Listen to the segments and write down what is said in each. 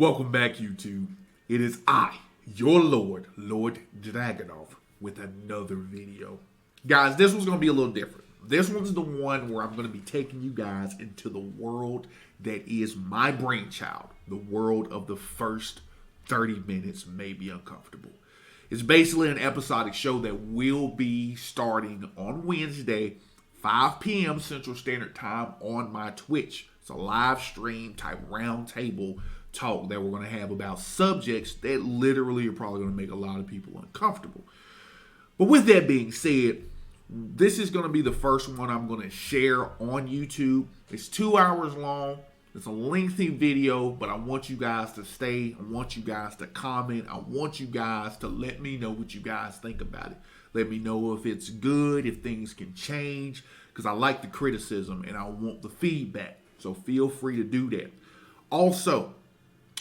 Welcome back, YouTube. It is I, your Lord, Lord Dragunov, with another video. Guys, this one's going to be a little different. This one's the one where I'm going to be taking you guys into the world that is my brainchild. The world of the first 30 minutes may be uncomfortable. It's basically an episodic show that will be starting on Wednesday, 5 p.m. Central Standard Time on my Twitch. It's a live stream type round table talk that we're going to have about subjects that literally are probably going to make a lot of people uncomfortable. But with that being said, this is going to be the first one I'm going to share on YouTube. It's 2 hours long. It's a lengthy video, but I want you guys to stay. I want you guys to comment. I want you guys to let me know what you guys think about it. Let me know if it's good, if things can change, because I like the criticism and I want the feedback. So feel free to do that. Also,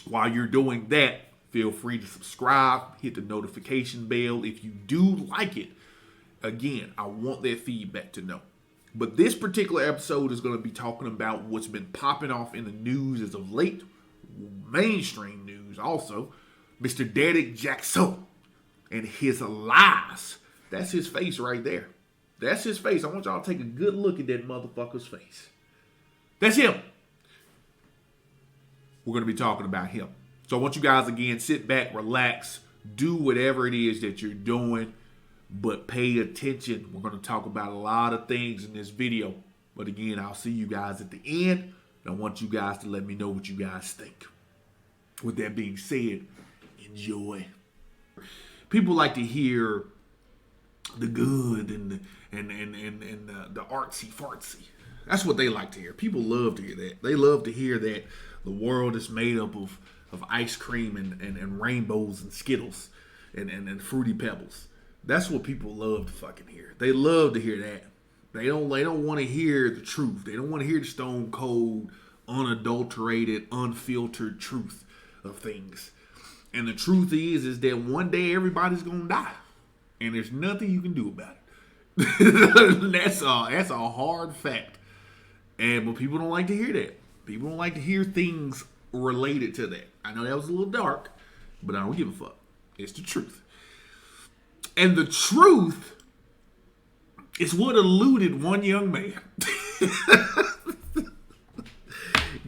while you're doing that, feel free to subscribe, hit the notification bell if you do like it. Again, I want that feedback to know. But this particular episode is going to be talking about what's been popping off in the news as of late. Mainstream news also. Mr. Derek Jackson and his lies. That's his face right there. That's his face. I want y'all to take a good look at that motherfucker's face. That's him. We're going to be talking about him. So I want you guys, again, sit back, relax, do whatever it is that you're doing, but pay attention. We're going to talk about a lot of things in this video. But again, I'll see you guys at the end. And I want you guys to let me know what you guys think. With that being said, enjoy. People like to hear the good and the artsy fartsy. That's what they like to hear. People love to hear that. They love to hear that the world is made up of ice cream and rainbows and Skittles and Fruity Pebbles. That's what people love to fucking hear. They love to hear that. They don't want to hear the truth. They don't want to hear the stone cold, unadulterated, unfiltered truth of things. And the truth is that one day everybody's gonna die. And there's nothing you can do about it. That's a hard fact. But people don't like to hear that. People don't like to hear things related to that. I know that was a little dark, but I don't give a fuck. It's the truth. And the truth is what eluded one young man.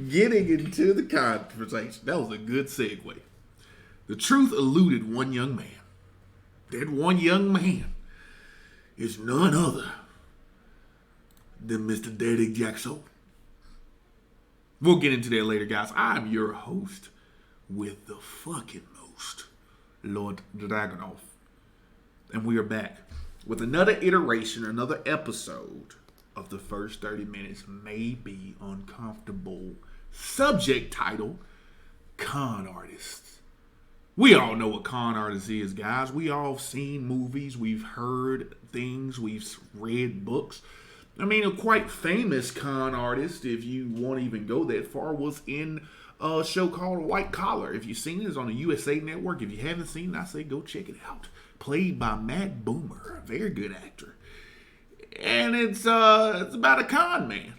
Getting into the conversation. That was a good segue. The truth eluded one young man. That one young man is none other than Mr. Derek Jackson. We'll get into that later, guys. I'm your host with the fucking most, Lord Dragunov. And we are back with another iteration, another episode of the first 30 minutes may be uncomfortable. Subject title, Con Artists. We all know what con artist is, guys. We all seen movies, we've heard things, we've read books. I mean, a quite famous con artist, if you want to even go that far, was in a show called White Collar. If you've seen it, it's on the USA Network. If you haven't seen it, I say go check it out. Played by Matt Boomer, a very good actor. And it's about a con man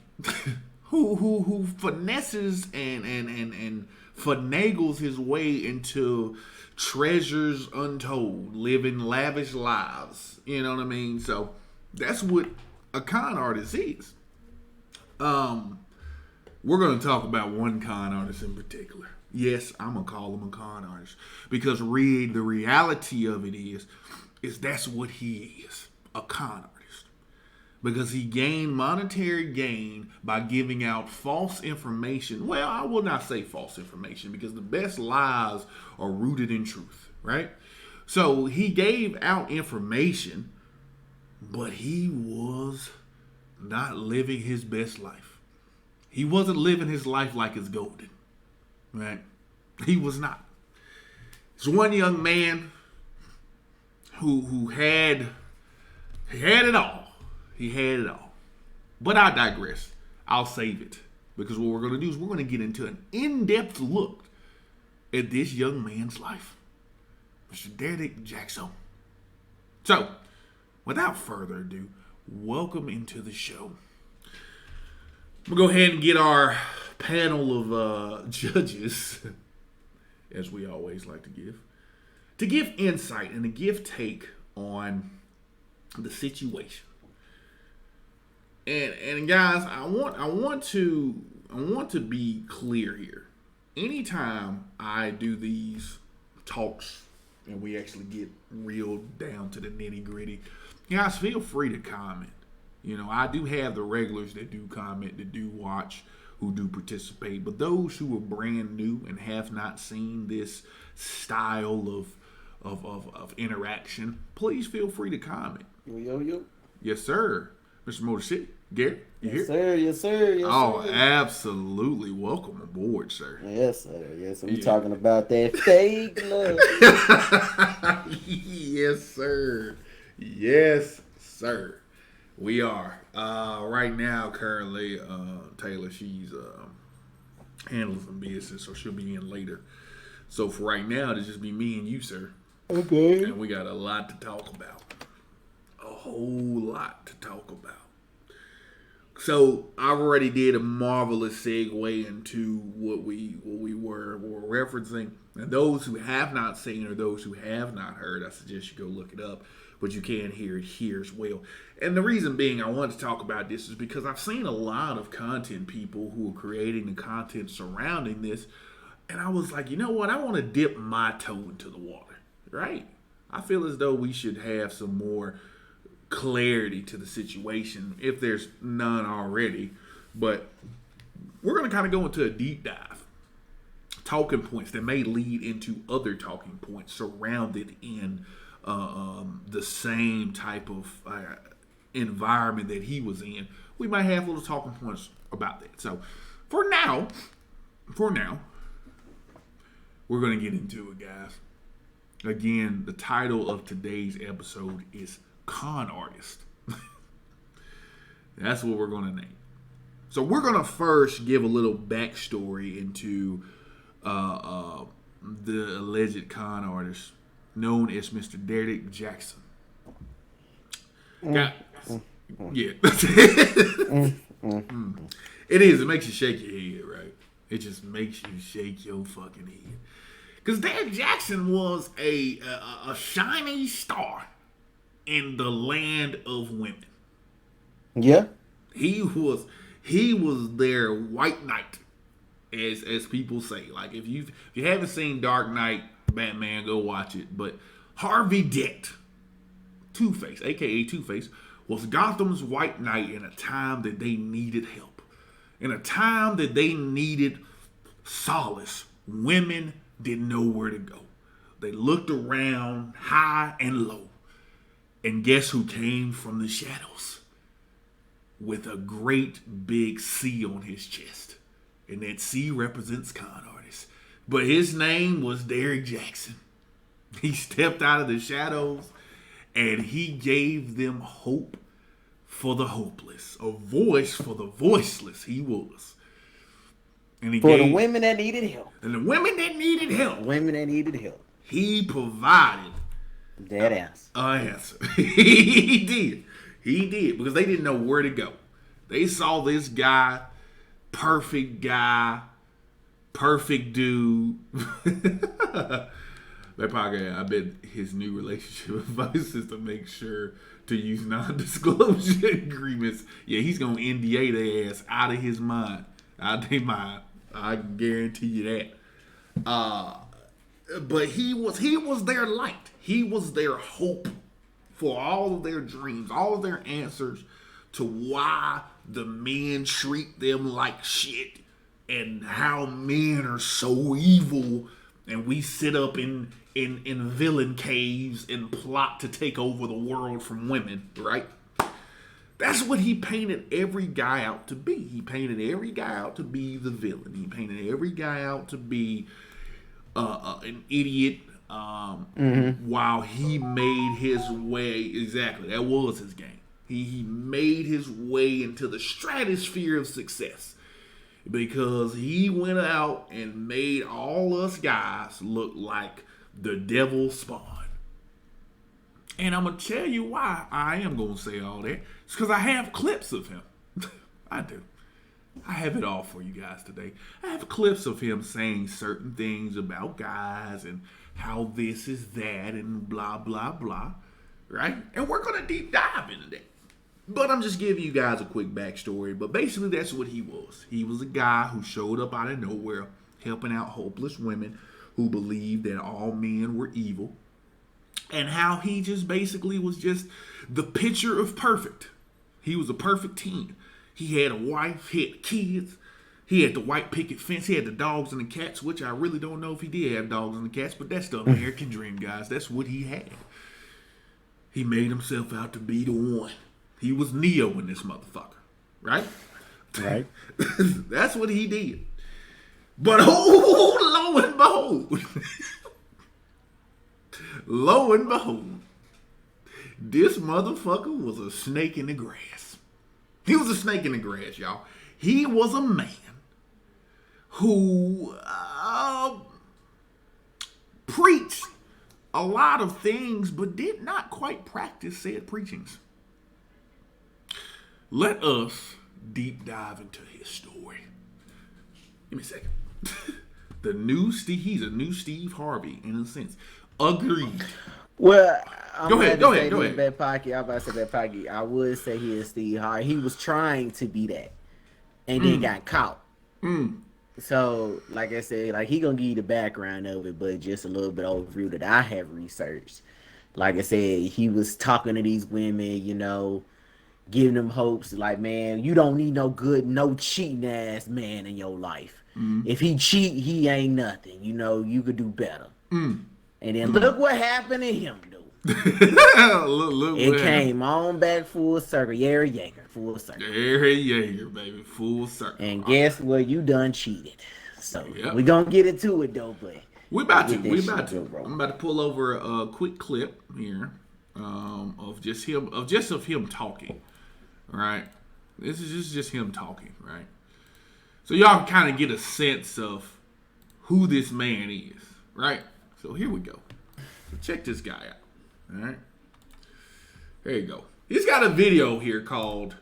who finesses and finagles his way into treasures untold, living lavish lives. You know what I mean? So that's what a con artist is. We're going to talk about one con artist in particular. Yes, I'm going to call him a con artist. Because the reality of it is that's what he is. A con artist. Because he gained monetary gain by giving out false information. Well, I will not say false information because the best lies are rooted in truth, right? So he gave out information, but he was not living his best life. He wasn't living his life like it's golden, right? He was not. It's one young man who had it all. He had it all. But I digress. I'll save it. Because what we're going to do is we're going to get into an in-depth look at this young man's life. Mr. Derek Jackson. So, without further ado, welcome into the show. We'll go ahead and get our panel of judges as we always like to give insight and to give take on the situation. And guys, I want to be clear here. Anytime I do these talks and we actually get real down to the nitty gritty, guys, feel free to comment. I do have the regulars that do comment, that do watch, who do participate. But those who are brand new and have not seen this style of interaction, please feel free to comment. Yo. Yes, sir. Mr. Motor City. Gary, you Yes, here? Yes, sir. Oh, absolutely. Welcome aboard, sir. Yes, sir. Yes, we talking about that fake love. Yes, sir. Yes, sir. We are. Right now, currently, Taylor, she's handling some business, so she'll be in later. So for right now, it'll just be me and you, sir. Okay. And we got a lot to talk about. A whole lot to talk about. So I've already did a marvelous segue into what we were referencing. And those who have not seen or those who have not heard, I suggest you go look it up. But you can hear it here as well. And the reason being I wanted to talk about this is because I've seen a lot of content people who are creating the content surrounding this. And I was like, you know what? I want to dip my toe into the water, right? I feel as though we should have some more clarity to the situation, if there's none already. But we're going to kind of go into a deep dive. Talking points that may lead into other talking points surrounded in the same type of environment that he was in. We might have little talking points about that. So for now, we're going to get into it, guys. Again, the title of today's episode is Con Artist. That's what we're going to name. So we're going to first give a little backstory into the alleged con artist known as Mr. Derrick Jaxn. Yeah. It is. It makes you shake your head, right? It just makes you shake your fucking head. Because Derrick Jaxn was a shining star in the land of women. Yeah. He was their white knight, as people say. Like if you haven't seen Dark Knight, Batman, go watch it. But Harvey Dent, Two-Face, aka Two-Face, was Gotham's white knight in a time that they needed help. In a time that they needed solace. Women didn't know where to go. They looked around high and low. And guess who came from the shadows? With a great big C on his chest. And that C represents con artist. But his name was Derrick Jaxn. He stepped out of the shadows and he gave them hope for the hopeless. A voice for the voiceless he was. And he for the women that needed help. And the women that needed help. Women that needed help. He provided that answer. An answer. He did. He did. Because they didn't know where to go. They saw this guy, perfect dude. That probably, I bet his new relationship advice is to make sure to use non-disclosure agreements. Yeah, he's going to NDA their ass out of his mind. Out of their mind. I guarantee you that. But he was their light. He was their hope for all of their dreams, all of their answers to why the men treat them like shit and how men are so evil and we sit up in villain caves and plot to take over the world from women, right? That's what he painted every guy out to be. He painted every guy out to be the villain. He painted every guy out to be an idiot while he made his way. Exactly, that was his game. He made his way into the stratosphere of success because he went out and made all us guys look like the devil's spawn. And I'm going to tell you why I am going to say all that. It's because I have clips of him. I do. I have it all for you guys today. I have clips of him saying certain things about guys and how this is that and blah, blah, blah. Right? And we're going to deep dive into that. But I'm just giving you guys a quick backstory. But basically, that's what he was. He was a guy who showed up out of nowhere, helping out hopeless women who believed that all men were evil. And how he just basically was just the picture of perfect. He was a perfect teen. He had a wife, he had kids, he had the white picket fence, he had the dogs and the cats, which I really don't know if he did have dogs and the cats, but that's the American dream, guys. That's what he had. He made himself out to be the one. He was Neo in this motherfucker, right? Right. That's what he did. But lo and behold, lo and behold, this motherfucker was a snake in the grass. He was a snake in the grass, y'all. He was a man who preached a lot of things, but did not quite practice said preachings. Let us deep dive into his story. Give me a second. He's a new Steve Harvey in a sense. Agreed. Well, Go ahead. Back pocket. I'm about to say back pocket. I would say he is Steve Harvey. He was trying to be that, and then got caught. So, like I said, like he gonna give you the background of it, but just a little bit overview that I have researched. Like I said, he was talking to these women, you know, giving them hopes. Like, man, you don't need no good, no cheating ass man in your life. If he cheat, he ain't nothing. You know, you could do better. And then look what happened to him, dude. It came on back full circle. Jerry Yeager, full circle. Jerry Yeager, baby, full circle. And guess what? You done cheated. So we gonna get into it though, but we about to. I'm about to pull over a quick clip here of him talking. All right, this is just him talking, right? So y'all kind of get a sense of who this man is, right? So here we go. So check this guy out. All right. There you go. He's got a video here called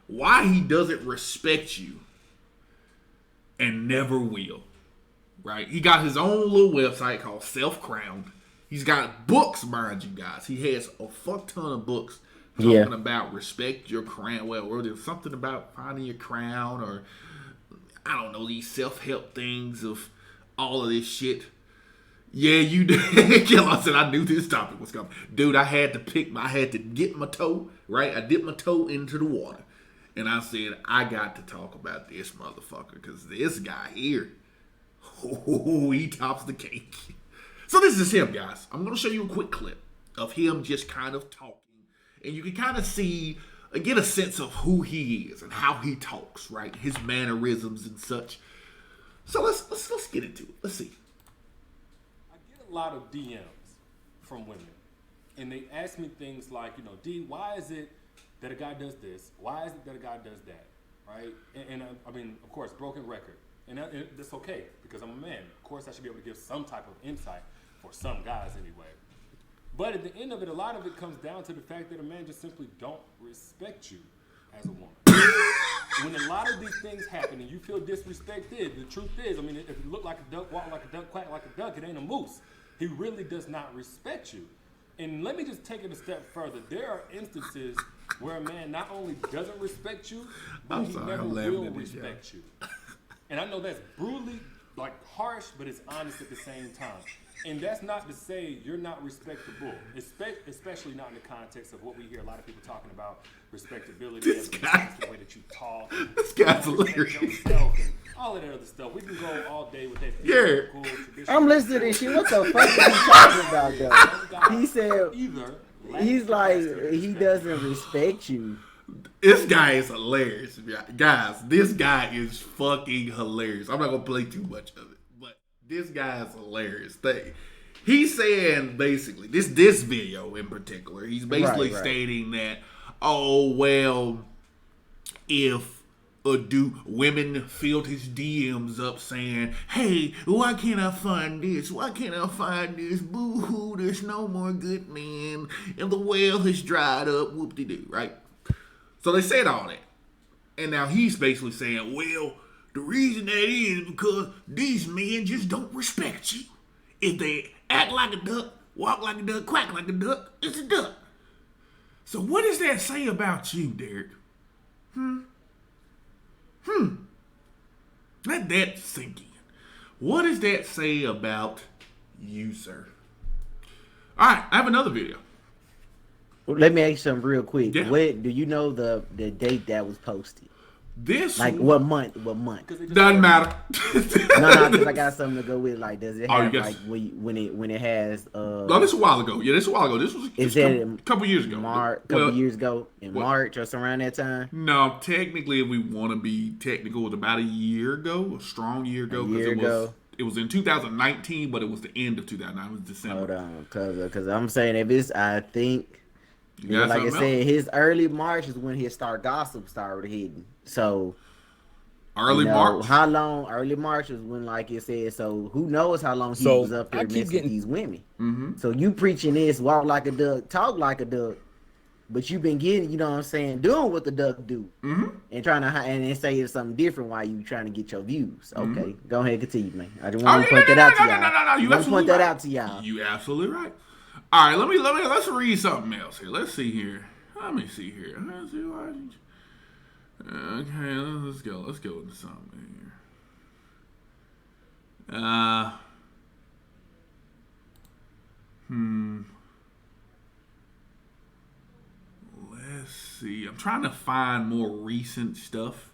Why He Doesn't Respect You and Never Will. Right? He got his own little website called Self Crowned. He's got books, mind you guys. He has a fuck ton of books talking about respect your crown. Well, or there's something about finding your crown, or I don't know, these self-help things of all of this shit. Yeah, you did. I said I knew this topic was coming. Dude, I had to get my toe, right? I dipped my toe into the water. And I said, I got to talk about this motherfucker, because this guy here, he tops the cake. So this is him, guys. I'm going to show you a quick clip of him just kind of talking. And you can kind of see, get a sense of who he is and how he talks, right? His mannerisms and such. So let's get into it. Let's see. A lot of DMs from women, and they ask me things like, you know, D, why is it that a guy does this? Why is it that a guy does that? Right? And I mean, of course, broken record, and that's okay because I'm a man. Of course, I should be able to give some type of insight for some guys anyway. But at the end of it, a lot of it comes down to the fact that a man just simply don't respect you as a woman. When a lot of these things happen and you feel disrespected, the truth is, I mean, if you look like a duck, walk like a duck, quack like a duck, it ain't a moose. He really does not respect you. And let me just take it a step further. There are instances where a man not only doesn't respect you, but he never will respect you. And I know that's brutally, like, harsh, but it's honest at the same time. And that's not to say you're not respectable, especially not in the context of what we hear a lot of people talking about, respectability, this guy, the way that you talk. This guy's hilarious. All of that other stuff. We can go all day with that. Yeah. Cool, I'm listening to this shit. What the fuck are you talking about, though? He said, he's like, he doesn't respect you. This guy is hilarious. Guys, this guy is fucking hilarious. I'm not going to play too much of it, but this guy is hilarious. He's saying, basically, this video in particular, he's basically stating that, oh, well, if women filled his DMs up saying, hey, why can't I find this? Why can't I find this? Boo-hoo, there's no more good men, and the well has dried up, whoop-de-doo, right? So they said all that. And now he's basically saying, well, the reason that is because these men just don't respect you. If they act like a duck, walk like a duck, quack like a duck, it's a duck. So what does that say about you, Derek? Let that sink in. What does that say about you, sir? All right, I have another video. Let me ask you something real quick. Yeah. What do you know the date that was posted? This Like what month? What month? doesn't matter. No, because I got something to go with. Like, does it Oh, you have guess. like when it has? No, this is a while ago. Yeah, this is a while ago. This was Is just that a couple years ago. Couple Well, years ago in well- March or somewhere around that time. No, technically, if we want to be technical, it was about a year ago, a strong year ago. A year it was, ago. It was in 2019, but it was the end of 2009. It was December. Hold on, cause I'm saying if it's, I think, You got like I something said, his early March is when his gossip started hitting. So Early you know, March. how long? Early March is when, like you said. So who knows how long he So, was up there I keep messing with getting- these women? Mm-hmm. So you preaching this, walk like a duck, talk like a duck, but you've been getting, you know what I'm saying, doing what the duck do, and trying to and then say it's something different while you trying to get your views. Okay, go ahead, continue, man. I just want to point that out to y'all. No. You I want to absolutely point that right. out to y'all. You absolutely right. All right, let's read something else here. Let's see here. Let me see here. Let's see why. Okay, let's go. Let's go into something here. Let's see. I'm trying to find more recent stuff.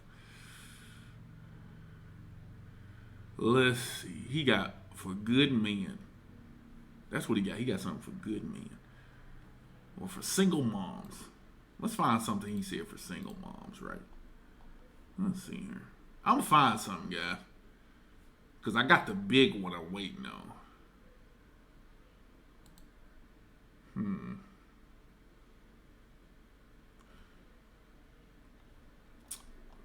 Let's see. He got for good men. That's what he got. He got something for good men. Or for single moms. Let's find something he said for single moms, right? Let's see here. I'm going to find something, guys. Because I got the big one I'm waiting on.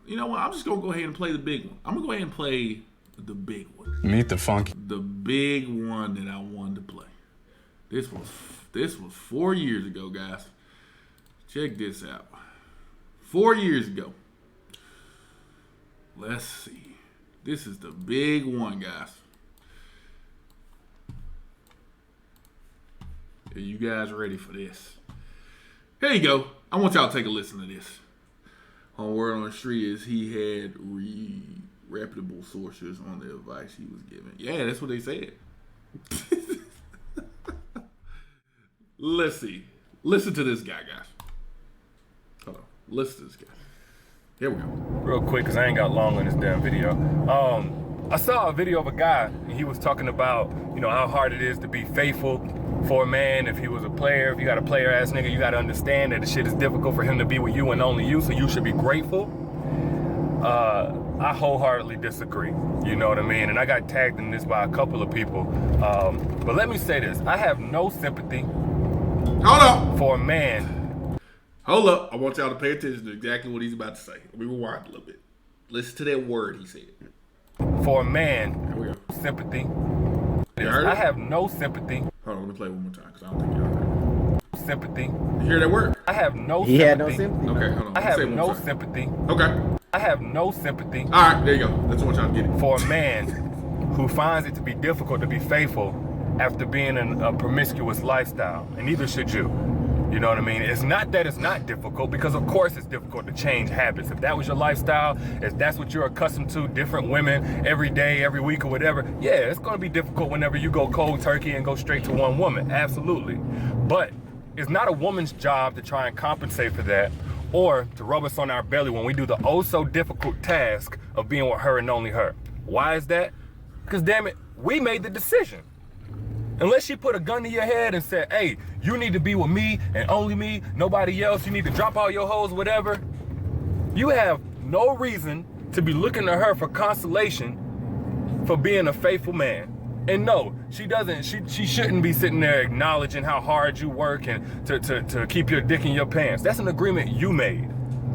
You know what? I'm just going to go ahead and play the big one. I'm going to go ahead and play the big one. Meet the funky. The big one that I wanted to play. This was 4 years ago, guys. Check this out. 4 years ago. Let's see. This is the big one, guys. Are you guys ready for this? Here you go. I want y'all to take a listen to this. On Word on the Street is he had reputable sources on the advice he was given. Yeah, that's what they said. Let's see. Listen to this guy, guys. Hold on. Listen to this guy. Here we go. Real quick, because I ain't got long on this damn video. I saw a video of a guy, and he was talking about, you know, how hard it is to be faithful for a man. If he was a player, if you got a player ass nigga, you got to understand that the shit is difficult for him to be with you and only you, so you should be grateful. I wholeheartedly disagree. You know what I mean? And I got tagged in this by a couple of people. But let me say this. I have no sympathy Hold up. for a man. Hold up. I want y'all to pay attention to exactly what he's about to say. Let me rewind a little bit. Listen to that word he said. For a man, Here we go. sympathy. You heard it? I have no sympathy. Hold on. Let me play it one more time because I don't think y'all heard Sympathy. it. You hear that word? I have no He sympathy. had no sympathy. Okay, hold on. I have Say it one no more time. sympathy. Okay. I have no sympathy All right. There you go. That's what y'all get it. for a man who finds it to be difficult to be faithful after being in a promiscuous lifestyle, and neither should you. You know what I mean? It's not that it's not difficult, because of course it's difficult to change habits. If that was your lifestyle, if that's what you're accustomed to, different women every day, every week or whatever, yeah, it's gonna be difficult whenever you go cold turkey and go straight to one woman, absolutely. But it's not a woman's job to try and compensate for that, or to rub us on our belly when we do the oh so difficult task of being with her and only her. Why is that? Because damn it, we made the decision. Unless she put a gun to your head and said, hey, you need to be with me and only me, nobody else, you need to drop all your hoes, whatever. You have no reason to be looking to her for consolation for being a faithful man. And no, she shouldn't be sitting there acknowledging how hard you work and to keep your dick in your pants. That's an agreement you made.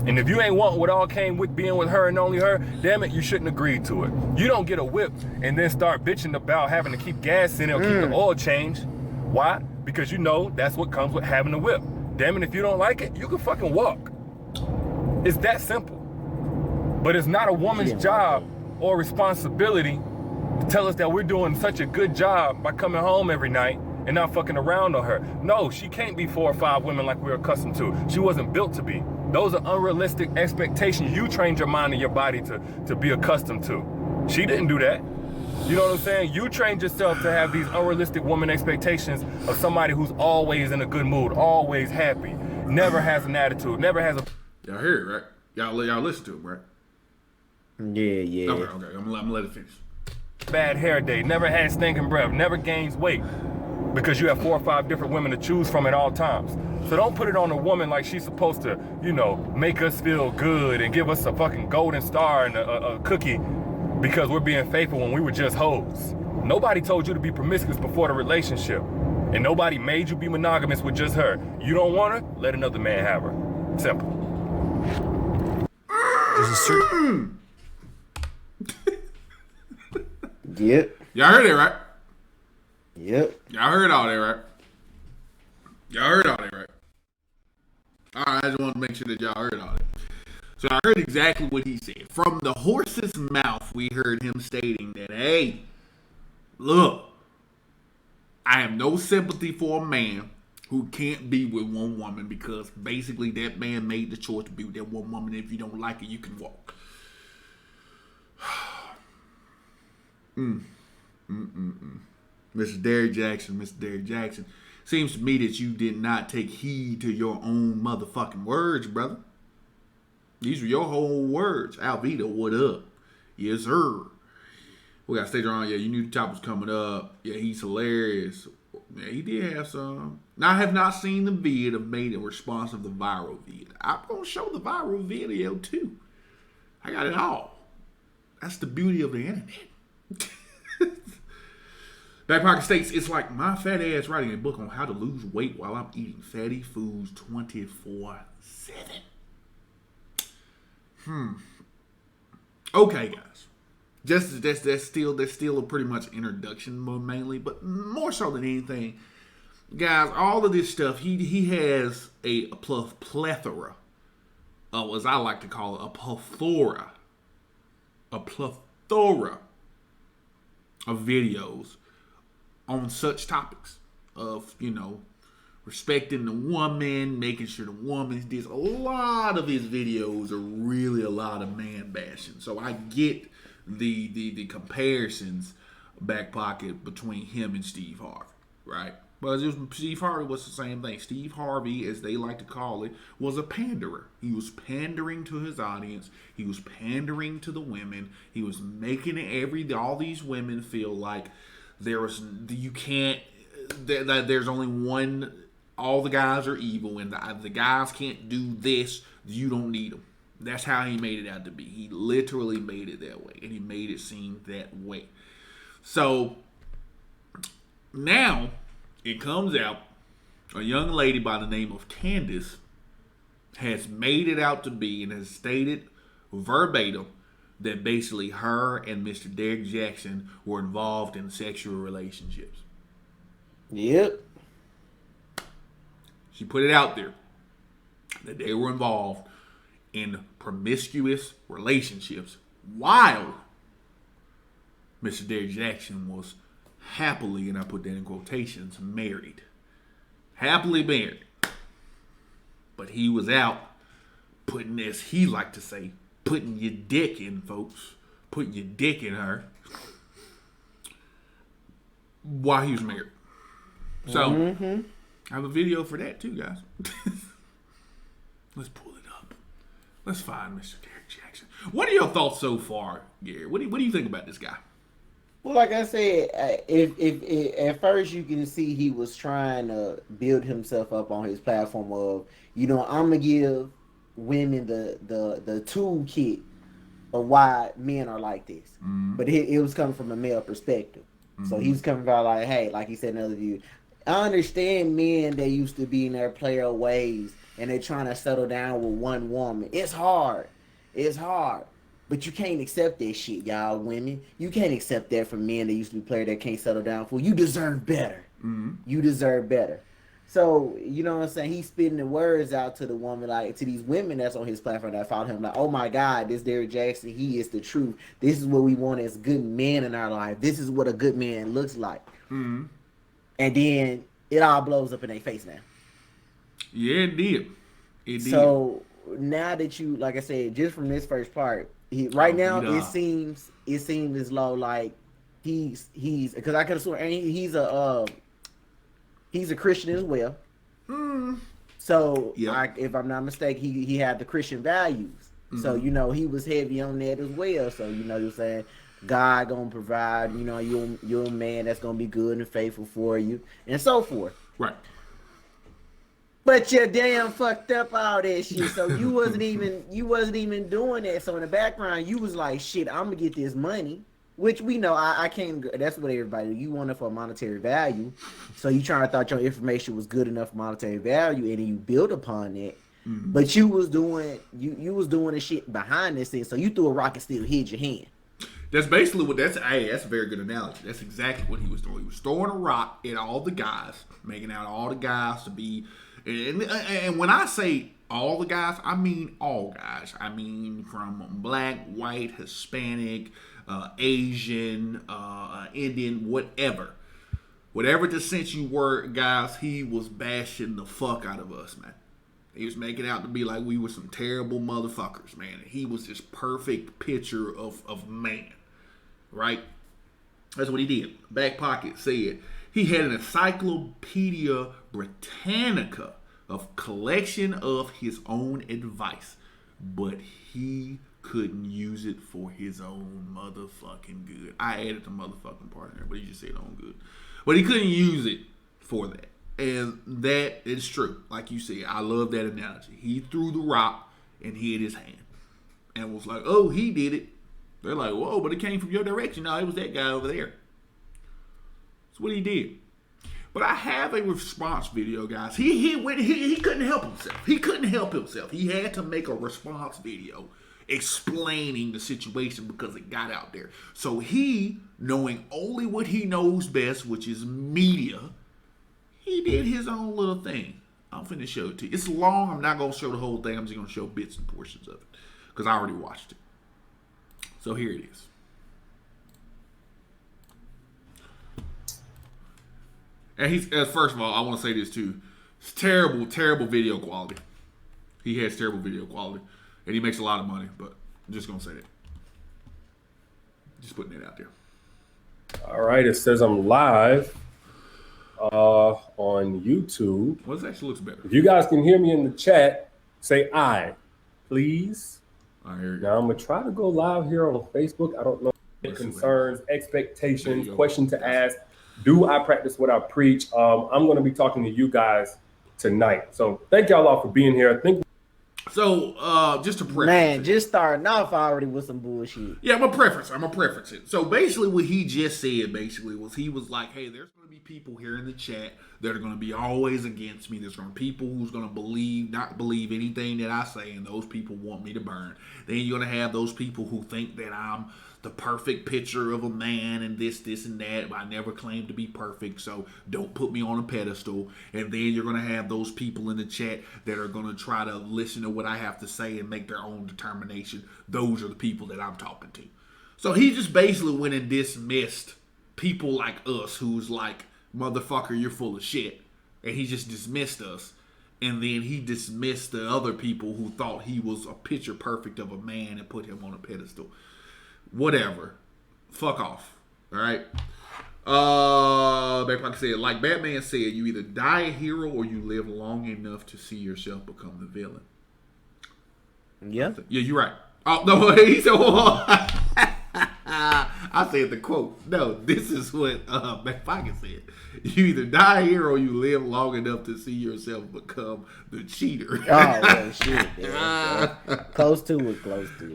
And if you ain't want what all came with being with her and only her, damn it, you shouldn't agree to it. You don't get a whip and then start bitching about having to keep gas in it or keep the oil changed. Why? Because you know that's what comes with having a whip. Damn it, if you don't like it, you can fucking walk. It's that simple. But it's not a woman's job or responsibility to tell us that we're doing such a good job by coming home every night and not fucking around on her. No, she can't be 4 or 5 women like we're accustomed to. She wasn't built to be. Those are unrealistic expectations you trained your mind and your body to be accustomed to. She didn't do that. You know what I'm saying? You trained yourself to have these unrealistic woman expectations of somebody who's always in a good mood, always happy, never has an attitude, never has a... Y'all hear it, right? Y'all listen to it, right? Yeah. Okay. I'm gonna let it finish. bad hair day, never had stinking breath, never gains weight. Because you have 4 or 5 different women to choose from at all times. So don't put it on a woman like she's supposed to, you know, make us feel good and give us a fucking golden star and a cookie because we're being faithful when we were just hoes. Nobody told you to be promiscuous before the relationship. And nobody made you be monogamous with just her. You don't want her, let another man have her. Simple. There's a certain... Yep. Y'all heard it, right? Yep. Y'all heard all that, right? Y'all heard all that, right? All right, I just want to make sure that y'all heard all that. So I heard exactly what he said. From the horse's mouth, we heard him stating that, hey, look, I have no sympathy for a man who can't be with one woman because basically that man made the choice to be with that one woman. If you don't like it, you can walk. Mr. Derrick Jackson, seems to me that you did not take heed to your own motherfucking words, brother. These were your whole words. Alvita, what up? Yes, sir. We got Stage on. Yeah, you knew the top was coming up. Yeah, he's hilarious. Yeah, he did have some. Now, I have not seen the vid of made in response of the viral vid. I'm going to show the viral video, too. I got it all. That's the beauty of the internet. Back Pocket states, it's like my fat ass writing a book on how to lose weight while I'm eating fatty foods 24/7. Okay, guys. That's still a pretty much introduction, more mainly, but more so than anything, guys. All of this stuff, he has a plethora of, as I like to call it, a plethora of videos on such topics of, you know, respecting the woman, making sure the woman's this. A lot of his videos are really a lot of man bashing. So I get the comparisons, Back Pocket, between him and Steve Harvey, right? But Steve Harvey was the same thing. Steve Harvey, as they like to call it, was a panderer. He was pandering to his audience. He was pandering to the women. He was making all these women feel like there's only one. All the guys are evil, and the guys can't do this. You don't need them. That's how he made it out to be. He literally made it that way, and he made it seem that way. So now it comes out a young lady by the name of Candace has made it out to be and has stated verbatim that basically her and Mr. Derrick Jackson were involved in sexual relationships. Yep. She put it out there that they were involved in promiscuous relationships while Mr. Derrick Jackson was happily, and I put that in quotations, married. Happily married. But he was out putting, as he liked to say, putting your dick in, folks. Putting your dick in her while he was married. So, I have a video for that too, guys. Let's pull it up. Let's find Mr. Derrick Jackson. What are your thoughts so far, Gary? What do you think about this guy? Well, like I said, if at first you can see he was trying to build himself up on his platform of, you know, I'm gonna give women the toolkit of why men are like this, but it was coming from a male perspective. So he was coming about like, hey, like he said in another view, I understand men that used to be in their player ways and they're trying to settle down with one woman. It's hard. But you can't accept that shit, y'all women. You can't accept that from men that used to be players that can't settle down for. You deserve better. You deserve better. So, you know what I'm saying? He's spitting the words out to the woman, like to these women that's on his platform that followed him, like, oh my God, this Derrick Jackson, he is the truth. This is what we want as good men in our life. This is what a good man looks like. Mm-hmm. And then it all blows up in their face now. Yeah, it did. It did. So now that you, like I said, just from this first part, right now it seems as though like he's because I could have sworn he's a Christian as well. So if I'm not mistaken, he had the Christian values. Mm-hmm. So he was heavy on that as well. So you're saying God gonna provide, you're a man that's gonna be good and faithful for you and so forth. Right. But you damn fucked up all that shit. So you wasn't even doing that. So in the background, you was like, shit, I'm gonna get this money. Which we know I can't. That's what everybody do. You want it for monetary value, so you trying to thought your information was good enough for monetary value, and then you build upon it. Mm-hmm. But you was doing the shit behind this thing. So you threw a rock and still hid your hand. That's basically what that's. Hey, that's a very good analogy. That's exactly what he was doing. He was throwing a rock at all the guys, making out all the guys to be. And when I say all the guys, I mean all guys. I mean from black, white, Hispanic, Asian, Indian, whatever descent you were, guys. He was bashing the fuck out of us, man. He was making out to be like we were some terrible motherfuckers, man. He was this perfect picture of man, right? That's what he did. Back Pocket said he had an Encyclopedia Britannica of collection of his own advice, but he couldn't use it for his own motherfucking good. I added the motherfucking part in there, but he just said own good. But he couldn't use it for that. And that is true. Like you said, I love that analogy. He threw the rock and hid his hand. And was like, oh, he did it. They're like, whoa, but it came from your direction. No, it was that guy over there. That's what he did. But I have a response video, guys. He couldn't help himself. He couldn't help himself. He had to make a response video explaining the situation because it got out there. So he, knowing only what he knows best, which is media, he did his own little thing. I'm finna show it to you. It's long. I'm not going to show the whole thing. I'm just going to show bits and portions of it because I already watched it. So here it is. And he's, first of all, I want to say this too. It's terrible, terrible video quality. He has terrible video quality. And he makes a lot of money, but I'm just going to say that. Just putting it out there. All right. It says I'm live on YouTube. Well, this actually looks better. If you guys can hear me in the chat, say aye, please. All right, here we now, I'm going to try to go live here on Facebook. I don't know. Concerns, expectations, question to ask. Do I practice what I preach? I'm going to be talking to you guys tonight. So thank y'all all for being here. So, just to preface man, just starting off already with some bullshit. Yeah, I'm gonna preference it. So basically what he just said was he was like, hey, there's gonna be people here in the chat that are gonna be always against me. There's gonna be people who's gonna not believe anything that I say, and those people want me to burn. Then you're gonna have those people who think that I'm the perfect picture of a man and this and that. I never claimed to be perfect, so don't put me on a pedestal. And then you're going to have those people in the chat that are going to try to listen to what I have to say and make their own determination. Those are the people that I'm talking to. So he just basically went and dismissed people like us who's like, motherfucker, you're full of shit. And he just dismissed us. And then he dismissed the other people who thought he was a picture perfect of a man and put him on a pedestal. Whatever. Fuck off. All right. Backpack said, like Batman said, you either die a hero or you live long enough to see yourself become the villain. Yeah. Yeah, you're right. Oh, no, he said, I said the quote. No, this is what Backpack said. You either die a hero or you live long enough to see yourself become the cheater. Oh, well, shit. Yeah. Close to it.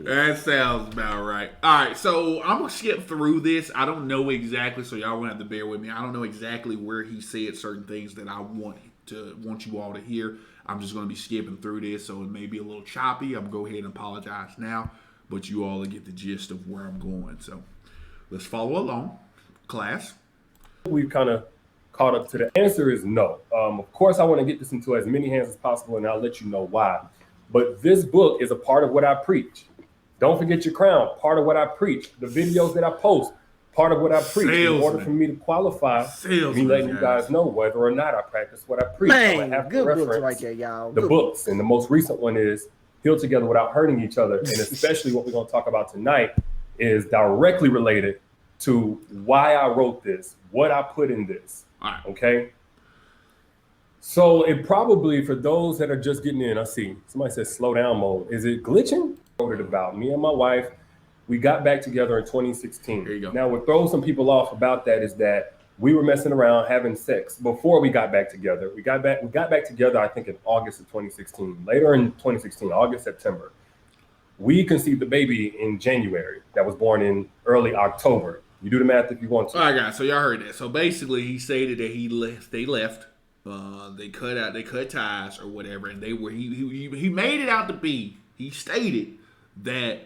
That sounds about right. All right, so I'm going to skip through this. I don't know exactly, so y'all going to have to bear with me. I don't know exactly where he said certain things that I want you all to hear. I'm just going to be skipping through this, so it may be a little choppy. I'm going to go ahead and apologize now, but you all will get the gist of where I'm going. So let's follow along, class. We've kind of caught up to the answer is no. Of course, I want to get this into as many hands as possible, and I'll let you know why. But this book is a part of what I preach. Don't forget your crown, part of what I preach. The videos that I post, part of what I preach. In order for me to qualify, me letting you guys know whether or not I practice what I preach. Man, I have good to books reference right there, y'all. the Good books. And the most recent one is Heal Together Without Hurting Each Other. And especially what we're going to talk about tonight is directly related to why I wrote this, what I put in this. All right. Okay. So it probably, for those that are just getting in, I see somebody says slow down mode. Is it glitching? I wrote it about me and my wife. We got back together in 2016. There you go. Now, what throws some people off about that is that we were messing around having sex before we got back together. We got back together, I think, in August of 2016. Later in 2016, August, September. We conceived the baby in January that was born in early October. You do the math if you want to. All right, guys. So y'all heard that. So basically, he stated that they left. They cut ties or whatever, and he made it out to be. He stated that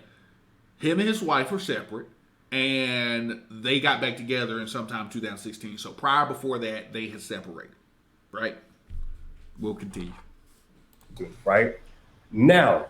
him and his wife were separate, and they got back together in sometime 2016. So before that, they had separated. Right? We'll continue. Right? Now,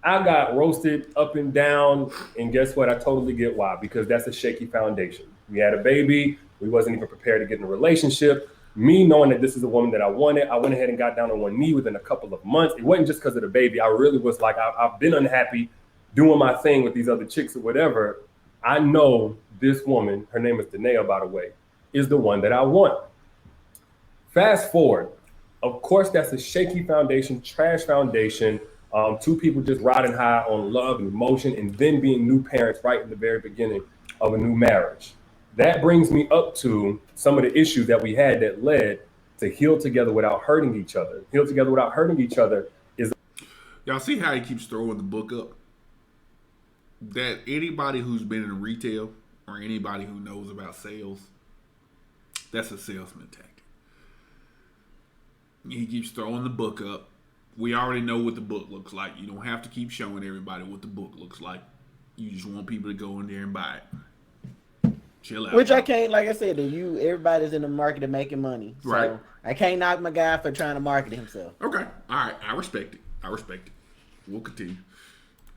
I got roasted up and down, and guess what? I totally get why. Because that's a shaky foundation. We had a baby. We wasn't even prepared to get in a relationship. Me knowing that this is a woman that I wanted, I went ahead and got down on one knee within a couple of months. It wasn't just because of the baby. I really was like, I've been unhappy doing my thing with these other chicks or whatever. I know this woman, her name is Danae, by the way, is the one that I want. Fast forward. Of course, that's a shaky foundation, trash foundation. Two people just riding high on love and emotion, and then being new parents right in the very beginning of a new marriage. That brings me up to some of the issues that we had that led to Heal Together Without Hurting Each Other. Heal Together Without Hurting Each Other is... Y'all see how he keeps throwing the book up? That anybody who's been in retail or anybody who knows about sales, that's a salesman tactic. He keeps throwing the book up. We already know what the book looks like. You don't have to keep showing everybody what the book looks like. You just want people to go in there and buy it. Chill out. Which I can't, like I said, everybody's in the market of making money. So Right. I can't knock my guy for trying to market himself. Okay. All right. I respect it. We'll continue.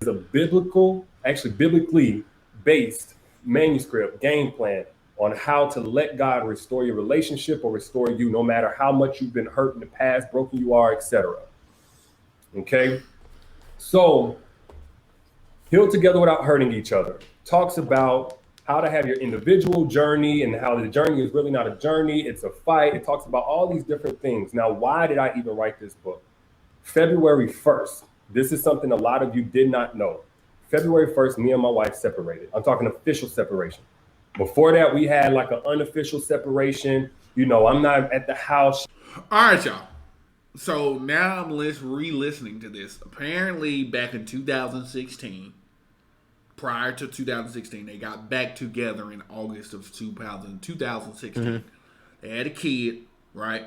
a biblically based manuscript game plan on how to let God restore your relationship or restore you, no matter how much you've been hurt in the past, broken you are, etc. Okay? So, Heal Together Without Hurting Each Other talks about how to have your individual journey and how the journey is really not a journey, it's a fight. It talks about all these different things. Now, why did I even write this book? February 1st, this is something a lot of you did not know. February 1st, me and my wife separated. I'm talking official separation. Before that, we had like an unofficial separation. You know, I'm not at the house. All right, y'all. So now I'm re-listening to this. Apparently, back in 2016, prior to 2016, they got back together in August of 2016. Mm-hmm. They had a kid, right?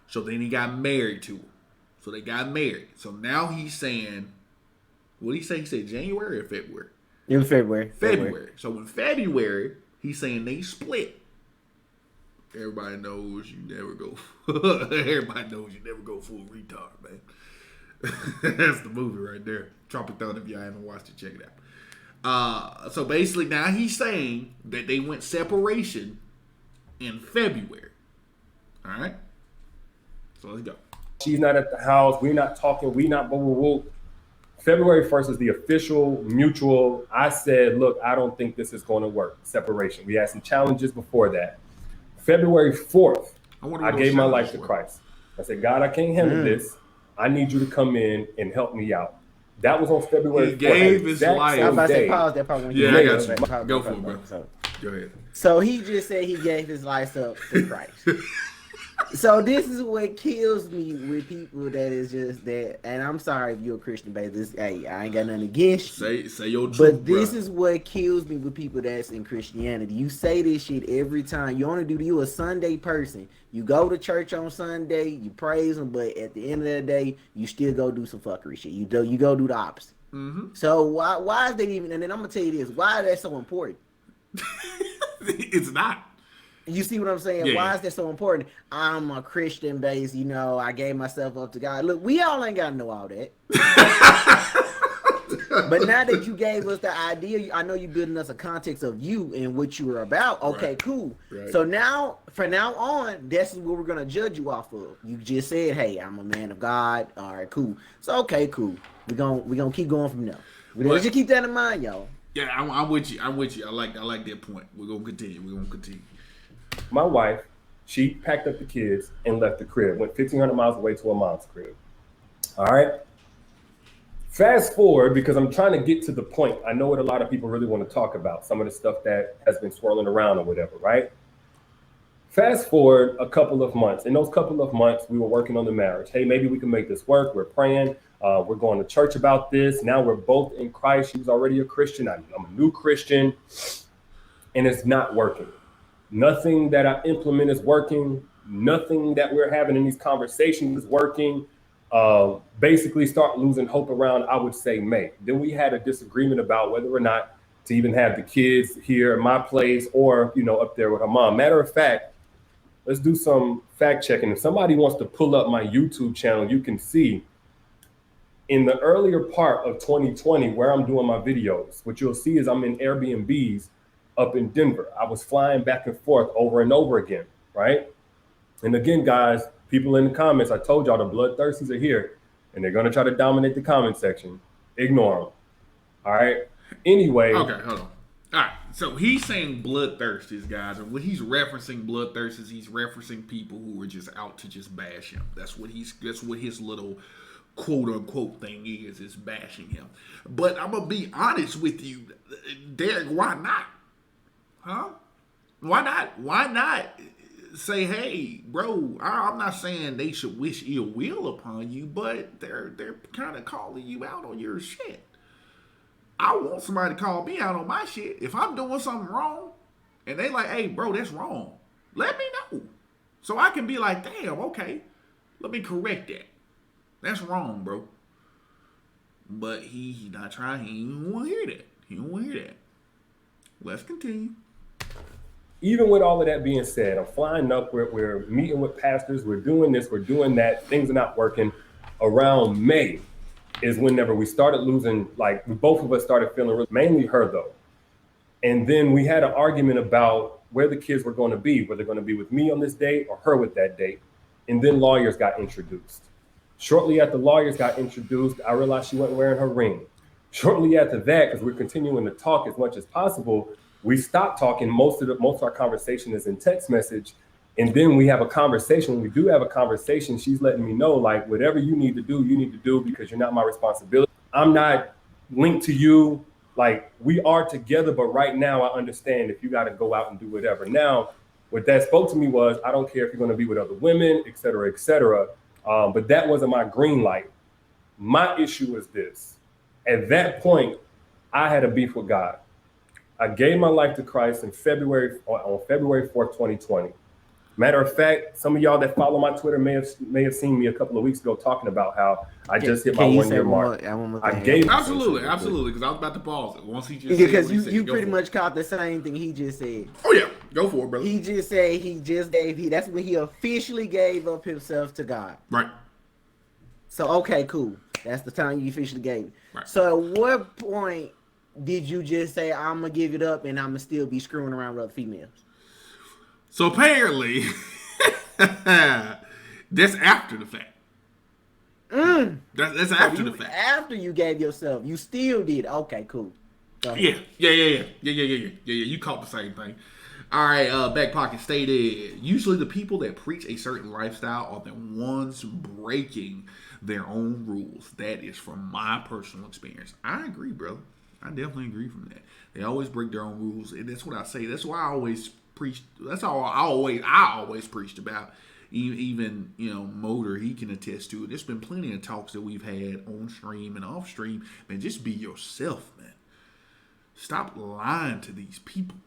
So then he got married to her. So they got married. So now he's saying, what did he say? He said January or February? It was February. So in February, he's saying they split. Everybody knows you never go. Everybody knows you never go full retard, man. That's the movie right there. Tropic Thunder. If y'all haven't watched it, check it out. So basically, now he's saying that they went separation in February. All right. So let's go. She's not at the house. We're not talking. We not. February 1st is the official mutual. I said, look, I don't think this is going to work. Separation. We had some challenges before that. February 4th, I gave my life to Christ. I said, God, I can't handle this. I need you to come in and help me out. That was on February 4th. He gave his life. I was about to say pause that part. Yeah, I got you. Go for it, bro. Go ahead. So he just said he gave his life up to Christ. So this is what kills me with people that is just that, and I'm sorry if you're a Christian, baby. Hey, I ain't got nothing against you. Say your truth, but this is what kills me with people that's in Christianity. You say this shit every time. You a Sunday person. You go to church on Sunday, you praise them, but at the end of the day, you still go do some fuckery shit. You go do the opposite. Mm-hmm. So why is that even? And then I'm gonna tell you this: why is that so important? It's not. You see what I'm saying? Yeah. Why is that so important? I'm a Christian based, I gave myself up to God. Look, we all ain't gotta know all that. But now that you gave us the idea, I know you're building us a context of you and what you were about. Okay, Right. cool. Right. So now, from now on, this is what we're gonna judge you off of. You just said, "Hey, I'm a man of God." All right, cool. So okay, cool. We're gonna keep going from there. Let's just keep that in mind, y'all. Yeah, I'm with you. I'm with you. I like that point. We're gonna continue. My wife, she packed up the kids and left the crib, went 1,500 miles away to her mom's crib. All right. Fast forward, because I'm trying to get to the point. I know what a lot of people really want to talk about, some of the stuff that has been swirling around or whatever, right? Fast forward a couple of months. In those couple of months, we were working on the marriage. Hey, maybe we can make this work. We're praying. We're going to church about this. Now we're both in Christ. She was already a Christian. I'm a new Christian. And it's not working. Nothing that I implement is working. Nothing that we're having in these conversations is working. Basically start losing hope around, I would say, May. Then we had a disagreement about whether or not to even have the kids here at my place or, up there with her mom. Matter of fact, let's do some fact checking. If somebody wants to pull up my YouTube channel, you can see in the earlier part of 2020 where I'm doing my videos, what you'll see is I'm in Airbnbs up in Denver. I was flying back and forth over and over again, right? And again, guys, people in the comments, I told y'all the bloodthirsties are here and they're going to try to dominate the comment section. Ignore them. All right. Anyway. Okay, hold on. All right. So he's saying bloodthirsties, guys. And when he's referencing bloodthirsties, he's referencing people who are just out to just bash him. That's what his little quote unquote thing is bashing him. But I'm going to be honest with you, Derek, why not? Huh? Why not? Why not say, hey, bro, I'm not saying they should wish ill will upon you, but they're kind of calling you out on your shit. I want somebody to call me out on my shit. If I'm doing something wrong and they like, hey, bro, that's wrong, let me know. So I can be like, damn, okay, let me correct that. That's wrong, bro. But he not trying. He don't want to hear that. He don't want to hear that. Let's continue. Even with all of that being said, I'm flying up. We're meeting with pastors. We're doing this. We're doing that. Things are not working. Around May is whenever we started losing, like both of us started feeling, mainly her though. And then we had an argument about where the kids were going to be, whether they're going to be with me on this date or her with that date. And then lawyers got introduced. Shortly after lawyers got introduced, I realized she wasn't wearing her ring. Shortly after that, because we're continuing to talk as much as possible, we stopped talking. Most of our conversation is in text message. And then we have a conversation. When we do have a conversation, she's letting me know, like, whatever you need to do because you're not my responsibility. I'm not linked to you. Like, we are together, but right now I understand if you got to go out and do whatever. Now, what that spoke to me was, I don't care if you're going to be with other women, et cetera, et cetera. But that wasn't my green light. My issue was this. At that point, I had a beef with God. I gave my life to Christ on February 4th, 2020. Matter of fact, some of y'all that follow my Twitter may have seen me a couple of weeks ago talking about how I just hit my 1-year mark. Absolutely, because I was about to pause it once he just because you pretty much caught the same thing he just said. Oh yeah, go for it, brother. He just said that's when he officially gave up himself to God. Right. So okay, cool. That's the time you officially gave it. Right. So at what point did you just say I'm gonna give it up and I'm gonna still be screwing around with other females? So apparently, that's after the fact. That's after the fact. After you gave yourself, you still did. Okay, cool. Yeah. You caught the same thing. All right, Back Pocket stated, usually the people that preach a certain lifestyle are the ones breaking their own rules. That is from my personal experience. I agree, brother. I definitely agree from that. They always break their own rules, and that's what I say. That's why I always preach. That's all I always preached about. Even Motor, he can attest to it. There's been plenty of talks that we've had on stream and off stream. Man, just be yourself, man. Stop lying to these people.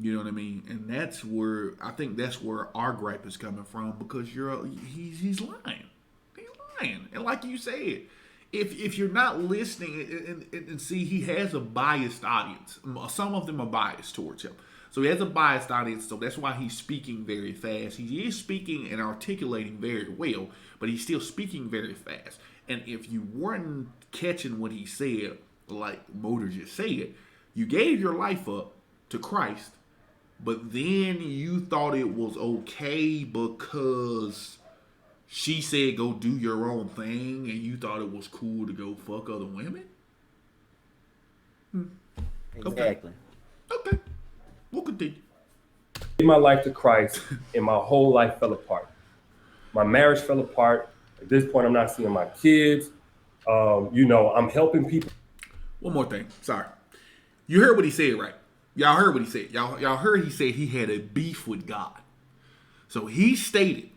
You know what I mean? And that's where our gripe is coming from, because he's lying. He's lying. And like you said, if you're not listening and see, he has a biased audience. Some of them are biased towards him. So he has a biased audience, so that's why he's speaking very fast. He is speaking and articulating very well, but he's still speaking very fast. And if you weren't catching what he said, like Motor just said, you gave your life up to Christ, but then you thought it was okay because she said go do your own thing, and you thought it was cool to go fuck other women? Exactly. Okay. We'll continue. Gave my life to Christ, and my whole life fell apart. My marriage fell apart. At this point, I'm not seeing my kids. I'm helping people. One more thing. Sorry. You heard what he said, right? Y'all heard what he said. Y'all heard he said he had a beef with God. So he stated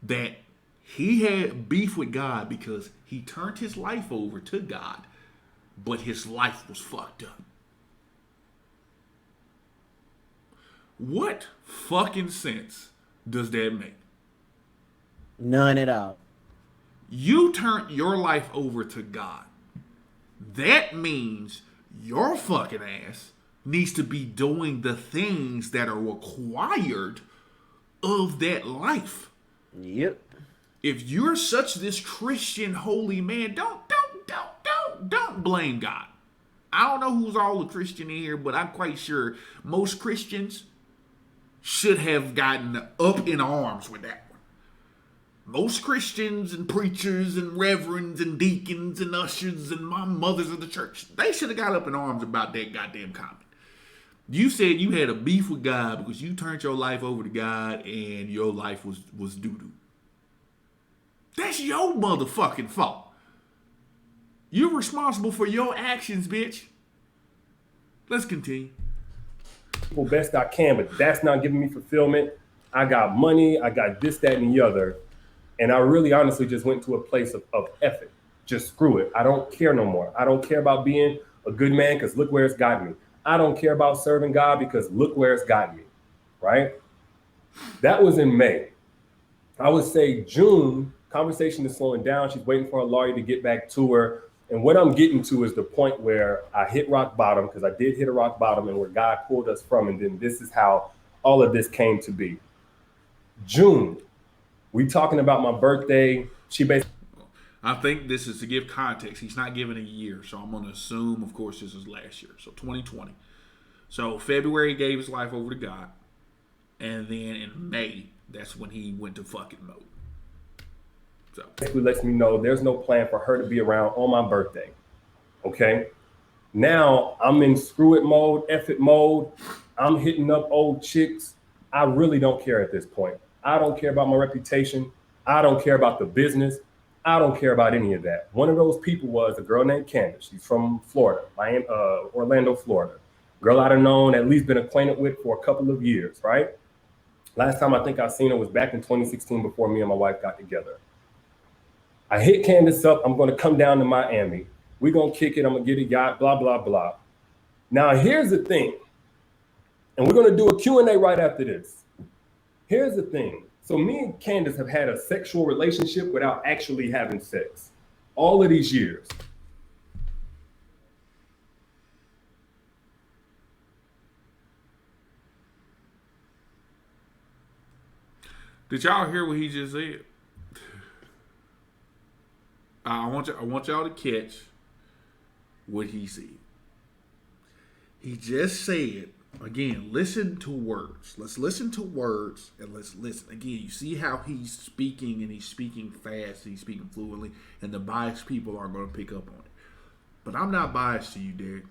that he had beef with God because he turned his life over to God, but his life was fucked up. What fucking sense does that make? None at all. You turned your life over to God. That means your fucking ass needs to be doing the things that are required of that life. Yep. If you're such this Christian holy man, don't blame God. I don't know who's all a Christian in here, but I'm quite sure most Christians should have gotten up in arms with that one. Most Christians and preachers and reverends and deacons and ushers and my mothers of the church, they should have got up in arms about that goddamn comment. You said you had a beef with God because you turned your life over to God and your life was doo-doo. That's your motherfucking fault. You're responsible for your actions, bitch. Let's continue. Best I can, but that's not giving me fulfillment. I got money, I got this, that, and the other. And I really honestly just went to a place of effort. Just screw it. I don't care no more. I don't care about being a good man because look where it's gotten me. I don't care about serving God because look where it's gotten me, right? That was in May. I would say June, conversation is slowing down. She's waiting for a lawyer to get back to her. And what I'm getting to is the point where I hit rock bottom, because I did hit a rock bottom, and where God pulled us from. And then this is how all of this came to be. June, we talking about my birthday. She basically. I think this is to give context. He's not giving a year, so I'm going to assume, of course, this is last year. So 2020. So February, he gave his life over to God. And then in May, that's when he went to fucking mode. So basically lets me know there's no plan for her to be around on my birthday. Okay. Now I'm in screw it mode, F it mode. I'm hitting up old chicks. I really don't care at this point. I don't care about my reputation. I don't care about the business. I don't care about any of that. One of those people was a girl named Candace. She's from Florida, Orlando, Florida. Girl I'd have known, at least been acquainted with for a couple of years, right? Last time I think I seen her was back in 2016 before me and my wife got together. I hit Candace up. I'm going to come down to Miami. We're going to kick it. I'm going to get a yacht, blah, blah, blah. Now, here's the thing. And we're going to do a Q&A right after this. Here's the thing. So me and Candace have had a sexual relationship without actually having sex all of these years. did y'all hear what he just said? I want y'all to catch what he said. He just said, again, listen to words. Let's listen to words and let's listen. Again, you see how he's speaking, and he's speaking fast, he's speaking fluently, and the biased people aren't going to pick up on it. But I'm not biased to you, Derek.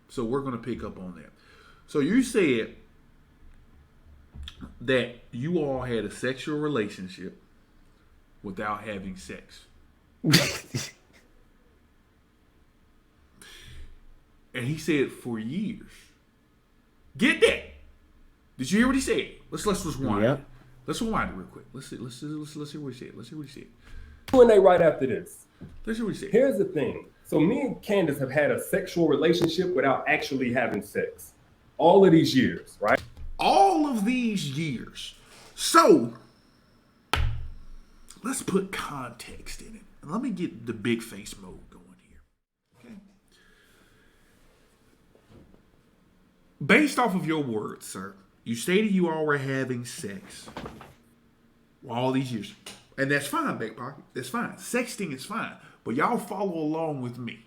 So we're going to pick up on that. So you said that you all had a sexual relationship without having sex. And he said for years. Get that? Did you hear what he said? Let's rewind. Yep. Let's rewind it real quick. Let's hear what he said. Let's hear what he said. Q&A right after this. Let's hear what he said. Here's the thing. So me and Candace have had a sexual relationship without actually having sex all of these years, right? All of these years. So let's put context in it. And let me get the big face mode going here. Okay. Based off of your words, sir, you stated you all were having sex all these years. And that's fine, Back Pocket. That's fine. Sexting is fine. But y'all follow along with me.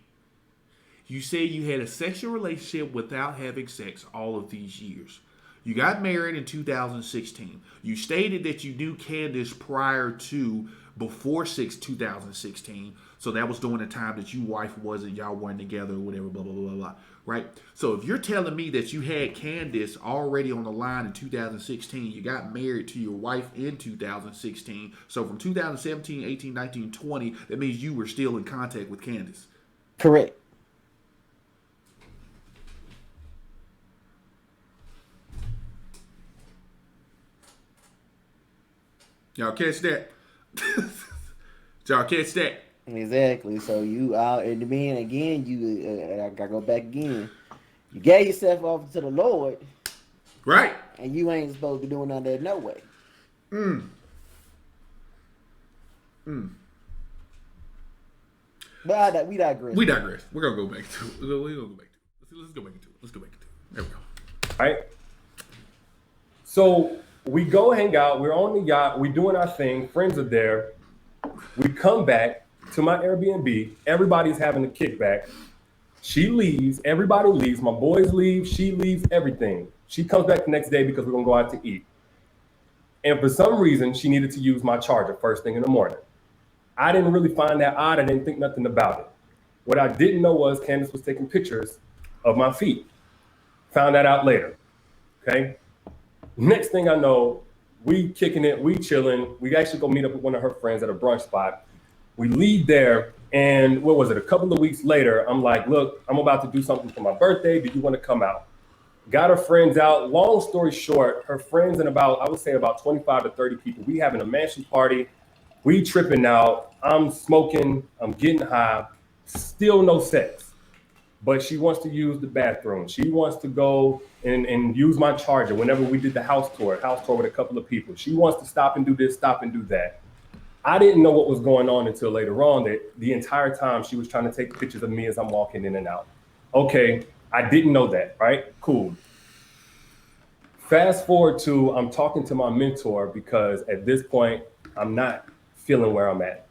You said you had a sexual relationship without having sex all of these years. You got married in 2016. You stated that you knew Candace before 2016. So that was during the time that y'all weren't together or whatever, blah, blah, blah, blah, blah. Right? So if you're telling me that you had Candace already on the line in 2016, you got married to your wife in 2016. So from 2017, 18, 19, 20, that means you were still in contact with Candace. Correct. Y'all catch that? Y'all catch that? Exactly. So you out and then again, I gotta go back again. You gave yourself over to the Lord, Right. and you ain't supposed to be doing none of that no way. But we digress. We digress. We're gonna go back to it. We're gonna go back to it. Let's go back into it. Let's go back into it. There we go. Right? So we go hang out. We're on the yacht. We're doing our thing. Friends are there. We come back to my Airbnb. Everybody's having a kickback. She leaves. Everybody leaves. My boys leave. She leaves. Everything. She comes back the next day because we're going to go out to eat. And for some reason, she needed to use my charger first thing in the morning. I didn't really find that odd. I didn't think nothing about it. What I didn't know was Candace was taking pictures of my feet. Found that out later. Okay. Next thing I know, we kicking it, we chilling. We actually go meet up with one of her friends at a brunch spot. We leave there, and what was it? A couple of weeks later, I'm like, look, I'm about to do something for my birthday. Do you want to come out? Got her friends out. Long story short, her friends and I would say about 25 to 30 people. We having a mansion party. We tripping out. I'm smoking. I'm getting high. Still no sex. But she wants to use the bathroom. She wants to go and use my charger whenever we did the house tour with a couple of people. She wants to stop and do this, stop and do that. I didn't know what was going on until later on, that the entire time she was trying to take pictures of me as I'm walking in and out. Okay, I didn't know that, right? Cool. Fast forward to, I'm talking to my mentor because at this point, I'm not feeling where I'm at.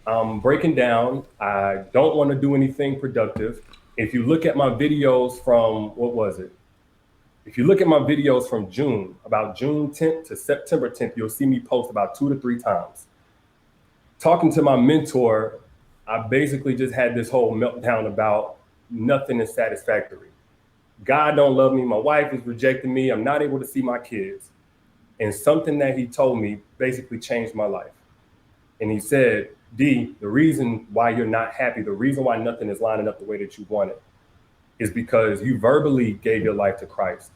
I'm breaking down. I don't want to do anything productive. If you look at my videos from, what was it? If you look at my videos from June, about June 10th to September 10th, you'll see me post about 2 to 3 times. Talking to my mentor, I basically just had this whole meltdown about nothing is satisfactory. God don't love me. My wife is rejecting me. I'm not able to see my kids. And something that he told me basically changed my life. And he said, D, the reason why you're not happy, the reason why nothing is lining up the way that you want it is because you verbally gave your life to Christ,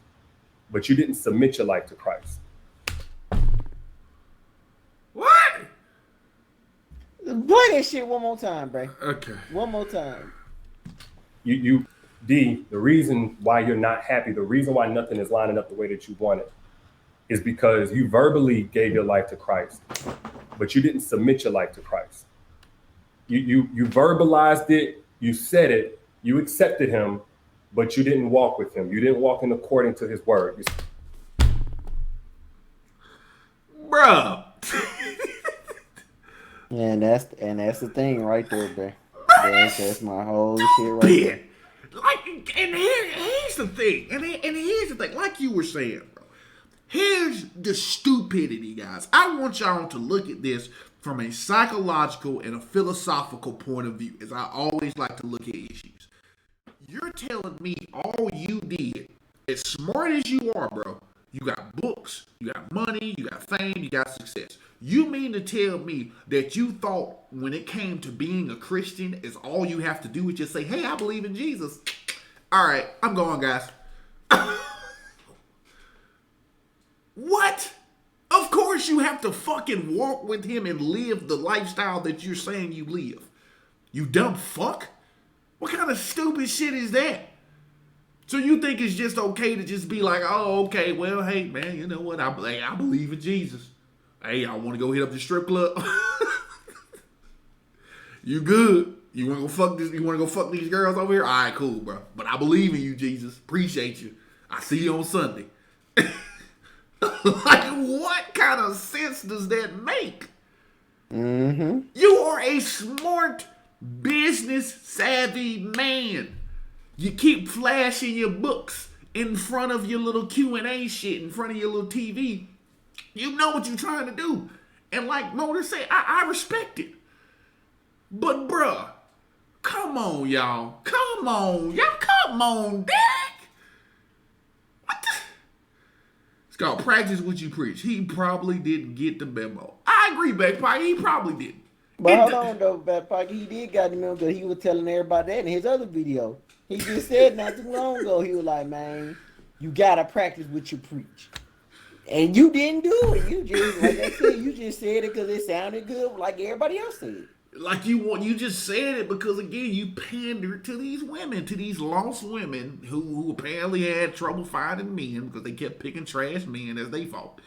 but you didn't submit your life to Christ. What? Play that shit one more time, bro. Okay. One more time. D, the reason why you're not happy, the reason why nothing is lining up the way that you want it is because you verbally gave your life to Christ, but you didn't submit your life to Christ. You verbalized it, you said it, you accepted him, but you didn't walk with him. You didn't walk in according to his word. Bruh. And that's the thing right there, bro. That's my whole shit right there. Like, and here's the thing. And here's the thing. Like you were saying, bro. Here's the stupidity, guys. I want y'all to look at this from a psychological and a philosophical point of view, as I always like to look at issues. You're telling me all you did, as smart as you are, bro, you got books, you got money, you got fame, you got success. You mean to tell me that you thought when it came to being a Christian is all you have to do is just say, hey, I believe in Jesus. All right, I'm going, guys. What? Of course you have to fucking walk with him and live the lifestyle that you're saying you live. You dumb fuck. What kind of stupid shit is that? So you think it's just okay to just be like, oh, okay, well, hey, man, you know what? I believe in Jesus. Hey, I want to go hit up the strip club. You good? You want to go fuck this? You want to go fuck these girls over here? All right, cool, bro. But I believe in you, Jesus. Appreciate you. I see you on Sunday. Like, what kind of sense does that make? Mm-hmm. You are a smart, business savvy man. You keep flashing your books in front of your little Q&A shit, in front of your little TV. You know what you're trying to do. And like Motor said, I respect it. But bruh, come on, y'all. Come on, Dak. What the? It's called practice what you preach. He probably didn't get the memo. I agree, Backpocket. He probably didn't. But hold on though, Backpocket, he did got the memo because he was telling everybody that in his other video. He just said not too long ago, he was like, man, you gotta practice what you preach. And you didn't do it. You just, like I said, you just said it because it sounded good like everybody else said. Like you just said it because again you pandered to these women, to these lost women who apparently had trouble finding men because they kept picking trash men as they fault.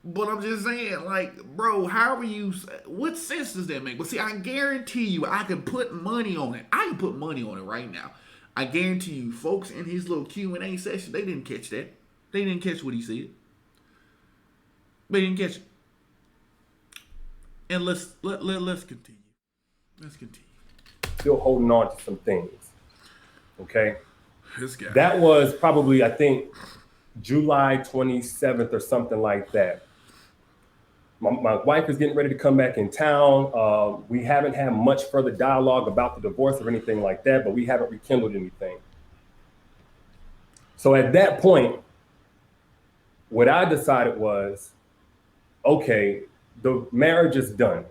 But I'm just saying, like, bro, how are you? What sense does that make? But see, I guarantee you, I can put money on it. I can put money on it right now. I guarantee you, folks in his little Q&A session, they didn't catch that. They didn't catch what he said. They didn't catch it. And let's continue. Let's continue. Still holding on to some things. Okay. This guy. That was probably, I think, July 27th or something like that. My wife is getting ready to come back in town. We haven't had much further dialogue about the divorce or anything like that, but we haven't rekindled anything. So at that point, what I decided was, okay, the marriage is done.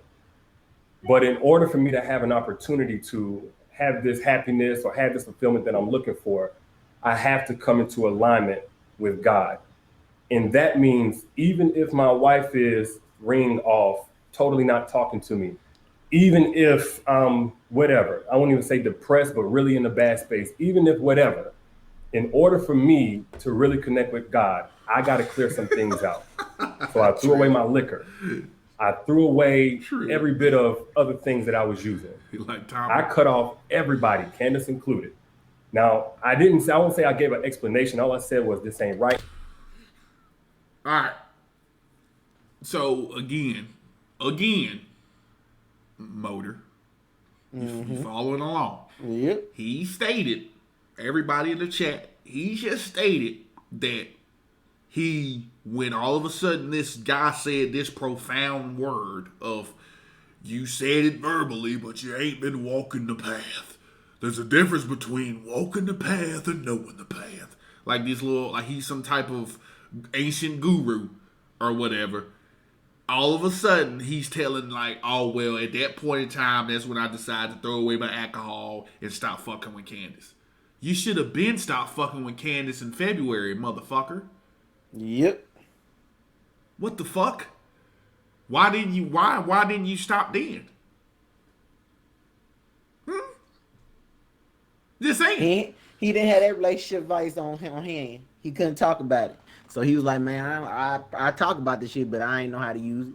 But in order for me to have an opportunity to have this happiness or have this fulfillment that I'm looking for, I have to come into alignment with God. And that means even if my wife is ringing off, totally not talking to me, even if whatever, I won't even say depressed, but really in a bad space, even if whatever, in order for me to really connect with God, I got to clear some things out. So I threw away my liquor. I threw away every bit of other things that I was using. Like Tom. I cut off everybody, Candace included. Now, I won't say I gave an explanation. All I said was this ain't right. All right. So again, Motor, you following along. Yep. He stated, everybody in the chat, he just stated that when all of a sudden this guy said this profound word of, you said it verbally, but you ain't been walking the path. There's a difference between walking the path and knowing the path. Like this little, like he's some type of ancient guru or whatever. All of a sudden, he's telling like, oh, well, at that point in time, that's when I decided to throw away my alcohol and stop fucking with Candace. You should have been stopped fucking with Candace in February, motherfucker. Yep. What the fuck? Why didn't you stop then? This ain't. He didn't have that relationship advice on hand. He couldn't talk about it. So he was like, man, I talk about this shit, but I ain't know how to use it.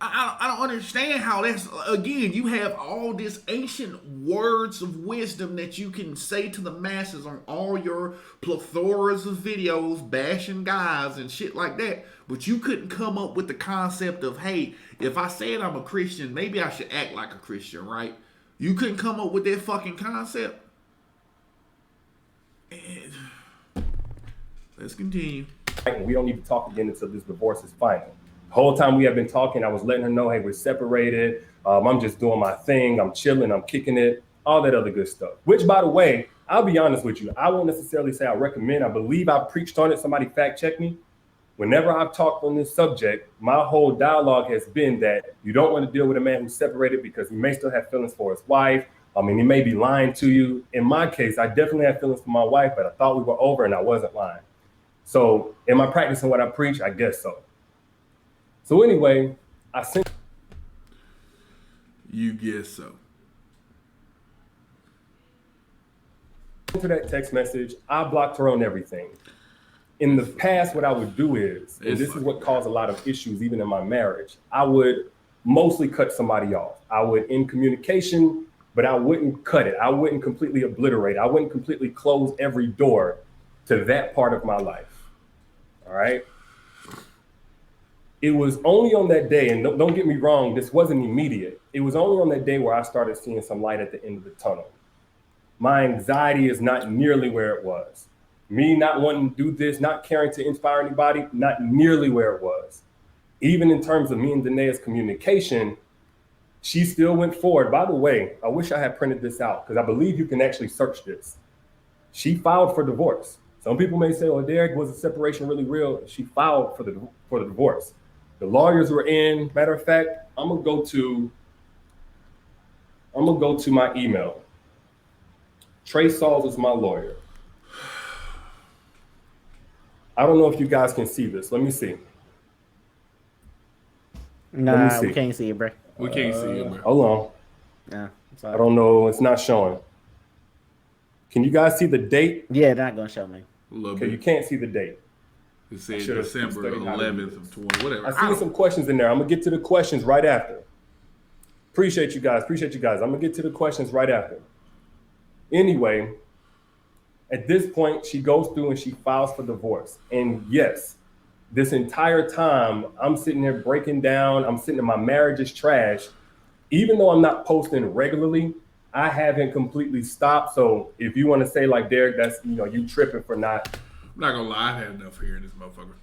I don't understand how that's, again, you have all this ancient words of wisdom that you can say to the masses on all your plethoras of videos bashing guys and shit like that, but you couldn't come up with the concept of, hey, if I said I'm a Christian, maybe I should act like a Christian, right? You couldn't come up with that fucking concept. And let's continue. We don't need to talk again until this divorce is final. The whole time we have been talking, I was letting her know, hey, we're separated. I'm just doing my thing. I'm chilling. I'm kicking it. All that other good stuff. Which, by the way, I'll be honest with you. I won't necessarily say I recommend. I believe I preached on it. Somebody fact check me. Whenever I've talked on this subject, my whole dialogue has been that you don't want to deal with a man who's separated because he may still have feelings for his wife. I mean, he may be lying to you. In my case, I definitely have feelings for my wife, but I thought we were over and I wasn't lying. So am I practicing what I preach? I guess so. So anyway, I sent. You guess so. To that text message, I blocked her on everything. In the past, what I would do is, and this is what caused a lot of issues even in my marriage, I would mostly cut somebody off. I would end communication, but I wouldn't cut it. I wouldn't completely obliterate. I wouldn't completely close every door to that part of my life. All right. It was only on that day, and don't get me wrong, this wasn't immediate. It was only on that day where I started seeing some light at the end of the tunnel. My anxiety is not nearly where it was. Me not wanting to do this, not caring to inspire anybody, not nearly where it was. Even in terms of me and Danae's communication, she still went forward. By the way, I wish I had printed this out because I believe you can actually search this. She filed for divorce. Some people may say, "Oh, Derek, was the separation really real?" She filed for the divorce. The lawyers were in. Matter of fact, I'm gonna go to my email. Trey Sauls is my lawyer. I don't know if you guys can see this. Let me see. Nah, we can't see it, bro. We can't see it, bro. Hold on. Yeah, I don't know. It's not showing. Can you guys see the date? Yeah, they're not gonna show me. Okay, you can't see the date. It says December 11th of 20, whatever. I see some questions in there. I'm gonna get to the questions right after. Appreciate you guys. I'm gonna get to the questions right after. Anyway, at this point, she goes through and she files for divorce. And yes, this entire time, I'm sitting there breaking down. I'm sitting in my marriage is trash. Even though I'm not posting regularly, I haven't completely stopped. So if you want to say like, Derek, that's, you tripping for not. I'm not gonna lie, I've had enough hearing this motherfucker.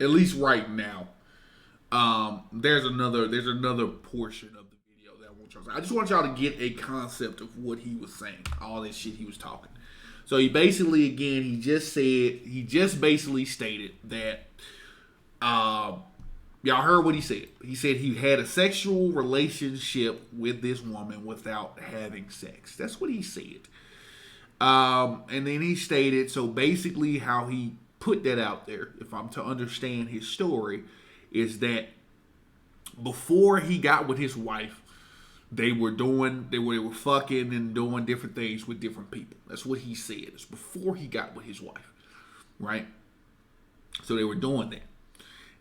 At least right now. There's another portion of the video that I want y'all to see. I just want y'all to get a concept of what he was saying, all this shit he was talking. So he basically, again, he just basically stated that, y'all heard what he said. He said he had a sexual relationship with this woman without having sex. That's what he said. And then he stated, so basically how he put that out there, if I'm to understand his story, is that before he got with his wife, they were fucking and doing different things with different people. That's what he said. It's before he got with his wife, right? So they were doing that.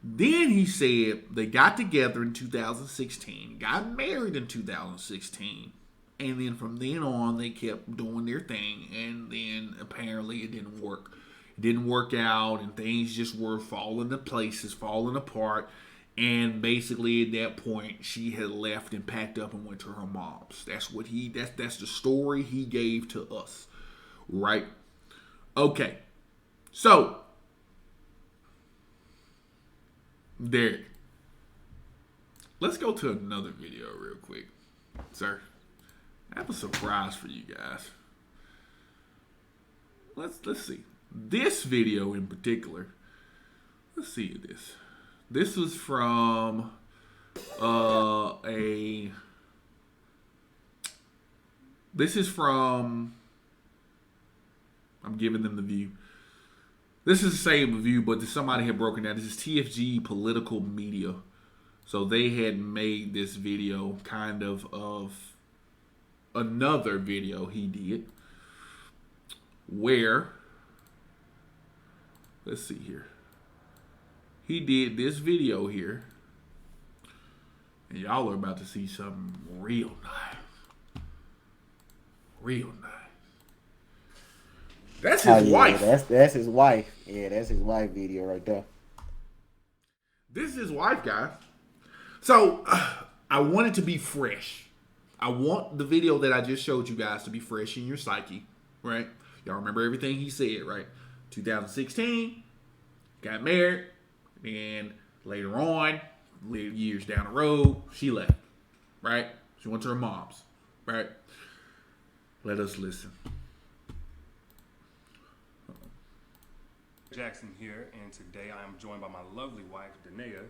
Then he said they got together in 2016, got married in 2016, and then from then on they kept doing their thing, and then apparently it didn't work. It didn't work out, and things just were falling apart. And basically at that point, she had left and packed up and went to her mom's. That's the story he gave to us, right? Okay, so Derek, let's go to another video real quick, sir. I have a surprise for you guys. Let's see this video in particular. Let's see this. This was from I'm giving them the view. This is the same view, but somebody had broken down. This is TFG Political Media. So they had made this video kind of another video he did where, let's see here. He did this video here, and y'all are about to see something real nice. Real nice. That's his wife. That's his wife. Yeah, that's his wife video right there. This is his wife, guys. So, I want it to be fresh. I want the video that I just showed you guys to be fresh in your psyche, right? Y'all remember everything he said, right? 2016, got married. And later on, years down the road, she left, right? She went to her mom's, right? Let us listen. Jackson here, and today I am joined by my lovely wife, Danaea,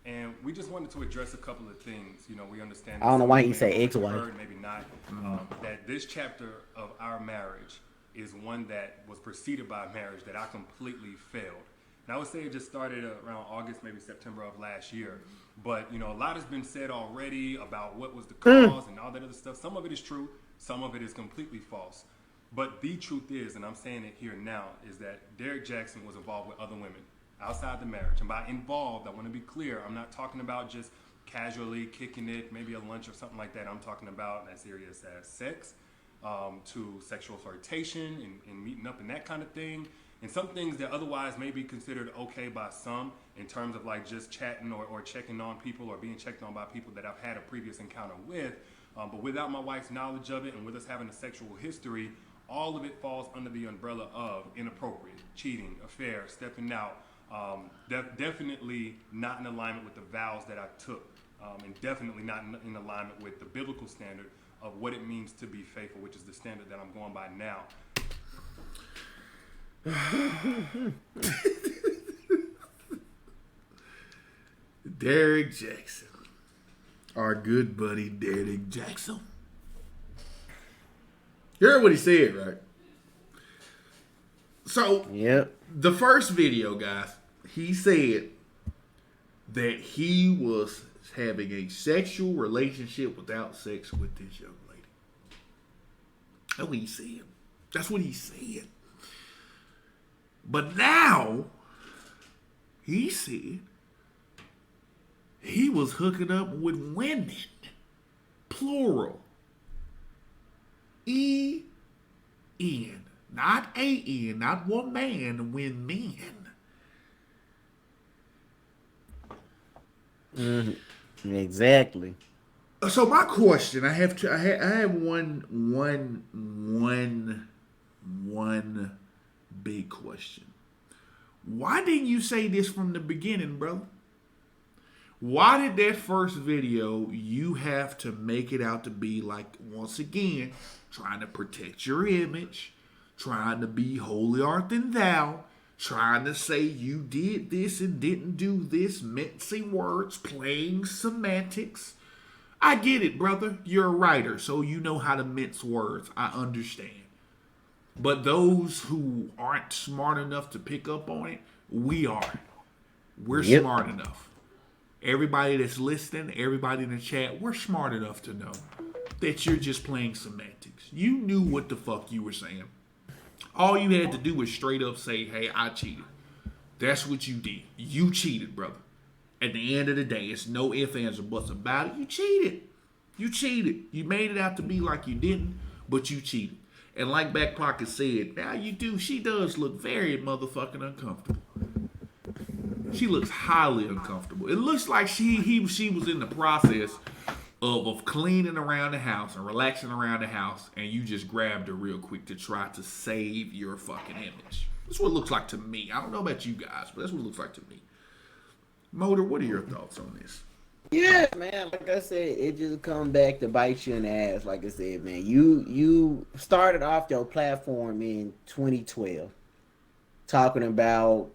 and we just wanted to address a couple of things. We understand. I don't know why you say ex-wife. Maybe not. That this chapter of our marriage is one that was preceded by a marriage that I completely failed. And I would say it just started around August, maybe September of last year. But, a lot has been said already about what was the cause and all that other stuff. Some of it is true. Some of it is completely false. But the truth is, and I'm saying it here now, is that Derek Jackson was involved with other women outside the marriage. And by involved, I want to be clear. I'm not talking about just casually kicking it, maybe a lunch or something like that. I'm talking about as serious as sex, to sexual flirtation and meeting up and that kind of thing. And some things that otherwise may be considered okay by some in terms of like just chatting or checking on people or being checked on by people that I've had a previous encounter with. But without my wife's knowledge of it and with us having a sexual history, all of it falls under the umbrella of inappropriate, cheating, affair, stepping out. Definitely not in alignment with the vows that I took, and definitely not in alignment with the biblical standard of what it means to be faithful, which is the standard that I'm going by now. Derek Jackson, our good buddy Derek Jackson. You heard what he said, right? So, Yep. the first video, guys, he said that he was having a sexual relationship without sex with this young lady. That's what he said. That's what he said. But now, he said he was hooking up with women. Plural. E-N. Not A-N. Not one man, women. Exactly. So my question, I have one big question. Why didn't you say this from the beginning, brother? Why did that first video you have to make it out to be like, once again, trying to protect your image, trying to be holier than thou, trying to say you did this and didn't do this, mincing words, playing semantics? I get it, brother. You're a writer, so you know how to mince words. I understand. But those who aren't smart enough to pick up on it, we are. We're smart enough. Everybody that's listening, everybody in the chat, we're smart enough to know that you're just playing semantics. You knew what the fuck you were saying. All you had to do was straight up say, hey, I cheated. That's what you did. You cheated, brother. At the end of the day, it's no ifs, ands, or buts about it. You cheated. You cheated. You made it out to be like you didn't, but you cheated. And like Back Pocket said, now you do. She does look very motherfucking uncomfortable. She looks highly uncomfortable. It looks like she was in the process of cleaning around the house and relaxing around the house, and you just grabbed her real quick to try to save your fucking image. That's what it looks like to me. I don't know about you guys, but that's what it looks like to me. Motor, what are your thoughts on this? Yeah, man. Like I said, it just comes back to bite you in the ass. Like I said, man, you started off your platform in 2012 talking about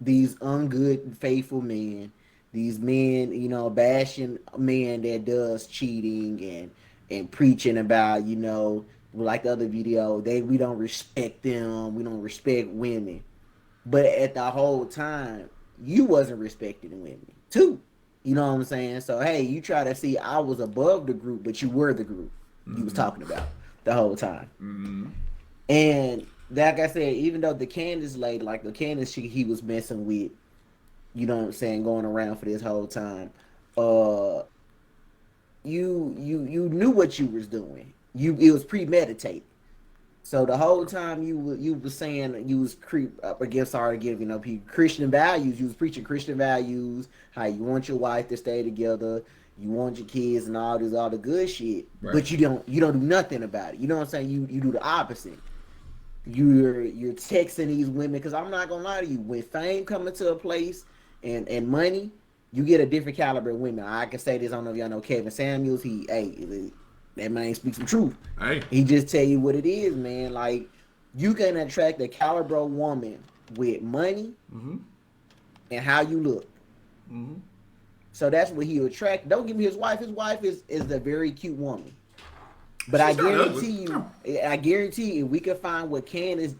these ungood, faithful men, these men, you know, bashing men that does cheating and preaching about, you know, like the other video, we don't respect them, we don't respect women. But at the whole time, you wasn't respecting women too. You know what I'm saying? So hey, you try to see I was above the group, but you were the group you was talking about the whole time. Mm-hmm. And like I said, even though the Candace lady, like the Candace chick he was messing with, you know what I'm saying, going around for this whole time, you knew what you was doing. It was premeditated. So the whole time you was saying you was creep up against Christian values. You was preaching Christian values, how you want your wife to stay together, you want your kids and all the good shit. Right. But you don't do nothing about it. You know what I'm saying? You do the opposite. You're texting these women, because I'm not gonna lie to you, when fame coming to a place and money, you get a different caliber of women. I can say this, I don't know if y'all know Kevin Samuels. That man speaks some truth. Hey. He just tell you what it is, man. Like, you can attract a caliber woman with money and how you look. Mm-hmm. So that's what he'll attract. Don't give me his wife. His wife is a very cute woman. But I guarantee you, if we can find what Candace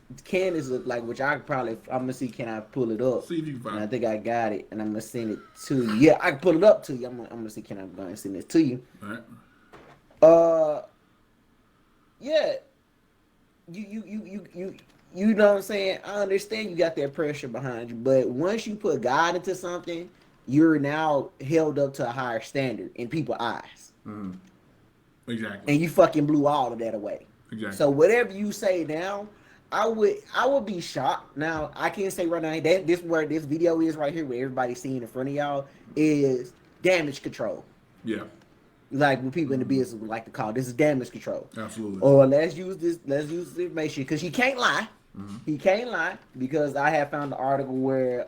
look like, which I'm gonna see, can I pull it up? See if you can find it. I think I got it, and I'm gonna send it to you. Yeah, I can pull it up to you. I'm gonna see, can I go and send it to you? All right. Yeah, you know what I'm saying? I understand you got that pressure behind you, but once you put God into something, you're now held up to a higher standard in people's eyes. Mm. Exactly. And you fucking blew all of that away. Exactly. So whatever you say now, I would be shocked. Now I can't say right now that this where this video is right here, where everybody's seeing in front of y'all is damage control. Yeah. Like what people in the business would like to call this is damage control. Absolutely. Or let's use this information because he can't lie. Mm-hmm. He can't lie because I have found an article where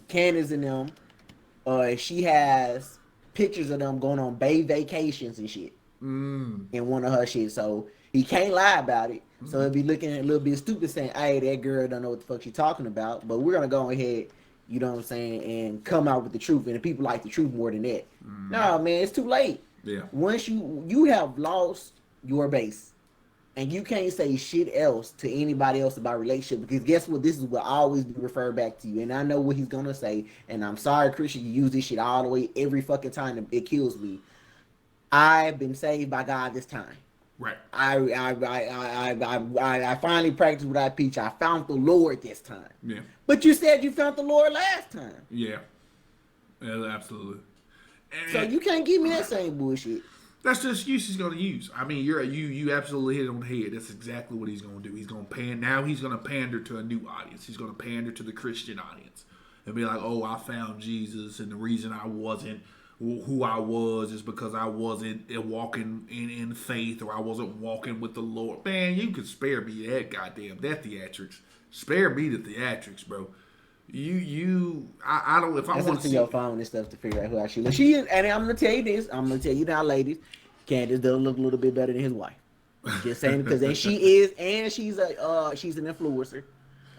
Candace and them, she has pictures of them going on bay vacations and shit in one of her shit. So he can't lie about it. So he'll be looking a little bit stupid saying, hey, that girl don't know what the fuck she's talking about. But we're gonna go ahead, you know what I'm saying, and come out with the truth. And the people like the truth more than that. No, man, it's too late. Yeah. Once you have lost your base, and you can't say shit else to anybody else about relationship, because guess what? This is what I always be referred back to you, and I know what he's gonna say. And I'm sorry, Christian, you use this shit all the way every fucking time. It kills me. I've been saved by God this time. Right. I finally practiced what I preach. I found the Lord this time. Yeah. But you said you found the Lord last time. Yeah. Yeah, absolutely. And So you can't give me that same bullshit. that's the excuse he's going to use. I mean, you absolutely hit it on the head. That's exactly what he's going to do. He's going to now he's going to pander to a new audience. He's going to pander to the Christian audience and be like, "Oh, I found Jesus, and the reason I wasn't who I was is because I wasn't walking in faith, or I wasn't walking with the Lord." Man, you can spare me that that theatrics. Spare me the theatrics, bro. I don't. If I That's want up to to see your phone and stuff to figure out who actually looks. She is, and I'm gonna tell you this. I'm gonna tell you now, ladies. Candace does look a little bit better than his wife. Just saying, because and she's an influencer.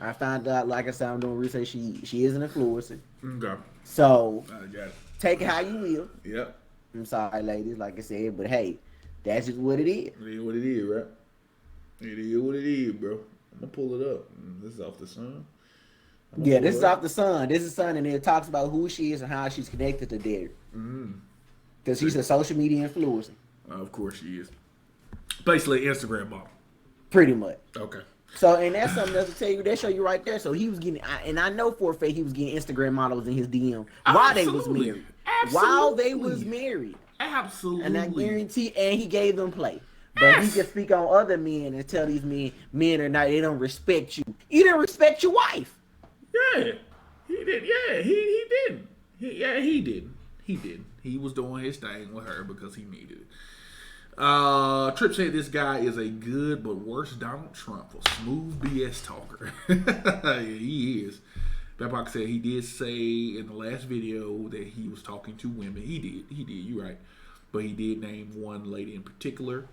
I found out, like I said, I'm doing research. She is an influencer. Okay, So I got it. take it how you will. Yep. I'm sorry, ladies, like I said, but hey, that's just what it is. It is what it is, right? It is what it is, bro. I'm gonna pull it up. This is off the sun. Yeah, this is off the Sun. This is Sun, and it talks about who she is and how she's connected to Derek. Because she's a social media influencer, Of course she is. Basically, Instagram model. pretty much. Okay. So, and that's something else to tell you. That show you right there. So he was getting, and I know for a fact he was getting Instagram models in his DM while they was Absolutely. married. While they was Absolutely. married, Absolutely. and I guarantee, and he gave them play. But he Yes. can speak on other men and tell these men are not, they don't respect you. You didn't respect your wife. Yeah, he did. Yeah, he didn't. He didn't. He didn't. He was doing his thing with her because he needed it. Tripp said this guy is a good but worse Donald Trump, a smooth BS talker. Yeah, he is. Babcock said he did say in the last video that he was talking to women. He did. You're right. But he did name one lady in particular.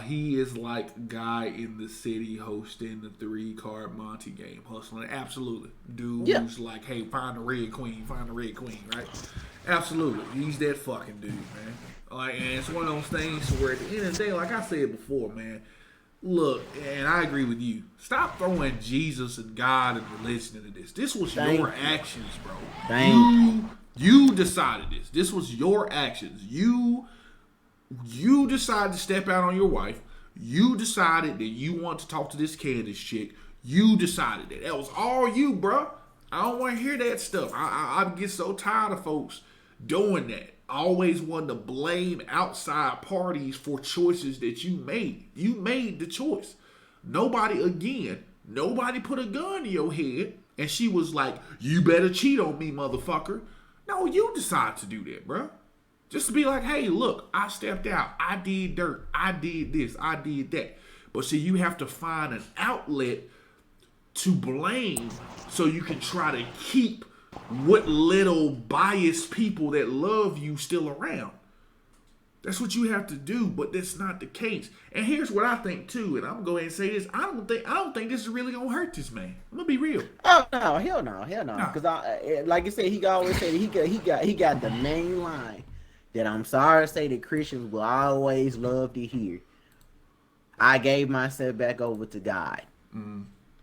He is like guy in the city hosting the 3-card Monty game, hustling. Absolutely. Dude who's like, hey, find the red queen, right? Absolutely. He's that fucking dude, man. Like, and it's one of those things where at the end of the day, like I said before, man, look, and I agree with you. Stop throwing Jesus and God and religion into this. This was your actions, bro. You decided this. This was your actions. You decided to step out on your wife. You decided that you want to talk to this Candace chick. You decided that. That was all you, bro. I don't want to hear that stuff. I get so tired of folks doing that. Always wanting to blame outside parties for choices that you made. You made the choice. Nobody put a gun to your head and she was like, you better cheat on me, motherfucker. No, you decided to do that, bro. Just to be like, hey, look, I stepped out. I did dirt. I did this. I did that. But see, you have to find an outlet to blame so you can try to keep what little biased people that love you still around. That's what you have to do, but that's not the case. And here's what I think too, and I'm gonna go ahead and say this: I don't think this is really gonna hurt this man. I'm gonna be real. Oh no, hell no. Because like I said, he always say he got the main line that I'm sorry to say that Christians will always love to hear. I gave myself back over to God,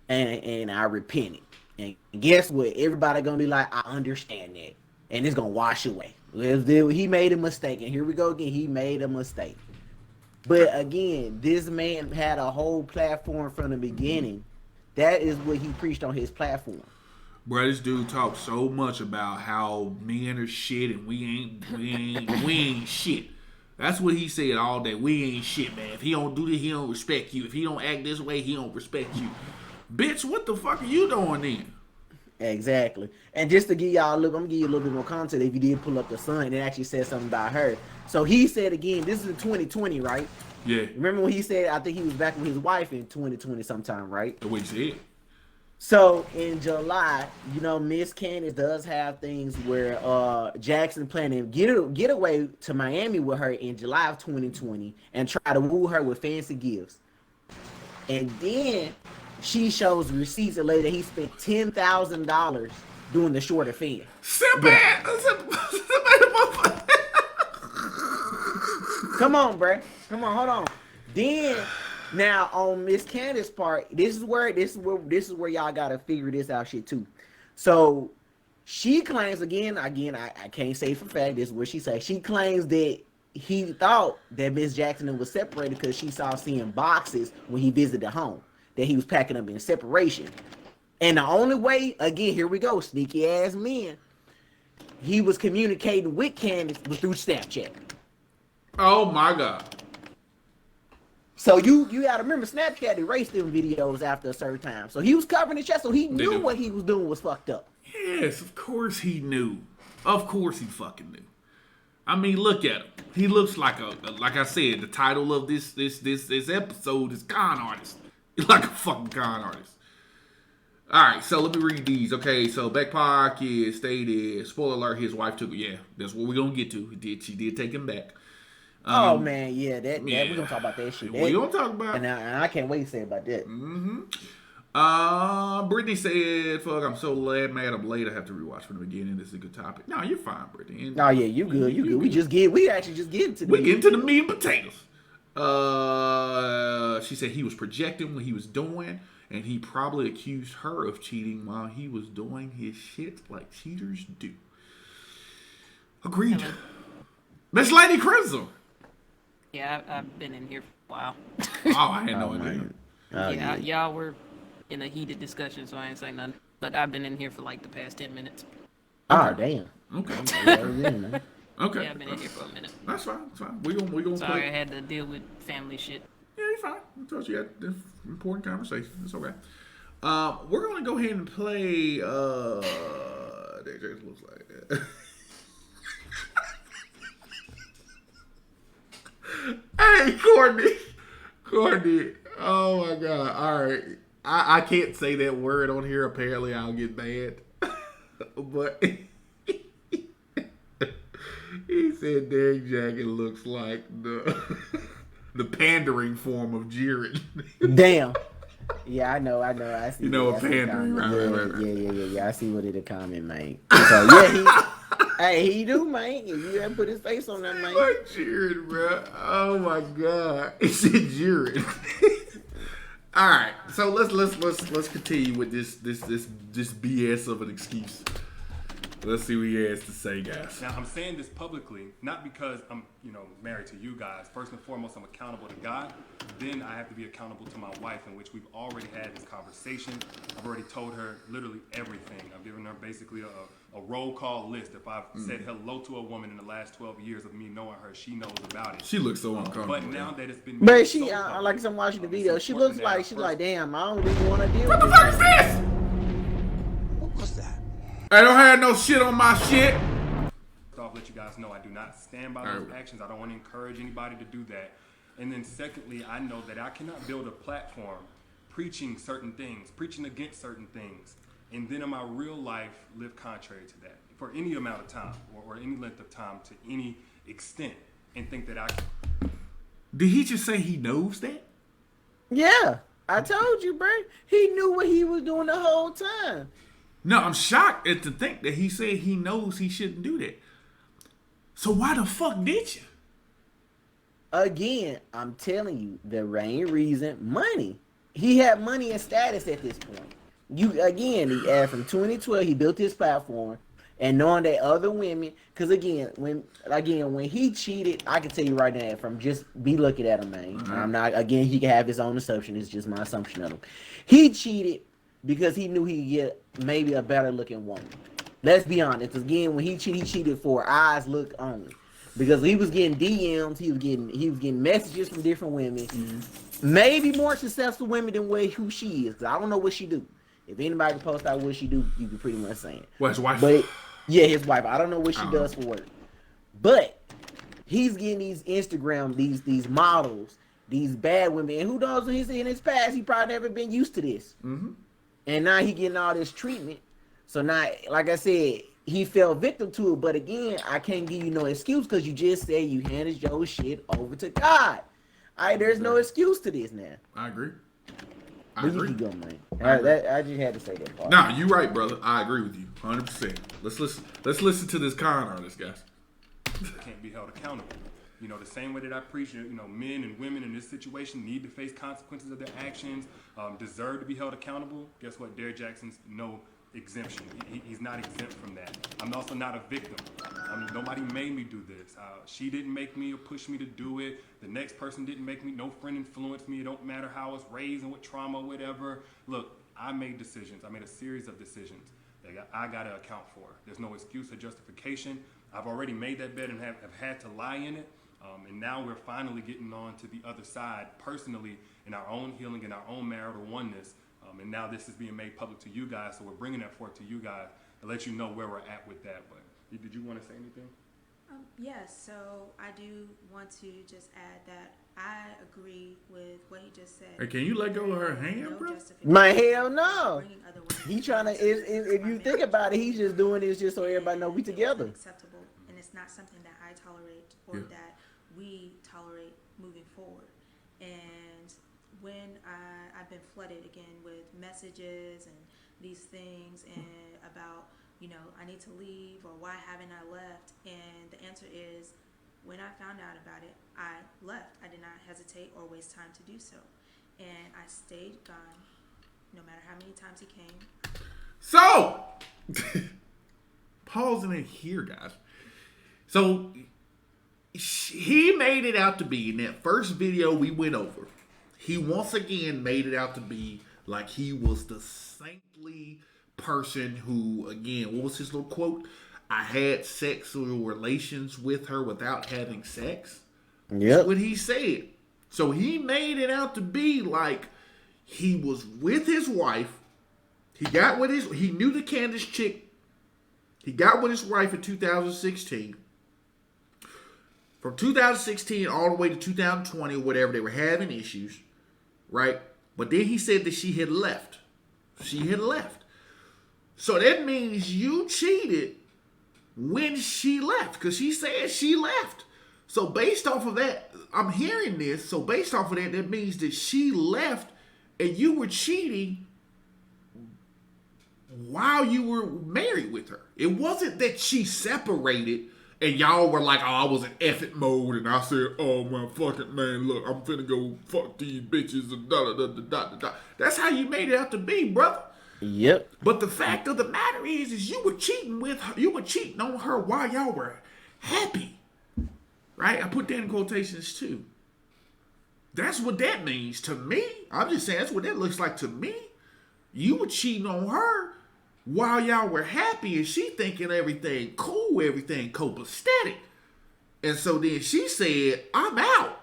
and I repented. And guess what? Everybody gonna be like, I understand that, and it's gonna wash away. He made a mistake, and here we go again. He made a mistake. But again, this man had a whole platform from the beginning. That is what he preached on his platform. Bro, this dude talks so much about how men are shit and we ain't shit. That's what he said all day. We ain't shit, man. If he don't do this, he don't respect you. If he don't act this way, he don't respect you. Bitch, what the fuck are you doing then? Exactly. And just to give y'all a little, I'm gonna give you a little bit more content. If you did pull up the Sun, it actually said something about her. So he said again, this is in 2020, right? Yeah. Remember when he said, I think he was back with his wife in 2020 sometime, right? That's what he said. So in July, you know, Miss Candace does have things where Jackson planning get away to Miami with her in July of 2020 and try to woo her with fancy gifts. And then she shows receipts that later he spent $10,000 doing the short affair. Come on, bruh. Come on, hold on. Then now on Miss Candace's part, this is where y'all gotta figure this out shit too. So she claims again, I can't say for fact, this is what she said. She claims that he thought that Miss Jackson was separated because she saw seeing boxes when he visited the home, that he was packing up in separation. And the only way, again, here we go, sneaky ass men, he was communicating with Candace was through Snapchat. Oh my God. So you gotta remember, Snapchat erased them videos after a certain time. So he was covering his chest, so he knew what he was doing was fucked up. Yes, of course he knew. Of course he fucking knew. I mean, look at him. He looks like like I said, the title of this episode is con artist. He's like a fucking con artist. Alright, so let me read these. Okay, so Beck Pocket stated, spoiler alert, his wife took, yeah, that's what we're gonna get to. She did take him back. Oh man, yeah, that we're gonna talk about that shit. We're gonna talk about it. And I can't wait to say about that. Brittany said, fuck, I'm so mad I'm late. I have to rewatch from the beginning. This is a good topic. No, you're fine, Brittany. No, yeah, you good. We actually just get into we get into the meat and potatoes. She said he was projecting what he was doing, and he probably accused her of cheating while he was doing his shit like cheaters do. Agreed. Miss Lady Crimson. Yeah, I've been in here for a while. Oh, I had no idea. Yeah, y'all were in a heated discussion, so I ain't saying nothing. But I've been in here for like the past 10 minutes. Oh, damn. Okay. Yeah, I've been in here for a minute. That's fine. That's fine. We gonna Sorry, play. I had to deal with family shit. Yeah, you're fine. I told you had this important conversation. It's okay. We're gonna go ahead and play. That just looks like that. Hey, Courtney. Oh my God. All right. I can't say that word on here. Apparently, I'll get banned. But he said Derek Jacket looks like the pandering form of jeering. Damn. Yeah, I know. I see. You know, a pandering. Right. Yeah. I see what it a comment, man. So yeah, he do, man. If you ever put his face on that, man. Like jeering, bro. Oh my God. He said jeering. All right, so let's continue with this BS of an excuse. Let's see what he has to say, guys. Now, I'm saying this publicly, not because I'm, married to you guys. First and foremost, I'm accountable to God. Then I have to be accountable to my wife, in which we've already had this conversation. I've already told her literally everything. I've given her basically a roll call list. If I've said hello to a woman in the last 12 years of me knowing her, she knows about it. She looks so uncomfortable. But now that it's been... But she, like I'm watching the video, she looks like, she's like, damn, I don't really want to deal with What the fuck is this? What was that? I don't have no shit on my shit. I'll let you guys know I do not stand by those actions. I don't want to encourage anybody to do that. And then secondly, I know that I cannot build a platform preaching certain things, preaching against certain things, and then in my real life live contrary to that for any amount of time or any length of time to any extent and think that I can. Did he just say he knows that? Yeah, I told you, bro. He knew what he was doing the whole time. No, I'm shocked at to think that he said he knows he shouldn't do that. So why the fuck did you? Again, I'm telling you, the main reason, money. He had money and status at this point. From 2012, he built his platform, and knowing that other women, because when he cheated, I can tell you right now, from just be looking at him, man. Mm-hmm. I'm not. Again, he can have his own assumption. It's just my assumption of him. He cheated because he knew he'd get maybe a better looking woman. Let's be honest. Again, when he cheated for eyes look only. because he was getting DMs, he was getting messages from different women, maybe more successful women than who she is. 'Cause I don't know what she do. If anybody can post out what she do, you can pretty much say it. Well, his wife. But yeah, his wife. I don't know what she does for work, but he's getting these Instagram, these models, these bad women, and who knows in his past he probably never been used to this, and now he getting all this treatment. So now, like I said, he fell victim to it. But again, I can't give you no excuse because you just said you handed your shit over to God. All right, there's no excuse to this now. I agree. I But you agree. keep going, man. I agree. I just had to say that part. Nah, you right, brother. I agree with you, 100%. Let's listen to this con artist, guys. Can't be held accountable. You know, the same way that I preach, you know, men and women in this situation need to face consequences of their actions, deserve to be held accountable. Guess what? Derrick Jackson's no exemption. He's not exempt from that. I'm also not a victim. Nobody made me do this. She didn't make me or push me to do it. The next person didn't make me. No friend influenced me. It don't matter how I was raised and what trauma, whatever. Look, I made decisions. I made a series of decisions that I got to account for. There's no excuse or justification. I've already made that bet and have had to lie in it. And now we're finally getting on to the other side personally in our own healing, in our own marital oneness. And now this is being made public to you guys, so we're bringing that forth to you guys to let you know where we're at with that. But did you want to say anything? Yes, so I do want to just add that I agree with what he just said. Hey, can you let go of her hand, No bro? justification My hell no. for bringing other women He trying to. If you think about it, he's just doing this just so everybody know we together. acceptable, and it's not something that I tolerate or Yeah. that we tolerate moving forward. And when I've been flooded again with messages and these things and about, you know, I need to leave or why haven't I left? And the answer is, when I found out about it, I left. I did not hesitate or waste time to do so. And I stayed gone no matter how many times he came. So, pausing it here, guys. So, he made it out to be, in that first video we went over, he once again made it out to be like he was the saintly person who, again, what was his little quote? I had sexual relations with her without having sex. Yep. That's what he said. So he made it out to be like he was with his wife. He knew the Candace chick. He got with his wife in 2016. From 2016 all the way to 2020 or whatever, they were having issues, right? But then he said that she had left. She had left. So that means you cheated when she left, because she said she left. So based off of that, I'm hearing this. So based off of that, that means that she left and you were cheating while you were married with her. It wasn't that she separated and y'all were like, oh, I was in effort mode, and I said, oh, my fucking man, look, I'm finna go fuck these bitches, and da-da-da-da-da-da. That's how you made it out to be, brother. Yep. But the fact of the matter is you were cheating with her. You were cheating on her while y'all were happy. Right? I put that in quotations too. That's what that means to me. I'm just saying that's what that looks like to me. You were cheating on her while y'all were happy, and she thinking everything cool, everything copacetic. And so then she said, I'm out.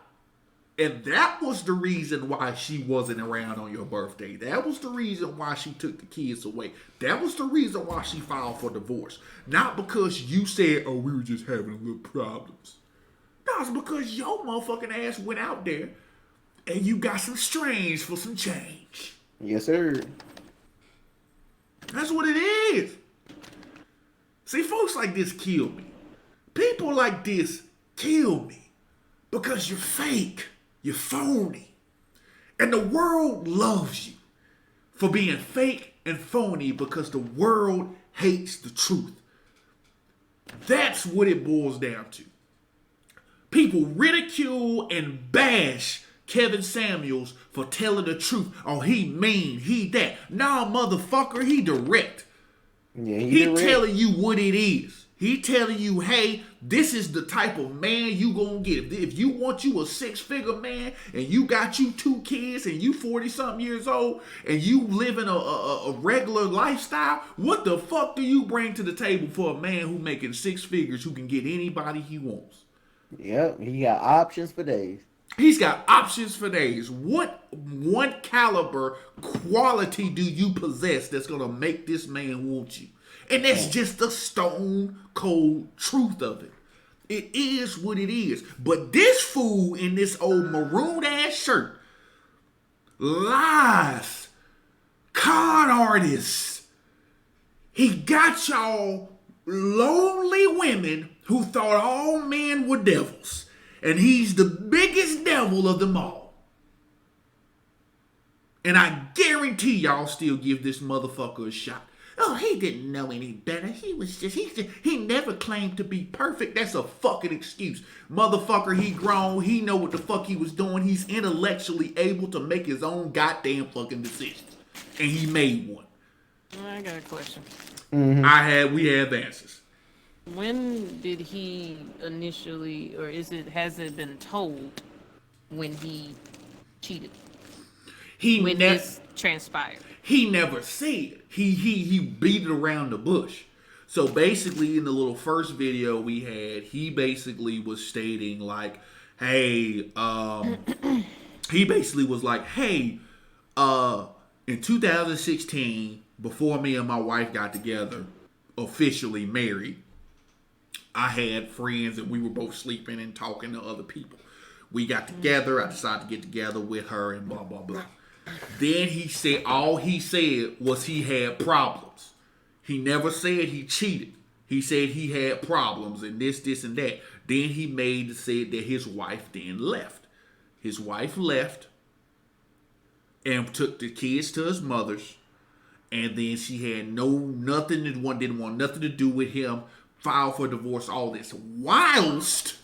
And that was the reason why she wasn't around on your birthday. That was the reason why she took the kids away. That was the reason why she filed for divorce. Not because you said, oh, we were just having little problems. No, it's because your motherfucking ass went out there and you got some strange for some change. Yes, sir. That's what it is. See, folks like this kill me. People like this kill me because you're fake. You're phony. And the world loves you for being fake and phony because the world hates the truth. That's what it boils down to. People ridicule and bash Kevin Samuels for telling the truth. Oh, he mean, he that. Nah, motherfucker, he direct. Yeah, He direct. telling you what it is. He telling you, hey, this is the type of man you gonna get. If you want you a six-figure man and you got you 2 kids and you 40-something years old and you living a regular lifestyle, what the fuck do you bring to the table for a man who making 6 figures who can get anybody he wants? Yep, he got options for days. He's got options for days. What one caliber quality do you possess that's gonna make this man want you? And that's just the stone cold truth of it. It is what it is. But this fool in this old maroon ass shirt lies. Con artists. He got y'all lonely women who thought all men were devils. And he's the biggest devil of them all. And I guarantee y'all still give this motherfucker a shot. Oh, he didn't know any better. He never claimed to be perfect. That's a fucking excuse. Motherfucker, he grown. He know what the fuck he was doing. He's intellectually able to make his own goddamn fucking decisions. And he made one. I got a question. We have answers. When did he initially, or has it been told when he cheated? When this transpired? He never said. He beat it around the bush. So basically, in the little first video we had, he basically was stating like, "Hey," he basically was like, "Hey, in 2016, before me and my wife got together, officially married, I had friends and we were both sleeping and talking to other people. We got together. I decided to get together with her and blah, blah, blah." Then he said, all he said was he had problems. He never said he cheated. He said he had problems and this, and that. Then he said that his wife then left. His wife left and took the kids to his mother's. And then she had didn't want nothing to do with him, filed for divorce, all this. Whilst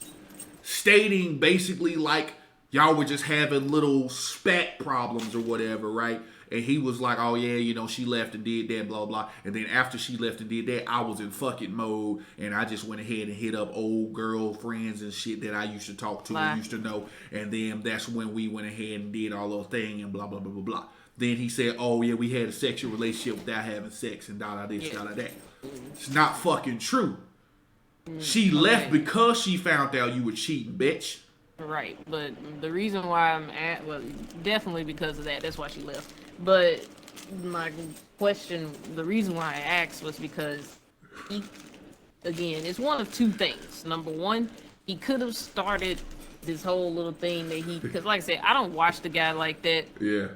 stating basically like y'all were just having little spat problems or whatever, right? And he was like, "Oh yeah, she left and did that, blah, blah." And then after she left and did that, I was in fucking mode. And I just went ahead and hit up old girlfriends and shit that I used to talk to and used to know. And then that's when we went ahead and did all those things and blah, blah, blah, blah, blah. Then he said, "Oh yeah, we had a sexual relationship without having sex and da this, da that." It's not fucking true. She left because she found out you were cheating, bitch. Right, but the reason why definitely because of that. That's why she left. But my question, the reason why I asked was because it's one of two things. Number one, he could have started this whole little thing because like I said, I don't watch the guy like that. Yeah.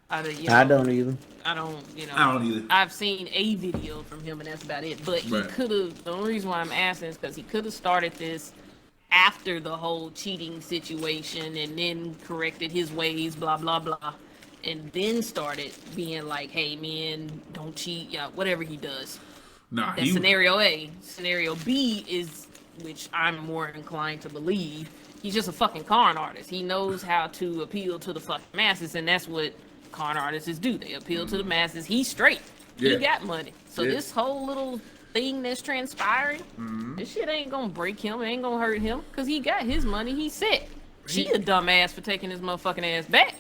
I don't either. I don't either. I've seen a video from him and that's about it. But he could have, the only reason why I'm asking is because he could have started this after the whole cheating situation and then corrected his ways, blah, blah, blah. And then started being like, "Hey man, don't cheat," whatever he does. That's scenario A. Scenario B is, which I'm more inclined to believe, he's just a fucking con artist. He knows how to appeal to the fucking masses, and that's what con artists do. They appeal to the masses. He's straight. He got money. So this whole little thing that's transpiring, this shit ain't gonna break him. It ain't gonna hurt him because he got his money. He's set. She a dumbass for taking his motherfucking ass back.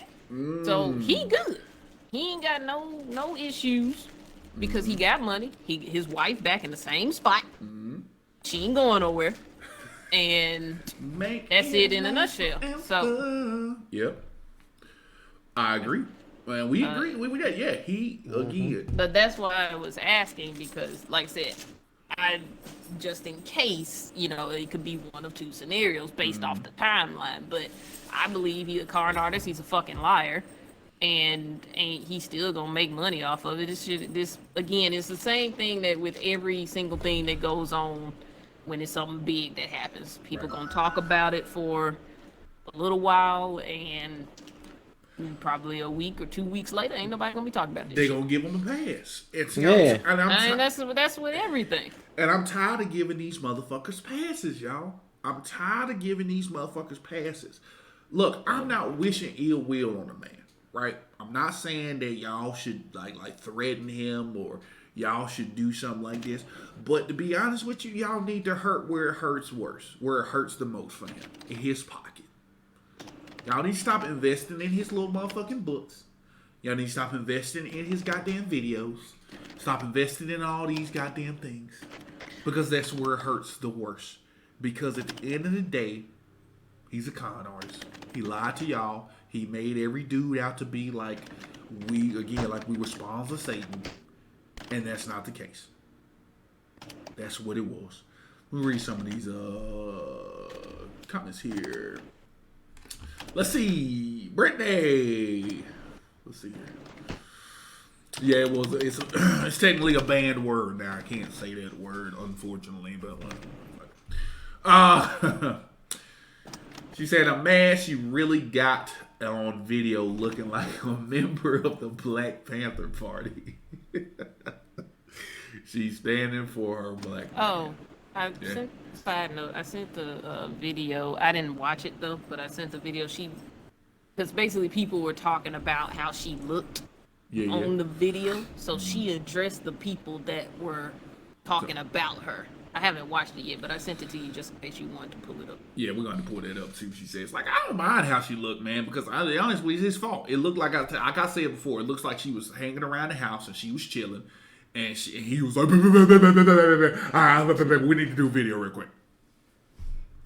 So he good. He ain't got no issues because he got money. His wife back in the same spot. She ain't going nowhere. And that's it in a nutshell. So yep, I agree. Man, we agree. We got he again. But that's why I was asking because, like I said, just in case, it could be one of two scenarios based off the timeline. But I believe he's a con artist. He's a fucking liar, and he's still gonna make money off of it. This again, it's the same thing that with every single thing that goes on when it's something big that happens. People gonna talk about it for a little while, and probably a week or 2 weeks later, ain't nobody gonna be talking about this. They gonna give him a pass. And that's with everything. And I'm tired of giving these motherfuckers passes, y'all. I'm tired of giving these motherfuckers passes. Look, I'm not wishing ill will on a man, right? I'm not saying that y'all should like threaten him or y'all should do something like this. But to be honest with you, y'all need to hurt where it hurts worse, where it hurts the most for him, in his pocket. Y'all need to stop investing in his little motherfucking books. Y'all need to stop investing in his goddamn videos. Stop investing in all these goddamn things. Because that's where it hurts the worst. Because at the end of the day, He's a con artist. He lied to y'all. He made every dude out to be like we were spawns of Satan. And that's not the case. That's what it was. Let me read some of these comments here. Let's see. Brittany. Let's see here. Yeah, it's technically a banned word now. I can't say that word, unfortunately, but she said a man she really got on video looking like a member of the Black Panther Party. She's standing for her black. Oh, side note, I sent the video. I didn't watch it though, but I sent the video. Because basically people were talking about how she looked on the video, so she addressed the people that were talking about her. I haven't watched it yet, but I sent it to you just in case you wanted to pull it up. Yeah, we're going to pull that up, see what she says. Like, I don't mind how she looked, man, because I'll be honest with you, it's his fault. It looked like I said before, it looks like she was hanging around the house and she was chilling, and he was like, we need to do a video real quick.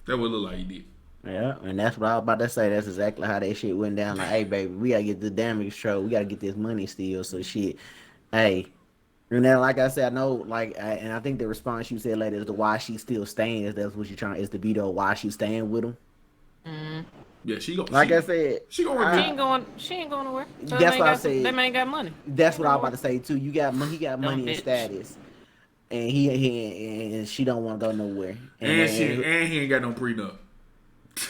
That would look like he did. Yeah, and that's what I was about to say. That's exactly how that shit went down. Like, hey, baby, we got to get the damage control. We got to get this money still. So, shit, hey. And then, like I said, I know, like, and I think the response you said later is the why she's still staying. Is that's what you're trying? Is the video why she's staying with him? Mm. Yeah, she go. Like I said, she ain't going nowhere. So that's what I said. That man got money. That's what I was about to say too. You got money. He got money and status, and he and she don't want to go nowhere. And he ain't got no prenup.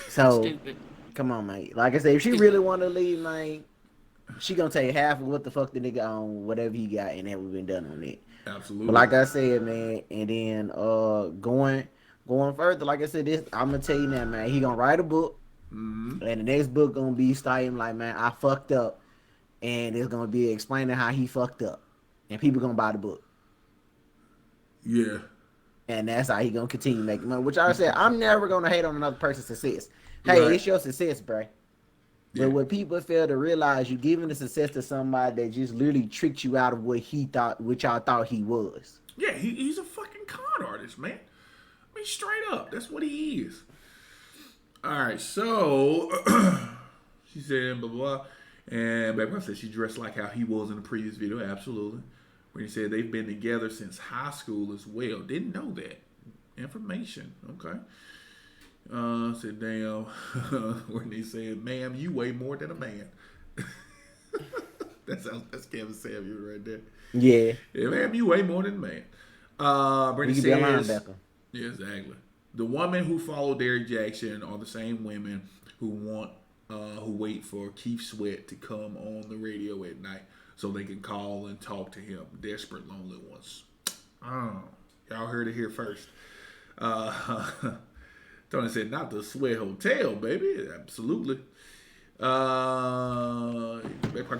So, Stupid. Come on, mate. Like I said, if she really want to leave, man, she gonna take half of what the fuck the nigga on whatever he got, and that we been done on it. Absolutely. But like I said, man, and then going further, like I said, I'm gonna tell you now, man. He gonna write a book, and the next book gonna be starting like, man, I fucked up, and it's gonna be explaining how he fucked up, and people gonna buy the book. Yeah. And that's how he gonna continue making money. Which I said, I'm never gonna hate on another person's success. Hey, Right. It's your success, bro. Yeah. But what people fail to realize, you giving the success to somebody that just literally tricked you out of what y'all thought he was. Yeah, he's a fucking con artist, man. I mean, straight up, that's what he is. All right, so she said blah blah, and Baby said she dressed like how he was in the previous video. Absolutely. When he said they've been together since high school as well. Didn't know that information. Okay. Said damn. When they said, "Ma'am, you weigh more than a man." that's Kevin Samuel right there. Yeah. Yeah, ma'am, you weigh more than a man. Brittany You can be a says, linebacker. yeah, exactly. The women who follow Derrick Jackson are the same women who wait for Keith Sweat to come on the radio at night so they can call and talk to him. Desperate, lonely ones. Oh, y'all heard it here first. Tony said, not the Sweat Hotel, baby. Absolutely. Like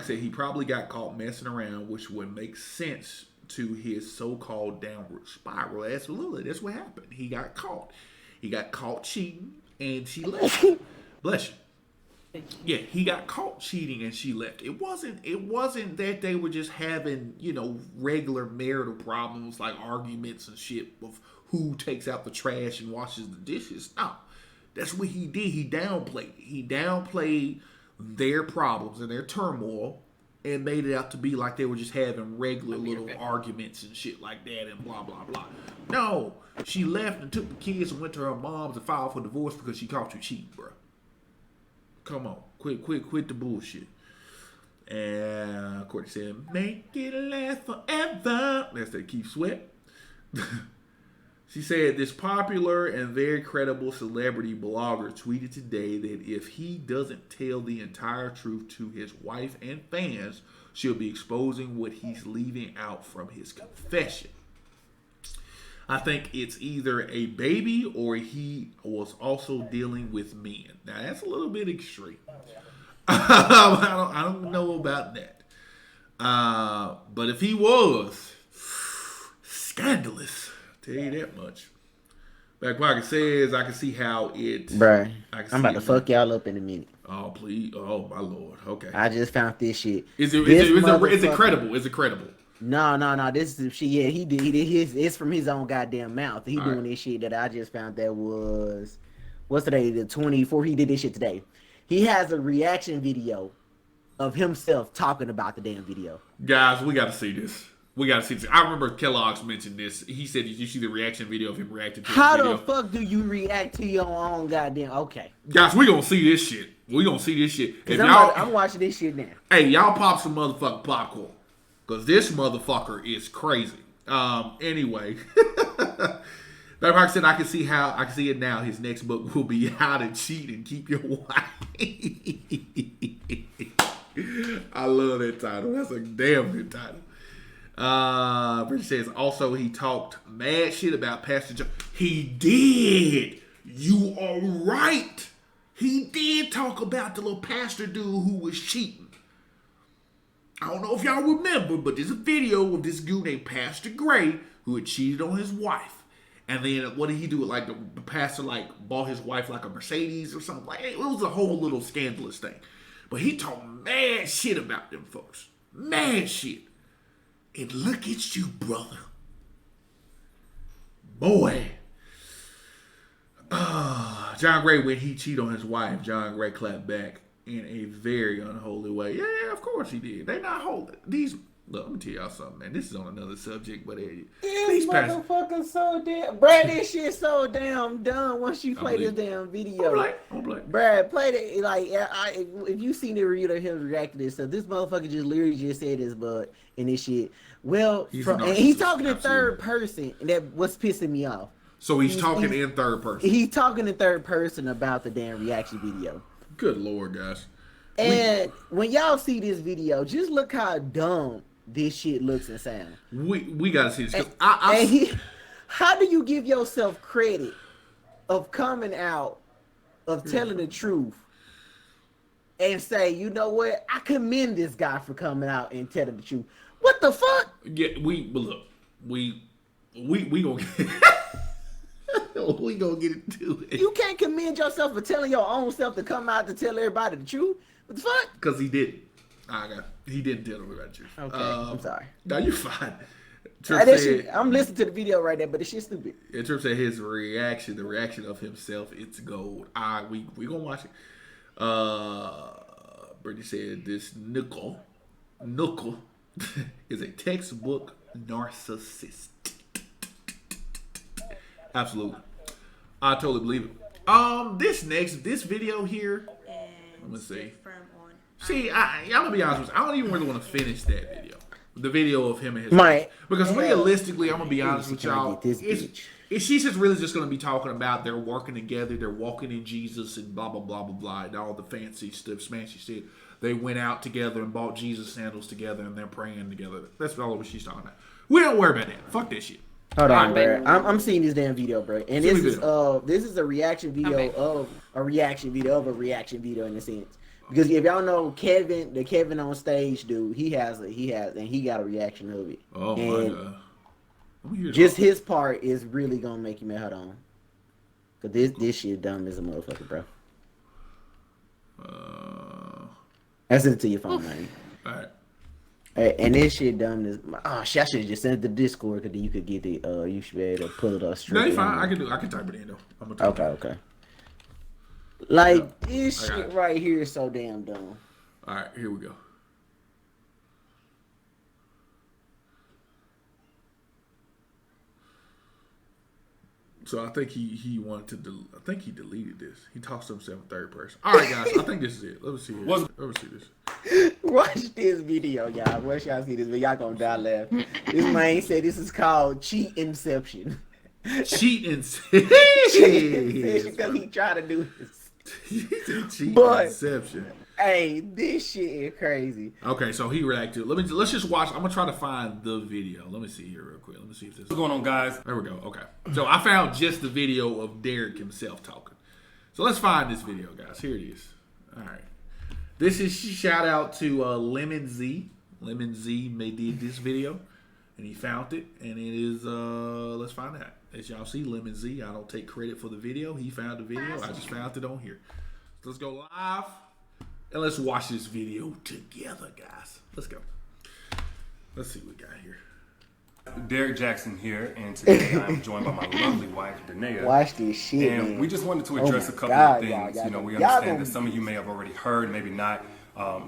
said, he probably got caught messing around, which would make sense to his so-called downward spiral. Absolutely. That's what happened. He got caught. He got caught cheating, and she left. Bless you. Yeah, he got caught cheating and she left. It wasn't that they were just having, regular marital problems like arguments and shit of who takes out the trash and washes the dishes. No. That's what he did. He downplayed it. He downplayed their problems and their turmoil and made it out to be like they were just having regular little arguments and shit like that and blah, blah, blah. No. She left and took the kids and went to her mom's and filed for divorce because she caught you cheating, bro. Come on, quit the bullshit. And Courtney said, make it last forever. That's that Keith Sweat. She said, this popular and very credible celebrity blogger tweeted today that if he doesn't tell the entire truth to his wife and fans, she'll be exposing what he's leaving out from his confession. I think it's either a baby or he was also dealing with men. Now, that's a little bit extreme. I don't know about that. But if he was, scandalous. I'll tell you that much. Back Pocket says, I can see how it... Bruh, I'm about to fuck y'all up in a minute. Oh, please. Oh, my Lord. Okay. I just found this shit. Is it credible? Is it credible? No. This is shit. Yeah, he did. It's from his own goddamn mouth. He doing this shit that I just found that was what's today, the 24th, he did this shit today. He has a reaction video of himself talking about the damn video. Guys, we got to see this. We got to see this. I remember Kellogg's mentioned this. He said, did you see the reaction video of him reacting to How the video? the fuck do you react to your own goddamn? Okay. Guys, we going to see this shit. We going to see this shit. If I'm watching this shit now. Hey, y'all pop some motherfucking popcorn. Because this motherfucker is crazy. Anyway. Like I said, I can see it now. His next book will be How to Cheat and Keep Your Wife. I love that title. That's a damn good title. Bridget says, also he talked mad shit about Pastor John. He did. You are right. He did talk about the little pastor dude who was cheating. I don't know if y'all remember, but there's a video of this dude named Pastor Gray who had cheated on his wife. And then what did he do? Like the pastor bought his wife like a Mercedes or something. Like it was a whole little scandalous thing. But he talked mad shit about them folks. Mad shit. And look at you, brother. Boy. John Gray, when he cheated on his wife, John Gray clapped back in a very unholy way. Yeah, of course he did. They not holy. Look, let me tell y'all something, man. This is on another subject, but This motherfucker so damn, Brad. This shit so damn dumb. Once you play this damn video, I'm like, Brad, play it. Like, if you seen the reel of him react to this, so this motherfucker just literally just said this, but in this shit. Well, and he's talking in third person, and that what's pissing me off. So he's talking in third person. He's talking in third person about the damn reaction video. Good Lord, guys. And when y'all see this video, just look how dumb this shit looks and sounds. We gotta see this. How do you give yourself credit of coming out, of telling the truth, and say, you know what? I commend this guy for coming out and telling the truth. What the fuck? Yeah, we gonna get we gonna get into it. You can't commend yourself for telling your own self to come out to tell everybody the truth. What the fuck? Because he didn't. He didn't tell everybody the truth. Okay, I'm sorry. No, you're fine. I'm listening to the video right there, but the shit's stupid. In terms of his reaction, the reaction of himself, it's gold. We gonna watch it. Brittany said this Nickel is a textbook narcissist. Absolutely. I totally believe it. This video here. And let me see. firm on. See, I'm gonna be honest with you. I don't even really want to finish that video. The video of him and his wife. Because realistically, I'm gonna be honest with y'all. She's just really just gonna be talking about they're working together, they're walking in Jesus, and blah blah blah blah blah, and all the fancy stuff, smashy shit. They went out together and bought Jesus sandals together, and they're praying together. That's all what she's talking about. We don't worry about that. Fuck that shit. Hold on, bro. I'm seeing this damn video, bro, and this is a reaction video of a reaction video of a reaction video in a sense. Because if y'all know Kevin, the Kevin on stage dude, he got a reaction of it. Oh and my god! Just his part is really gonna make you mad. Hold on, cause this shit dumb as a motherfucker, bro. I sent it to your phone, man. All right. And this shit dumb as I should have just sent it to Discord, cause then you could get the you should be able to pull it up straight. No, it's fine. I can type it in though. I'm gonna type okay. Like this shit right here is so damn dumb. All right, here we go. So I think he wanted to. I think he deleted this. He talks to himself in third person. All right, guys. I think this is it. Let me see this. Let me see this. Watch this video, y'all. Once y'all see this video, y'all gonna die laughing. This man said this is called cheat inception. Cheat inception. Because he tried to do this. He said cheat But, inception. Hey, this shit is crazy. Okay, so he reacted. Let's just watch. I'm gonna try to find the video. Let me see here real quick. Let me see if this. What's going on, guys? There we go. Okay, so I found just the video of Derek himself talking. So let's find this video, guys. Here it is. All right, this is shout out to Lemon Z. Lemon Z did this video, and he found it, and it is. Let's find out. As y'all see, Lemon Z. I don't take credit for the video. He found the video. I just found it on here. So let's go live. And let's watch this video together, guys. Let's go. Let's see what we got here. Derek Jackson here, and today I'm joined by my lovely wife, Danae. Watch this shit, And man. we just wanted to Oh address my a couple God, of things. y'all We gonna understand that be- some of you may have already heard, maybe not,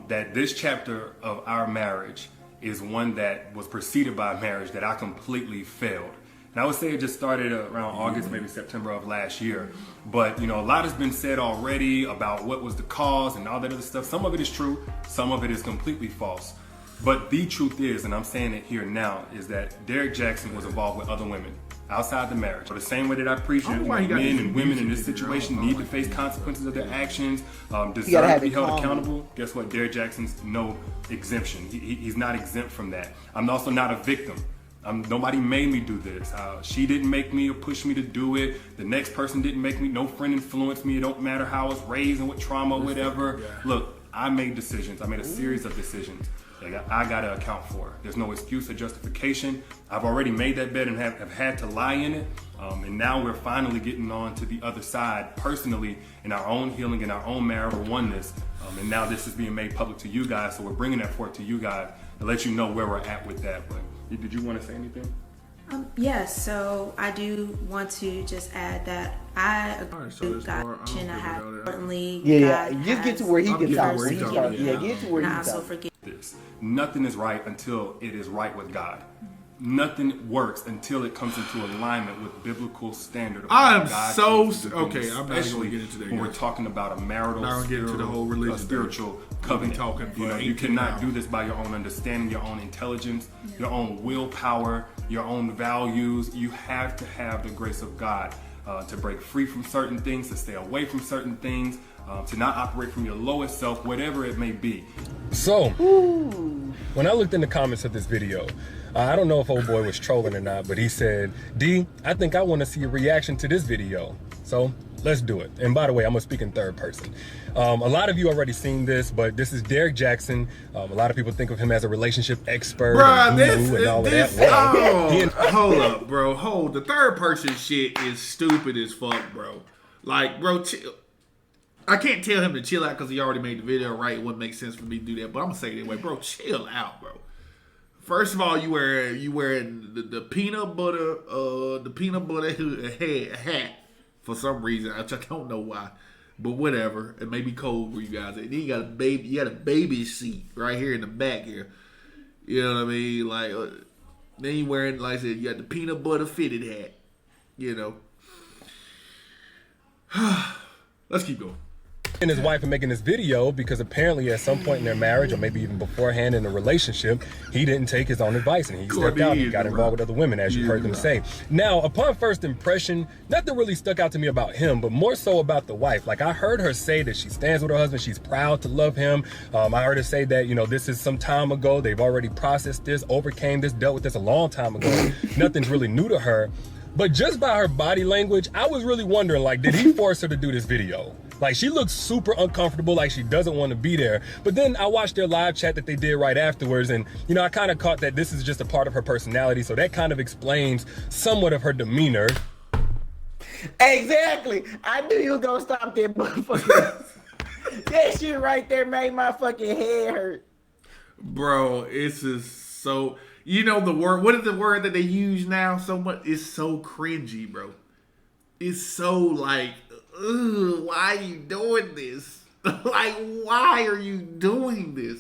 that this chapter of our marriage is one that was preceded by a marriage that I completely failed. And I would say it just started around August, maybe September of last year. But, a lot has been said already about what was the cause and all that other stuff. Some of it is true, some of it is completely false. But the truth is, and I'm saying it here now, is that Derek Jackson was involved with other women outside the marriage. So the same way that I preach that why he got men this and women in music this in here. situation need to face consequences of their actions, gotta deserve have to be it held calm. accountable. Guess what? Derek Jackson's no exemption. He's not exempt from that. I'm also not a victim. Nobody made me do this. She didn't make me or push me to do it. The next person didn't make me. No friend influenced me. It don't matter how I was raised and what trauma, whatever. Look, I made decisions. I made a series of decisions that I got to account for. There's no excuse or justification. I've already made that bed and have had to lie in it. And now we're finally getting on to the other side personally in our own healing, in our own marital oneness. And now this is being made public to you guys. So we're bringing that forth to you guys to let you know where we're at with that. But did you want to say anything? Yes, so I do want to just add that I agree Alright, so with this God, part, I don't and I think have we know that. certainly Yeah, God just get has to where he I'm can getting talk. where he When he talking, talk. Yeah, yeah. get to where and he I also talk. forgive. This. Nothing is right until it is right with God. Nothing works until it comes into alignment with biblical standard. Of I how am God so wants to do okay. things, I'm not even especially gonna get into that. when we're guys. talking about a marital, Not gonna get into the whole religion thing. spiritual covenant. talking for You 18 cannot hours. do this by your own understanding, your own intelligence, your own willpower, your own values. You have to have the grace of God to break free from certain things, to stay away from certain things, to not operate from your lowest self, whatever it may be. So, when I looked in the comments of this video, I don't know if old boy was trolling or not, but he said, D, I think I want to see a reaction to this video. So let's do it. And by the way, I'm gonna speak in third person. A lot of you already seen this, but this is Derek Jackson. A lot of people think of him as a relationship expert Bruh, and this, guru and all this, of that. Well, oh, hold up, bro. The third person shit is stupid as fuck, bro. Like, bro, chill. I can't tell him to chill out because he already made the video, right? It wouldn't make sense for me to do that, but I'm gonna say it anyway, bro. Chill out, bro. First of all, you wearing the peanut butter hat for some reason. I don't know why, but whatever. It may be cold for you guys. And then you got a baby. You got a baby seat right here in the back here. You know what I mean? Like then you wearing, like I said, you got the peanut butter fitted hat. You know. Let's keep going. and his wife are making this video because apparently at some point in their marriage, or maybe even beforehand in a relationship, he didn't take his own advice and he stepped out and got involved with other women, as you heard them say. Now, upon first impression, nothing really stuck out to me about him, but more so about the wife. Like, I heard her say that she stands with her husband, she's proud to love him. I heard her say that, you know, this is some time ago, they've already processed this, overcame this, dealt with this a long time ago. Nothing's really new to her. But just by her body language, I was really wondering, like, did he force her to do this video? Like, she looks super uncomfortable, like she doesn't want to be there. But then I watched their live chat that they did right afterwards, and, you know, I kind of caught that this is just a part of her personality, so that kind of explains somewhat of her demeanor. Exactly. I knew you was gonna stop that motherfucker. That shit right there made my fucking head hurt. Bro, it's just so... You know the word, what is the word that they use now so much? It's so cringy, bro. It's so like, ugh, why are you doing this? Like, why are you doing this?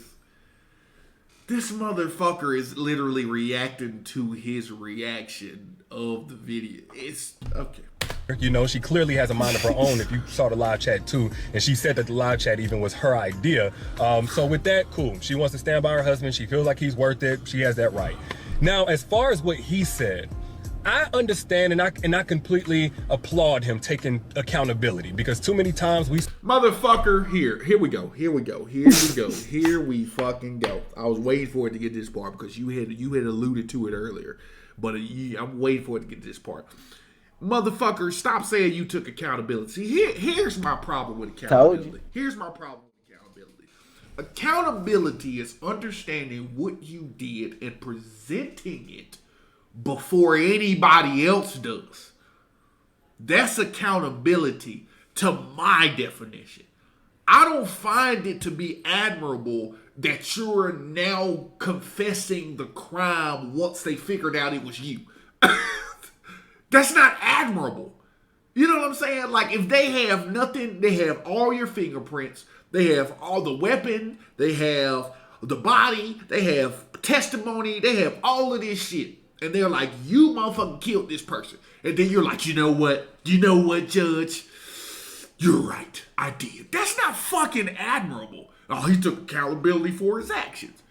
This motherfucker is literally reacting to his reaction of the video. It's, okay. You know, she clearly has a mind of her own if you saw the live chat too. And she said that the live chat even was her idea. So with that, cool. She wants to stand by her husband. She feels like he's worth it. She has that right. Now, as far as what he said, I understand and I completely applaud him taking accountability, because too many times we... Motherfucker, here we go. Here we fucking go. I was waiting for it to get this part because you had alluded to it earlier. But I'm waiting for it to get this part. Motherfucker, stop saying you took accountability. Here's my problem with accountability. Here's my problem with accountability. Accountability is understanding what you did and presenting it before anybody else does. That's accountability to my definition. I don't find it to be admirable that you're now confessing the crime once they figured out it was you. That's not admirable. You know what I'm saying? Like, if they have nothing, they have all your fingerprints, they have all the weapon, they have the body, they have testimony, they have all of this shit. And they're like, you motherfucking killed this person. And then you're like, you know what? You know what, Judge? You're right. I did. That's not fucking admirable. Oh, he took accountability for his actions.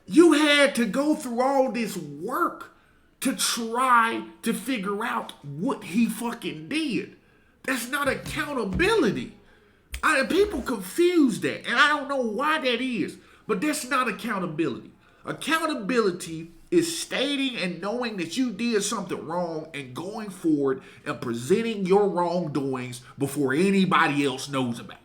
You had to go through all this work to try to figure out what he fucking did. That's not accountability. People confuse that, and I don't know why that is, but that's not accountability. Accountability is stating and knowing that you did something wrong and going forward and presenting your wrongdoings before anybody else knows about it.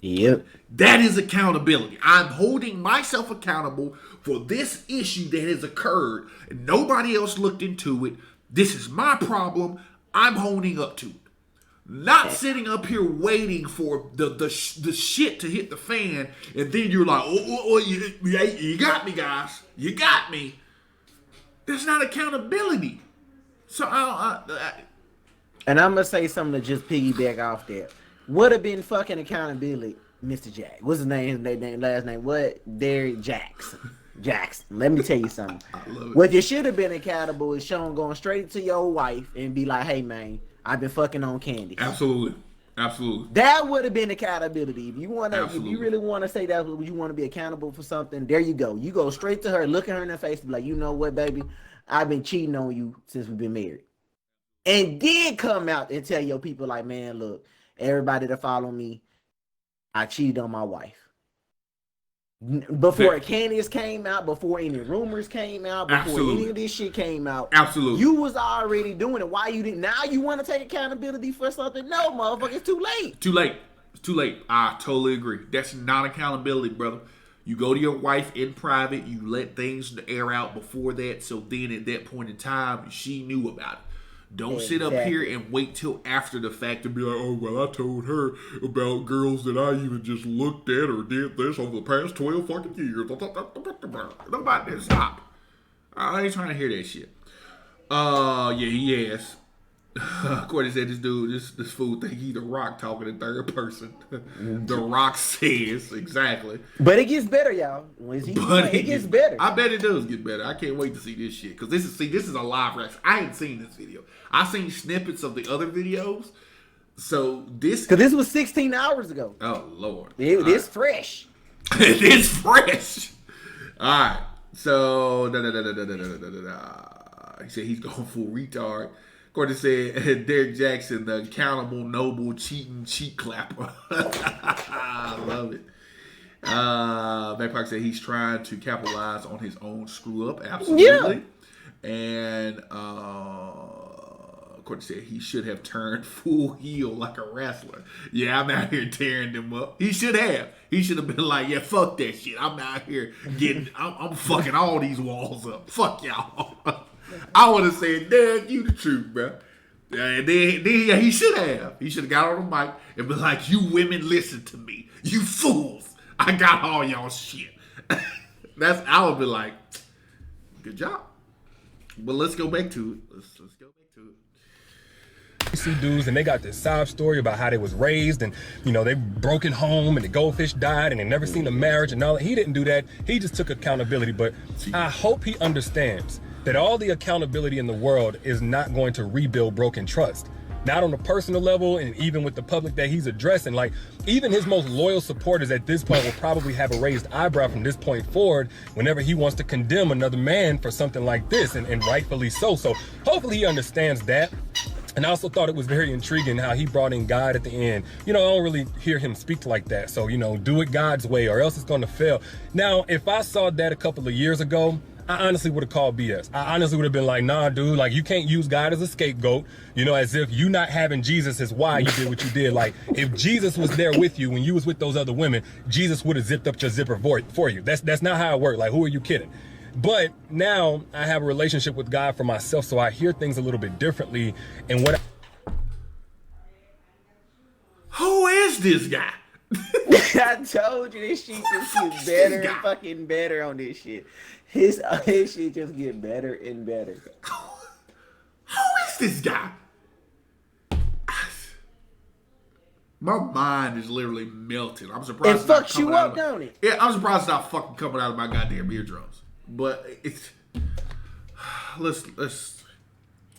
Yep. That is accountability. I'm holding myself accountable for this issue that has occurred and nobody else looked into it. This is my problem. I'm holding up to it. Not sitting up here waiting for the shit to hit the fan, and then you're like, you got me, guys. You got me. That's not accountability. So and I'm gonna say something to just piggyback off that. Would have been fucking accountability, Mr. Jack. What's his name? Last name? What? Derrick Jackson. Let me tell you something. What you should have been accountable is Sean going straight to your wife and be like, hey man, I've been fucking on Candy. Absolutely. That would have been accountability. If you really want to say that you want to be accountable for something, there you go. You go straight to her, look at her in the face, and be like, you know what, baby? I've been cheating on you since we've been married. And then come out and tell your people like, man, look, everybody that follow me, I cheated on my wife. Before Candace came out, before any rumors came out, before any of this shit came out, you was already doing it. Why you didn't? Now you want to take accountability for something? No, motherfucker, it's too late. It's too late. I totally agree. That's not accountability, brother. You go to your wife in private. You let things air out before that. So then at that point in time, she knew about it. Don't sit up here and wait till after the fact to be like, oh, well, I told her about girls that I even just looked at or did this over the past 12 fucking years. Nobody, stop. I ain't trying to hear that shit. Yeah, he has. Courtney said this fool think he The Rock talking in third person. The Rock says, exactly. But it gets better, y'all. It gets better. I bet it does get better. I can't wait to see this shit. Because this is a live reaction. I ain't seen this video. I've seen snippets of the other videos. So this... Because this was 16 hours ago. Oh, Lord. It's fresh. It is fresh. All right. So, he said he's going full retard. Courtney said, Derrick Jackson, the accountable, noble, cheating, cheat clapper. I love it. Matt Park said he's trying to capitalize on his own screw up. Absolutely. Yeah. And Courtney said he should have turned full heel like a wrestler. Yeah, I'm out here tearing them up. He should have. He should have been like, yeah, fuck that shit. I'm out here I'm fucking all these walls up. Fuck y'all. I would have said, Derrick, you the truth, bro. And then he should have. He should have got on the mic and been like, you women, listen to me. You fools. I got all y'all shit. I would be like, good job. But let's go back to it. Let's go back to it. You see dudes and they got this sob story about how they was raised and, you know, they broken home and the goldfish died and they never seen a marriage and all that. He didn't do that. He just took accountability. But I hope he understands that all the accountability in the world is not going to rebuild broken trust. Not on a personal level and even with the public that he's addressing. Like, even his most loyal supporters at this point will probably have a raised eyebrow from this point forward whenever he wants to condemn another man for something like this, and rightfully so. So hopefully he understands that. And I also thought it was very intriguing how he brought in God at the end. You know, I don't really hear him speak like that. So, you know, do it God's way or else it's going to fail. Now, if I saw that a couple of years ago, I honestly would have called BS. I honestly would have been like, nah, dude, like, you can't use God as a scapegoat, you know, as if you not having Jesus is why you did what you did. Like, if Jesus was there with you when you was with those other women, Jesus would have zipped up your zipper for you. That's not how it worked. Like, who are you kidding? But now I have a relationship with God for myself, so I hear things a little bit differently. And who is this guy? I told you this shit just gets better and fucking better on this shit. His shit just get better and better. Who is this guy? My mind is literally melting. I'm surprised. It fucks you up, don't it? Yeah, I'm surprised it's not fucking coming out of my goddamn eardrums. But it's let's listen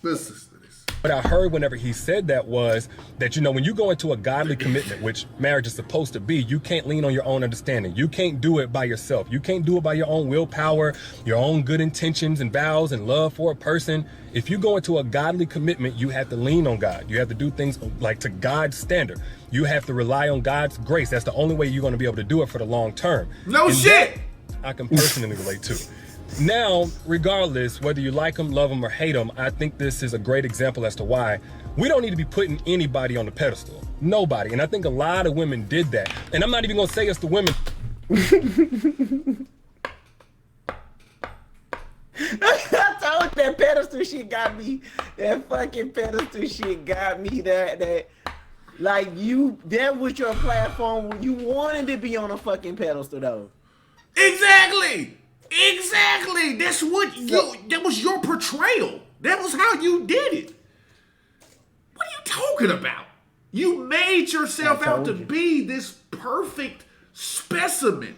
to this. What I heard whenever he said that was that, you know, when you go into a godly commitment, which marriage is supposed to be, you can't lean on your own understanding. You can't do it by yourself. You can't do it by your own willpower, your own good intentions and vows and love for a person. If you go into a godly commitment, you have to lean on God. You have to do things like to God's standard. You have to rely on God's grace. That's the only way you're going to be able to do it for the long term. No shit. I can personally relate to. Now, regardless, whether you like them, love them, or hate them, I think this is a great example as to why we don't need to be putting anybody on the pedestal. Nobody. And I think a lot of women did that. And I'm not even going to say it's the women. I told you that pedestal shit got me. That fucking pedestal shit got me. That like that was your platform. You wanted to be on a fucking pedestal though. Exactly. That's what that was your portrayal. That was how you did it. What are you talking about? You made yourself out to be this perfect specimen.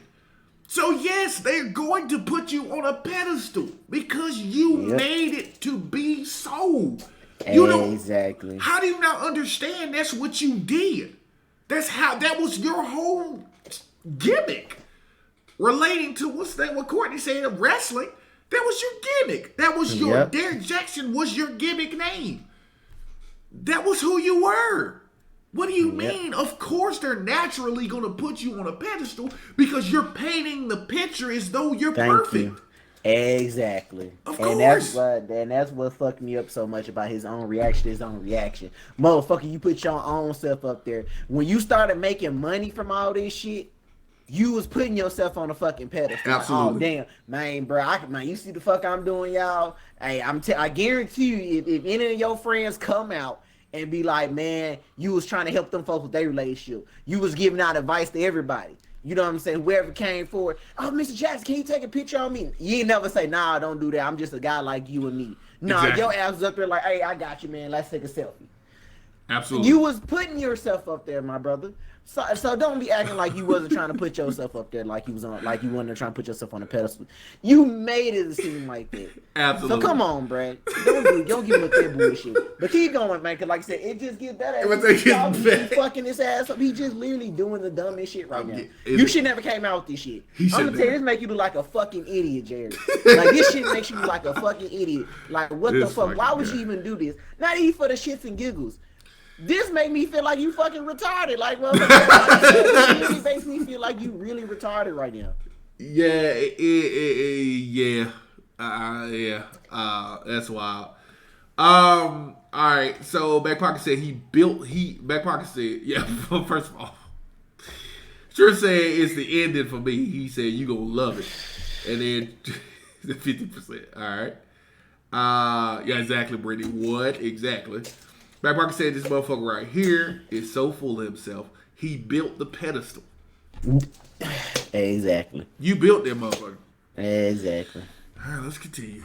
So yes, they're going to put you on a pedestal because you made it to be so. Exactly. How do you not understand that's what you did? That was your whole gimmick. Relating to what Courtney said, wrestling, that was your gimmick. That was your Derek Jackson was your gimmick name. That was who you were. What do you mean? Of course they're naturally gonna put you on a pedestal because you're painting the picture as though you're perfect. You. Exactly. Of course. That's what fucked me up so much about his own reaction. Motherfucker, you put your own self up there. When you started making money from all this shit, you was putting yourself on a fucking pedestal. Absolutely. Oh damn, man, bro. You see the fuck I'm doing, y'all. Hey, I guarantee you, if any of your friends come out and be like, man, you was trying to help them folks with their relationship. You was giving out advice to everybody. You know what I'm saying? Whoever came forward, oh, Mr. Jackson, can you take a picture of me? You ain't never say, nah, don't do that. I'm just a guy like you and me. Nah, exactly. Your ass was up there like, hey, I got you, man. Let's take a selfie. Absolutely. You was putting yourself up there, my brother. So don't be acting like you wasn't trying to put yourself up there, like you wasn't trying to put yourself on a pedestal. You made it seem like that. Absolutely. So come on, Brad. Don't give him that bullshit. But keep going, man. Cause like I said, it just gets better. He's fucking his ass up. He just literally doing the dumbest shit right now. You should never came out with this shit. I'm gonna tell you, this make you look like a fucking idiot, Jared. Like this shit makes you look like a fucking idiot. Like what the fuck? Why would you even do this? Not even for the shits and giggles. This made me feel like you fucking retarded. Like, well, it really makes me feel like you really retarded right now. Yeah, that's wild. All right. So Back Pocket said Back Pocket said, yeah. First of all, sure said it's the ending for me. He said you gonna love it, and then the 50%. All right. Yeah, exactly, Brittany. What exactly? Back Pocket said this motherfucker right here is so full of himself. He built the pedestal. Exactly. You built that motherfucker. Exactly. All right, let's continue.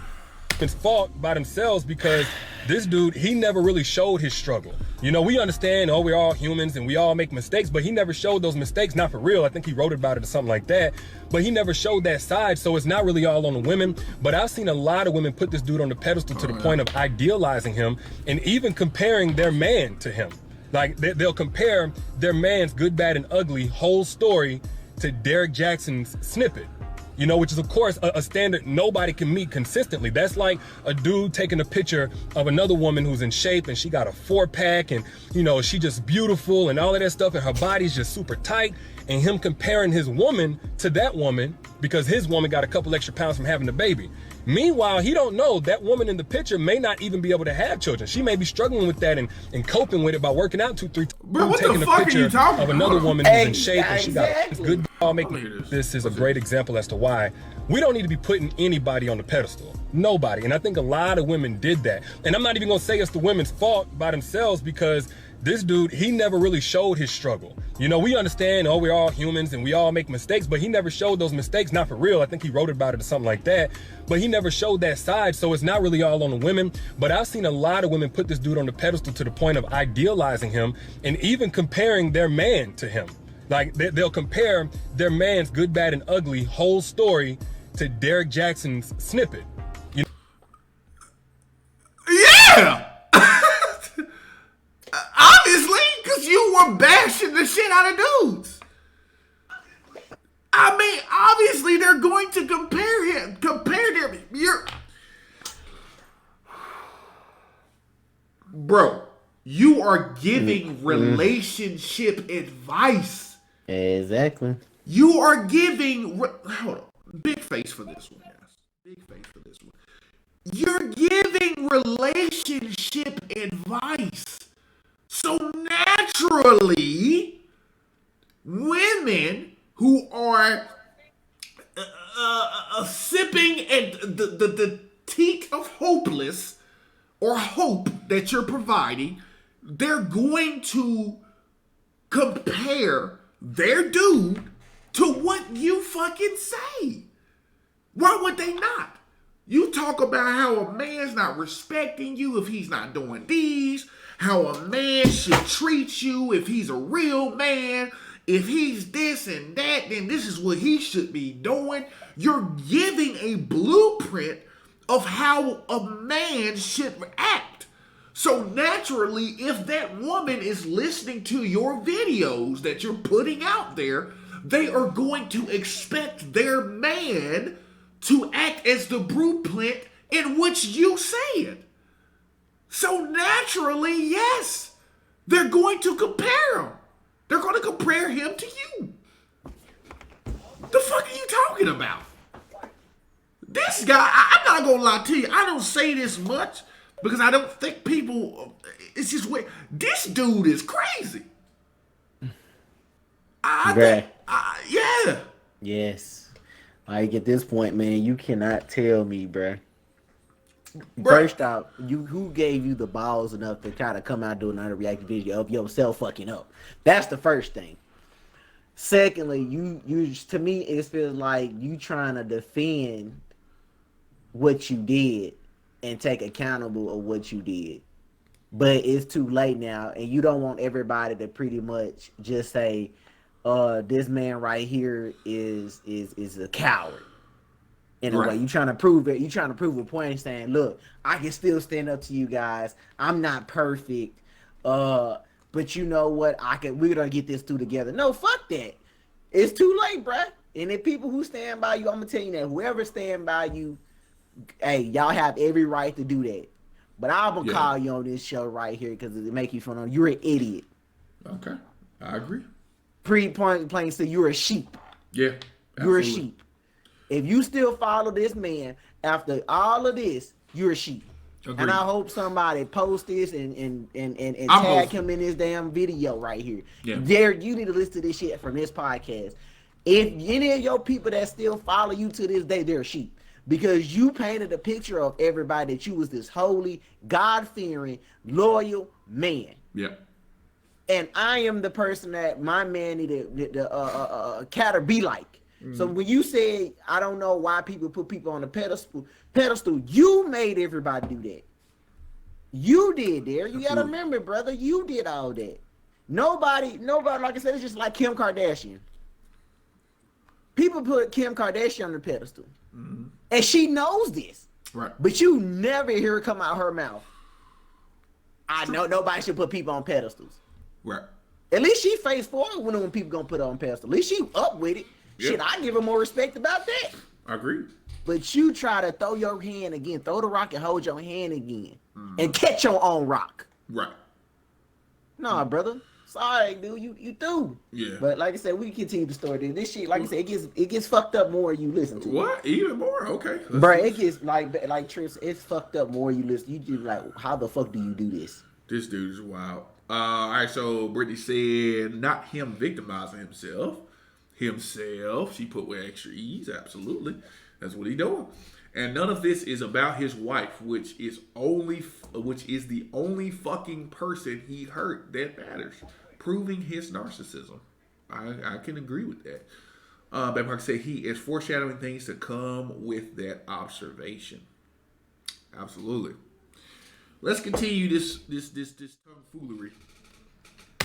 It's fault by themselves because this dude, he never really showed his struggle. You know, we understand, we're all humans and we all make mistakes, but he never showed those mistakes, not for real. I think he wrote about it or something like that, but he never showed that side, so it's not really all on the women. But I've seen a lot of women put this dude on the pedestal to the point of idealizing him and even comparing their man to him. Like, they'll compare their man's good, bad, and ugly whole story to Derek Jackson's snippet. You know, which is, of course, a standard nobody can meet consistently. That's like a dude taking a picture of another woman who's in shape and she got a 4-pack and, you know, she just beautiful and all of that stuff and her body's just super tight, and him comparing his woman to that woman because his woman got a couple extra pounds from having a baby. Meanwhile, he don't know that woman in the picture may not even be able to have children. She may be struggling with that and coping with it by working out 2-3 times. Bro, taking a picture of another woman who's in shape and she got a good ball. This is a great example as to why we don't need to be putting anybody on the pedestal. Nobody. And I think a lot of women did that. And I'm not even going to say it's the women's fault by themselves because this dude, he never really showed his struggle. You know, we understand, oh, we're all humans and we all make mistakes, but he never showed those mistakes, not for real. I think he wrote about it or something like that, but he never showed that side, so it's not really all on the women. But I've seen a lot of women put this dude on the pedestal to the point of idealizing him and even comparing their man to him. Like, they'll compare their man's good, bad, and ugly whole story to Derek Jackson's snippet. You know? Yeah! Obviously, because you were bashing the shit out of dudes. I mean, obviously, they're going to compare them. Bro, you are giving relationship advice. Exactly. You are giving... Hold on. Big face for this one, guys. Big face for this one. You're giving relationship advice. So naturally, women who are sipping at the teat of hopeless or hope that you're providing, they're going to compare their dude to what you fucking say. Why would they not? You talk about how a man's not respecting you if he's not doing these, how a man should treat you if he's a real man, if he's this and that, then this is what he should be doing. You're giving a blueprint of how a man should act. So naturally, if that woman is listening to your videos that you're putting out there, they are going to expect their man to act as the blueprint in which you say it. So naturally, yes, they're going to compare him. They're going to compare him to you. The fuck are you talking about? This guy, I'm not going to lie to you. I don't say this much because I don't think people, it's just weird. This dude is crazy. Yeah. Yes. Like at this point, man, you cannot tell me, bruh. First off, who gave you the balls enough to kind of come out doing another reaction video of yourself fucking up? That's the first thing. Secondly, you to me it feels like you trying to defend what you did and take accountable of what you did. But it's too late now, and you don't want everybody to pretty much just say, this man right here is a coward. In a way, you trying to prove it. You trying to prove a point, saying, "Look, I can still stand up to you guys. I'm not perfect, but you know what? We're gonna get this through together." No, fuck that. It's too late, bruh. And the people who stand by you, I'm gonna tell you that whoever stand by you, hey, y'all have every right to do that. But I'm gonna call you on this show right here because it make you fun of. You're an idiot. Okay, I agree. Plain so you're a sheep. Yeah, absolutely. You're a sheep. If you still follow this man after all of this, you're a sheep. Agreed. And I hope somebody post this and tag him in this damn video right here. Yeah. Derek, you need to listen to this shit from this podcast. If any of your people that still follow you to this day, they're a sheep. Because you painted a picture of everybody that you was this holy, God-fearing, loyal man. Yeah. And I am the person that my man needed the cat or be like. So when you say, I don't know why people put people on the pedestal, you made everybody do that. You did there. You gotta remember, brother, you did all that. Nobody, like I said, it's just like Kim Kardashian. People put Kim Kardashian on the pedestal. Mm-hmm. And she knows this. Right. But you never hear it come out her mouth. I know nobody should put people on pedestals. Right. At least she face forward when people gonna put her on pedestal. At least she up with it. Yep. Shit, I give her more respect about that. I agree. But you try to throw your hand again, throw the rock and hold your hand again, and catch your own rock. Right. Nah, brother. Sorry, dude. You do. Yeah. But like I said, we continue the story. This shit, like I said, it gets fucked up more you listen to. What? Even more? Okay. Bro, it gets like Trips. It's fucked up more you listen. You just like, how the fuck do you do this? This dude is wild. All right. So Brittany said, not him victimizing himself. She put with extra ease. Absolutely. That's what he doing. And none of this is about his wife, which is the only fucking person he hurt that matters, proving his narcissism. I can agree with that. Backmark said he is foreshadowing things to come with that observation. Absolutely. Let's continue this tomfoolery.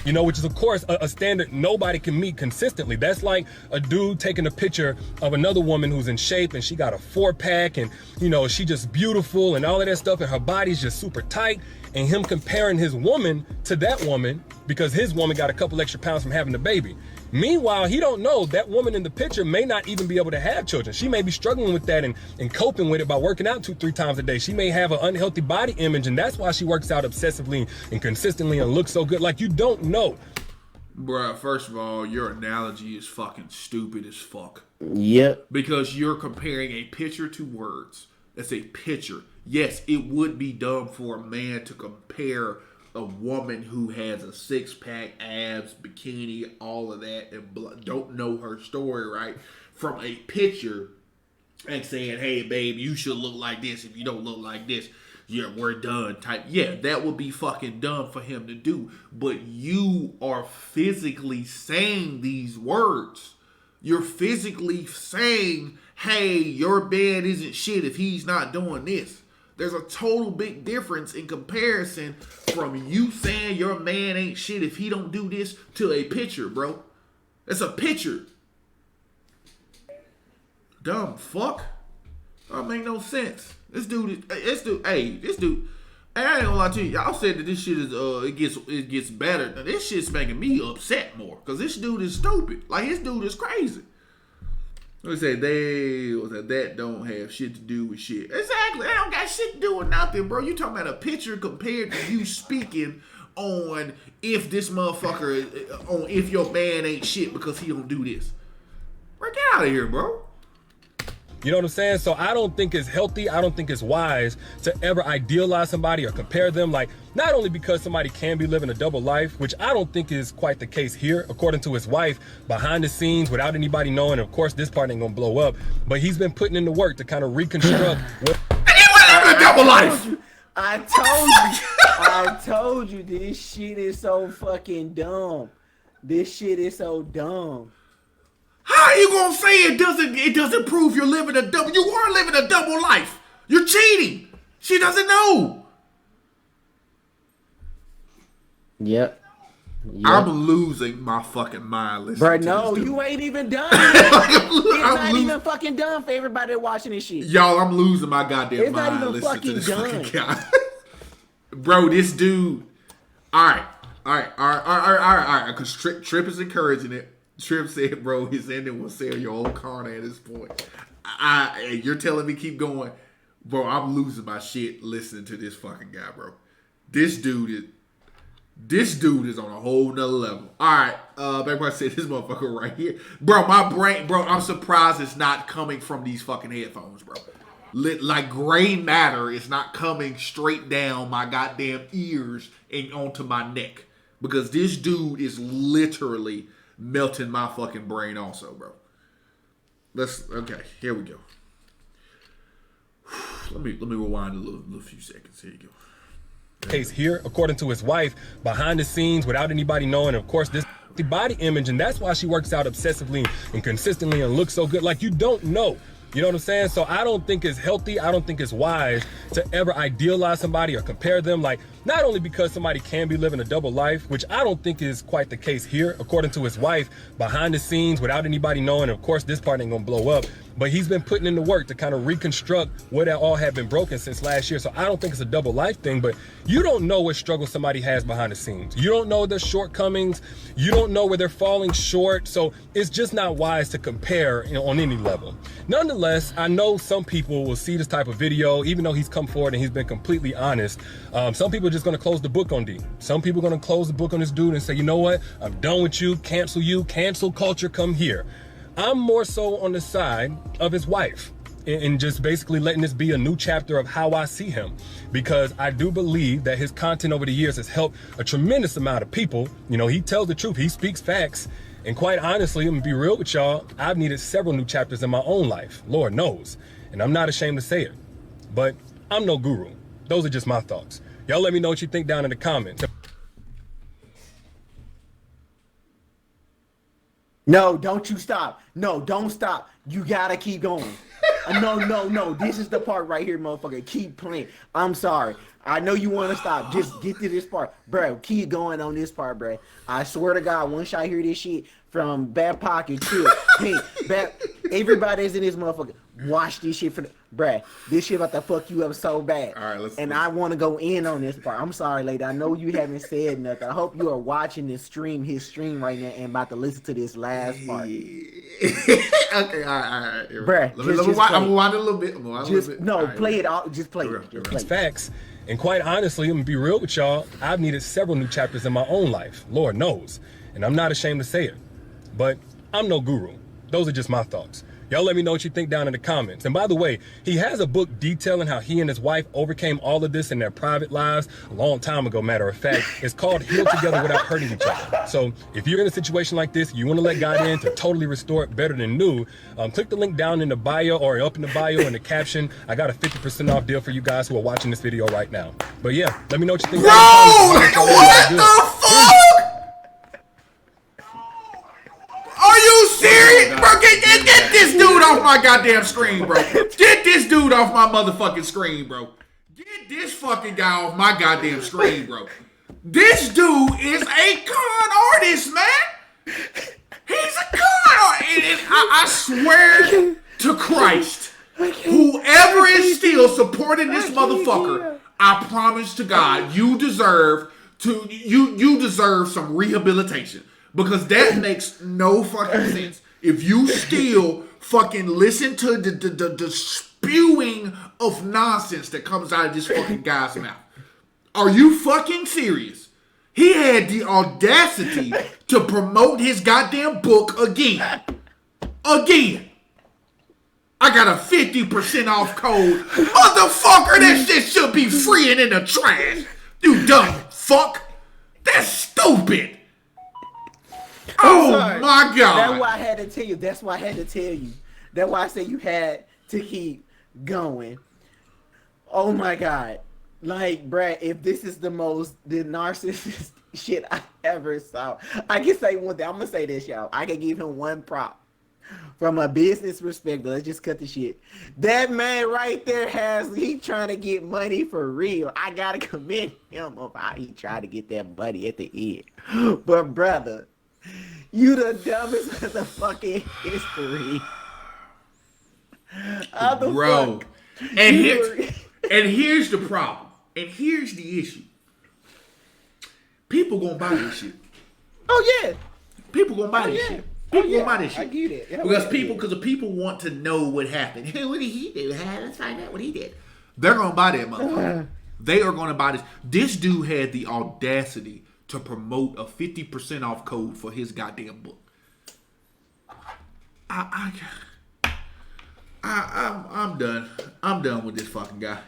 You know, which is, of course, a standard nobody can meet consistently. That's like a dude taking a picture of another woman who's in shape and she got a 4-pack and, you know, she just beautiful and all of that stuff and her body's just super tight, and him comparing his woman to that woman because his woman got a couple extra pounds from having a baby. Meanwhile, he don't know that woman in the picture may not even be able to have children. She may be struggling with that and coping with it by working out 2-3 times a day. She may have an unhealthy body image, and that's why she works out obsessively and consistently and looks so good. Like, you don't know. Bruh, first of all, your analogy is fucking stupid as fuck. Yep. Because you're comparing a picture to words. That's a picture. Yes, it would be dumb for a man to compare a woman who has a 6-pack, abs, bikini, all of that, and don't know her story, right? From a picture and saying, hey, babe, you should look like this. If you don't look like this, yeah, we're done type. Yeah, that would be fucking dumb for him to do. But you are physically saying these words. You're physically saying, hey, your bed isn't shit if he's not doing this. There's a total big difference in comparison from you saying your man ain't shit if he don't do this to a picture, bro. It's a picture. Dumb fuck. That make no sense. This dude, hey, I ain't gonna lie to you. Y'all said that this shit is, it gets better. Now, this shit's making me upset more because this dude is stupid. Like, this dude is crazy. They say that don't have shit to do with shit. Exactly. They don't got shit to do with nothing, bro. You talking about a picture compared to you speaking on if this motherfucker, on if your man ain't shit because he don't do this. Bro, get out of here, bro. You know what I'm saying? So I don't think it's healthy. I don't think it's wise to ever idealize somebody or compare them. Like, not only because somebody can be living a double life, which I don't think is quite the case here, according to his wife, behind the scenes, without anybody knowing. Of course, this part ain't gonna blow up, but he's been putting in the work to kind of reconstruct what. And he was living a double life. I told you this shit is so fucking dumb. This shit is so dumb. How are you gonna say it doesn't prove you're living a double? You are living a double life. You're cheating. She doesn't know. Yep. I'm losing my fucking mind listening Bro, to no, this dude. you ain't even done. It's not losing, even fucking done for everybody watching this shit. y'all, I'm losing my goddamn It's not mind even listening to this fucking fucking guy. Bro, this dude. All right. Because Trip is encouraging it. Trip said, bro, his ending will sell your old car at this point. You're telling me keep going. Bro, I'm losing my shit listening to this fucking guy, bro. This dude is on a whole nother level. All right, Backboy said this motherfucker right here. Bro, my brain, bro, I'm surprised it's not coming from these fucking headphones, bro. Like gray matter is not coming straight down my goddamn ears and onto my neck. Because this dude is literally melting my fucking brain also, bro. Okay, here we go. Let me rewind a little few seconds. Here you go. Case here, according to his wife, behind the scenes, without anybody knowing. Of course, this the body image, and that's why she works out obsessively and consistently and looks so good. Like, you don't know. You know what I'm saying? So I don't think it's healthy. I don't think it's wise to ever idealize somebody or compare them. Like, not only because somebody can be living a double life, which I don't think is quite the case here, according to his wife, behind the scenes, without anybody knowing. Of course, this part ain't gonna blow up, but he's been putting in the work to kind of reconstruct what all had been broken since last year. So I don't think it's a double life thing, but you don't know what struggle somebody has behind the scenes. You don't know their shortcomings. You don't know where they're falling short. So it's just not wise to compare, on any level. Nonetheless, I know some people will see this type of video, even though he's come forward and he's been completely honest. Some people are just gonna close the book on D. Some people are gonna close the book on this dude and say, you know what? I'm done with you, cancel culture, come here. I'm more so on the side of his wife and just basically letting this be a new chapter of how I see him, because I do believe that his content over the years has helped a tremendous amount of people. He tells the truth, he speaks facts. And quite honestly, I'm gonna be real with y'all, I've needed several new chapters in my own life, Lord knows. and I'm not ashamed to say it. But I'm no guru. Those are just my thoughts. Y'all let me know what you think down in the comments. No, don't you stop. No, don't stop. You gotta keep going. No. This is the part right here, motherfucker. Keep playing. I'm sorry. I know you want to stop. Just get to this part. Bro, keep going on this part, bro. I swear to God, once I hear this shit from Bad Pocket, chill. Hey, everybody that's in this motherfucker, watch this shit for the... Bruh, this shit about to fuck you up so bad. All right, let's... I want to go in on this part. I'm sorry, lady. I know you haven't said nothing. I hope you are watching his stream right now and about to listen to this last part. Okay, all right. Bruh, I'm gonna wind it a little bit. Play it all. Just play it. Just play It's it. facts. And quite honestly, I'm gonna be real with y'all, I've needed several new chapters in my own life, Lord knows. And I'm not ashamed to say it. But I'm no guru. Those are just my thoughts. Y'all let me know what you think down in the comments. And by the way, he has a book detailing how he and his wife overcame all of this in their private lives a long time ago, matter of fact. It's called Heal Together Without Hurting Each Other. So if you're in a situation like this, you want to let God in to totally restore it better than new, click the link down in the bio or up in the bio in the caption. I got a 50% off deal for you guys who are watching this video right now. But yeah, let me know what you think. Bro, what the fuck? Are you serious? Bro, get this dude off my goddamn screen, bro. Get this dude off my motherfucking screen, bro. Get this fucking guy off my goddamn screen, bro. This dude is a con artist, man. He's a con artist. And I swear to Christ, whoever is still supporting this motherfucker, I promise to God, you deserve some rehabilitation. Because that makes no fucking sense. If you still fucking listen to the spewing of nonsense that comes out of this fucking guy's mouth. Are you fucking serious? He had the audacity to promote his goddamn book again. Again. I got a 50% off code. Motherfucker, that shit should be free and in the trash. You dumb fuck. That's stupid. Oh my God. That's why I had to tell you. That's why I said you had to keep going. Oh my God. Like, bruh, if this is the narcissist shit I ever saw, I can say one thing. I'm going to say this, y'all. I can give him one prop. From a business perspective, let's just cut the shit. That man right there he trying to get money for real. I got to commend him of how he tried to get that money at the end. But brother, you the dumbest motherfucking history. Bro. And here's the problem. And here's the issue. People gonna buy this shit. Oh yeah. People gonna buy this shit. People gonna buy this shit. I get it. Yeah, because the people want to know what happened. Hey, what did he do? Let's find out what he did. They're gonna buy that motherfucker. They are gonna buy this. This dude had the audacity to promote a 50% off code for his goddamn book. I'm done. I'm done with this fucking guy.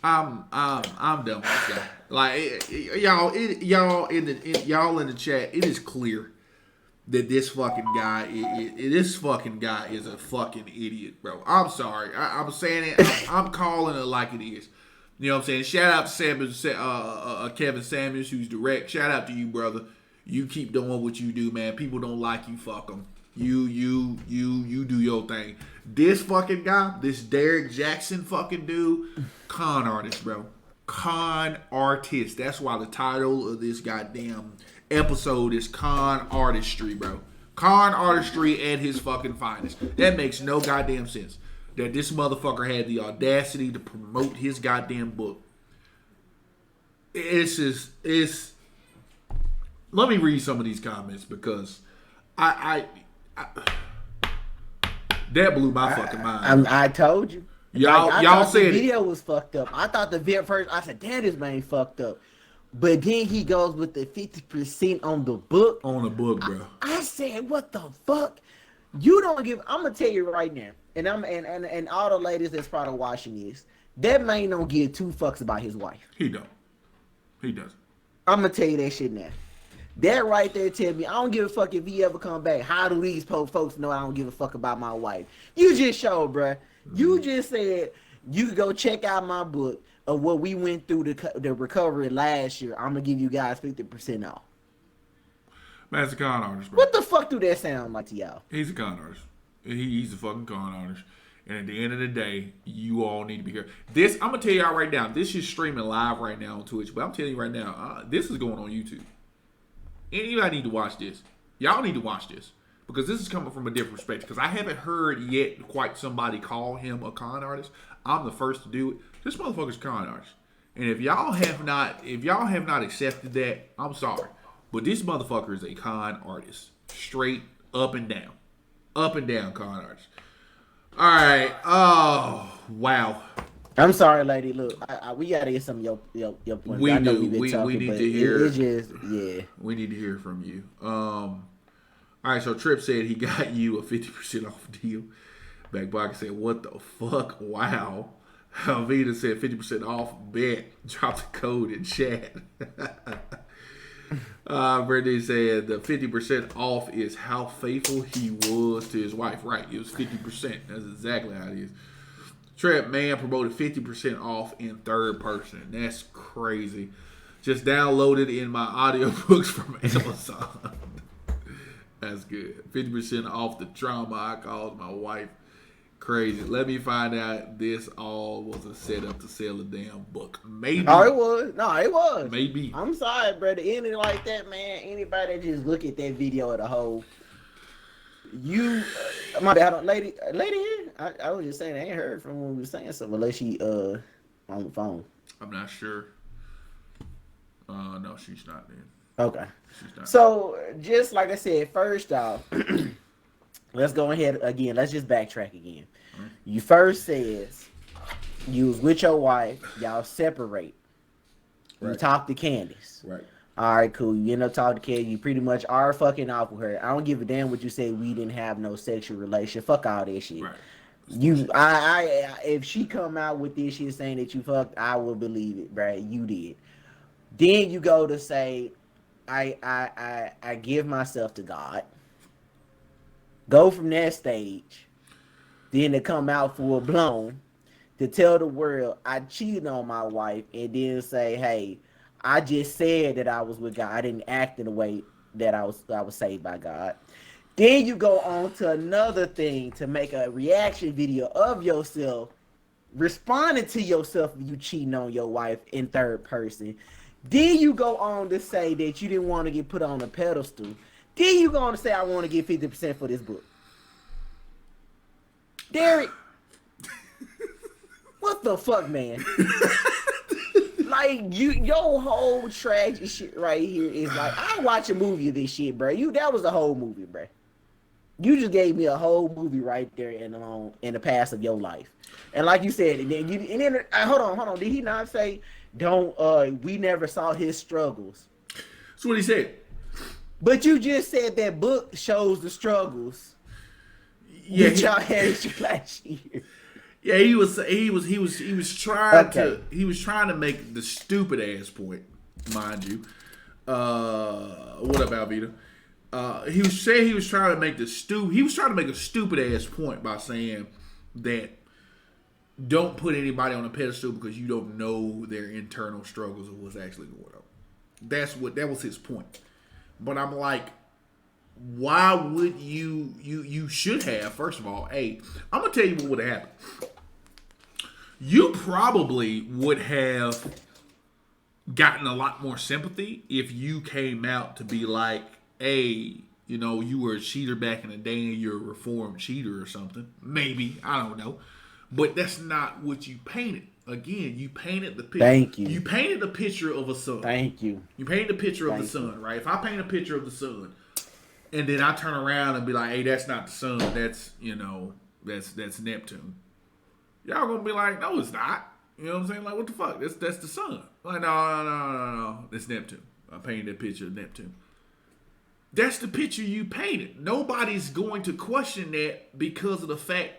I'm done with this guy. Like y'all in the chat, it is clear that this fucking guy is a fucking idiot, bro. I'm sorry. I'm saying it. I'm calling it like it is. You know what I'm saying? Shout out to Kevin Samuels, who's direct. Shout out to you, brother. You keep doing what you do, man. People don't like you. Fuck them. You do your thing. This fucking guy, this Derek Jackson fucking dude, con artist, bro. Con artist. That's why the title of this goddamn episode is Con Artistry, bro. Con artistry at his fucking finest. That makes no goddamn sense. That this motherfucker had the audacity to promote his goddamn book. It's let me read some of these comments because I that blew my fucking mind. I told you. Y'all said the video was fucked up. I thought the video first. I said, "Damn, this man fucked up." But then he goes with the 50% on the book. On the book, bro. I said, "What the fuck? You don't give." I'm gonna tell you right now, and all the ladies that's probably watching this, that man don't give two fucks about his wife. He don't. He doesn't. I'm gonna tell you that shit now. That right there tell me I don't give a fuck if he ever come back. How do these folks know I don't give a fuck about my wife? You just showed, bruh. You just said you could go check out my book of what we went through the recovery last year. I'm gonna give you guys 50% off. Man's a con artist, bro. What the fuck do that sound like to y'all? He's a con artist. He's a fucking con artist. And at the end of the day, you all need to be here. This, I'm gonna tell y'all right now. This is streaming live right now on Twitch, but I'm telling you right now, this is going on YouTube. Anybody need to watch this? Y'all need to watch this because this is coming from a different perspective. Because I haven't heard yet quite somebody call him a con artist. I'm the first to do it. This motherfucker's a con artist. And if y'all have not accepted that, I'm sorry. But this motherfucker is a con artist. Straight up and down. Up and down con artist. All right. Oh, wow. I'm sorry, lady. Look, we gotta get some of your points. We I know do. we've been We talking, need but to hear. It just, yeah. We need to hear from you. All right. So Trip said he got you a 50% off deal. Back Pocket said, "What the fuck? Wow." Vita said 50% off. Bet. Drop the code in chat. Brittany said the 50% off is how faithful he was to his wife. Right, it was 50%. That's exactly how it is. Trap Man promoted 50% off in third person. That's crazy. Just downloaded in my audiobooks from Amazon. That's good. 50% off the trauma I caused my wife. Crazy. Let me find out this all was a setup to sell a damn book. Maybe. Oh, it was. No, it was. Maybe. I'm sorry, brother. Anything like that, man. Anybody that just look at that video as a whole. You, my bad, lady here. I was just saying, I ain't heard from when we were saying something unless she on the phone. I'm not sure. No, she's not then. Okay. She's not. So, just like I said, first off, let's go ahead again. Let's just backtrack again. Right. You first says you was with your wife. Y'all separate. You Right. talk to Candace. Right. All right, cool. You end up talking to Candace. You pretty much are fucking off with her. I don't give a damn what you say. We didn't have no sexual relation. Fuck all that shit. Right. If she come out with this shit saying that you fucked, I will believe it, Brad. You did. Then you go to say, I give myself to God. Go from that stage, then to come out full blown to tell the world I cheated on my wife, and then say, hey, I just said that I was with God. I didn't act in the way that I was saved by God. Then you go on to another thing to make a reaction video of yourself, responding to yourself if you cheating on your wife in third person. Then you go on to say that you didn't want to get put on a pedestal. Then you go on to say I want to get 50% for this book. Derek, what the fuck, man? Like your whole tragic shit right here is like I watch a movie of this shit, bro. That was the whole movie, bro. You just gave me a whole movie right there in the past of your life, and like you said, and then hold on. Did he not say we never saw his struggles? That's what he said. But you just said that book shows the struggles. Yeah, that y'all had last year. Yeah, he was trying Okay. to make the stupid ass point, mind you. What up, Alvita? He was trying to make a stupid ass point by saying that don't put anybody on a pedestal because you don't know their internal struggles or what's actually going on. That was his point. But I'm like, why would you should have, first of all, I'm gonna tell you what would have happened. You probably would have gotten a lot more sympathy if you came out to be like, hey, you were a cheater back in the day and you're a reformed cheater or something. Maybe, I don't know. But that's not what you painted. Again, you painted the picture. Thank you. You painted the picture of a son. Thank you. You painted the picture of the sun, right? If I paint a picture of the sun, and then I turn around and be like, "Hey, that's not the sun. That's that's Neptune." Y'all gonna be like, "No, it's not." You know what I'm saying? Like, what the fuck? That's the sun. Like, no. That's Neptune. I painted that picture of Neptune. That's the picture you painted. Nobody's going to question that because of the fact,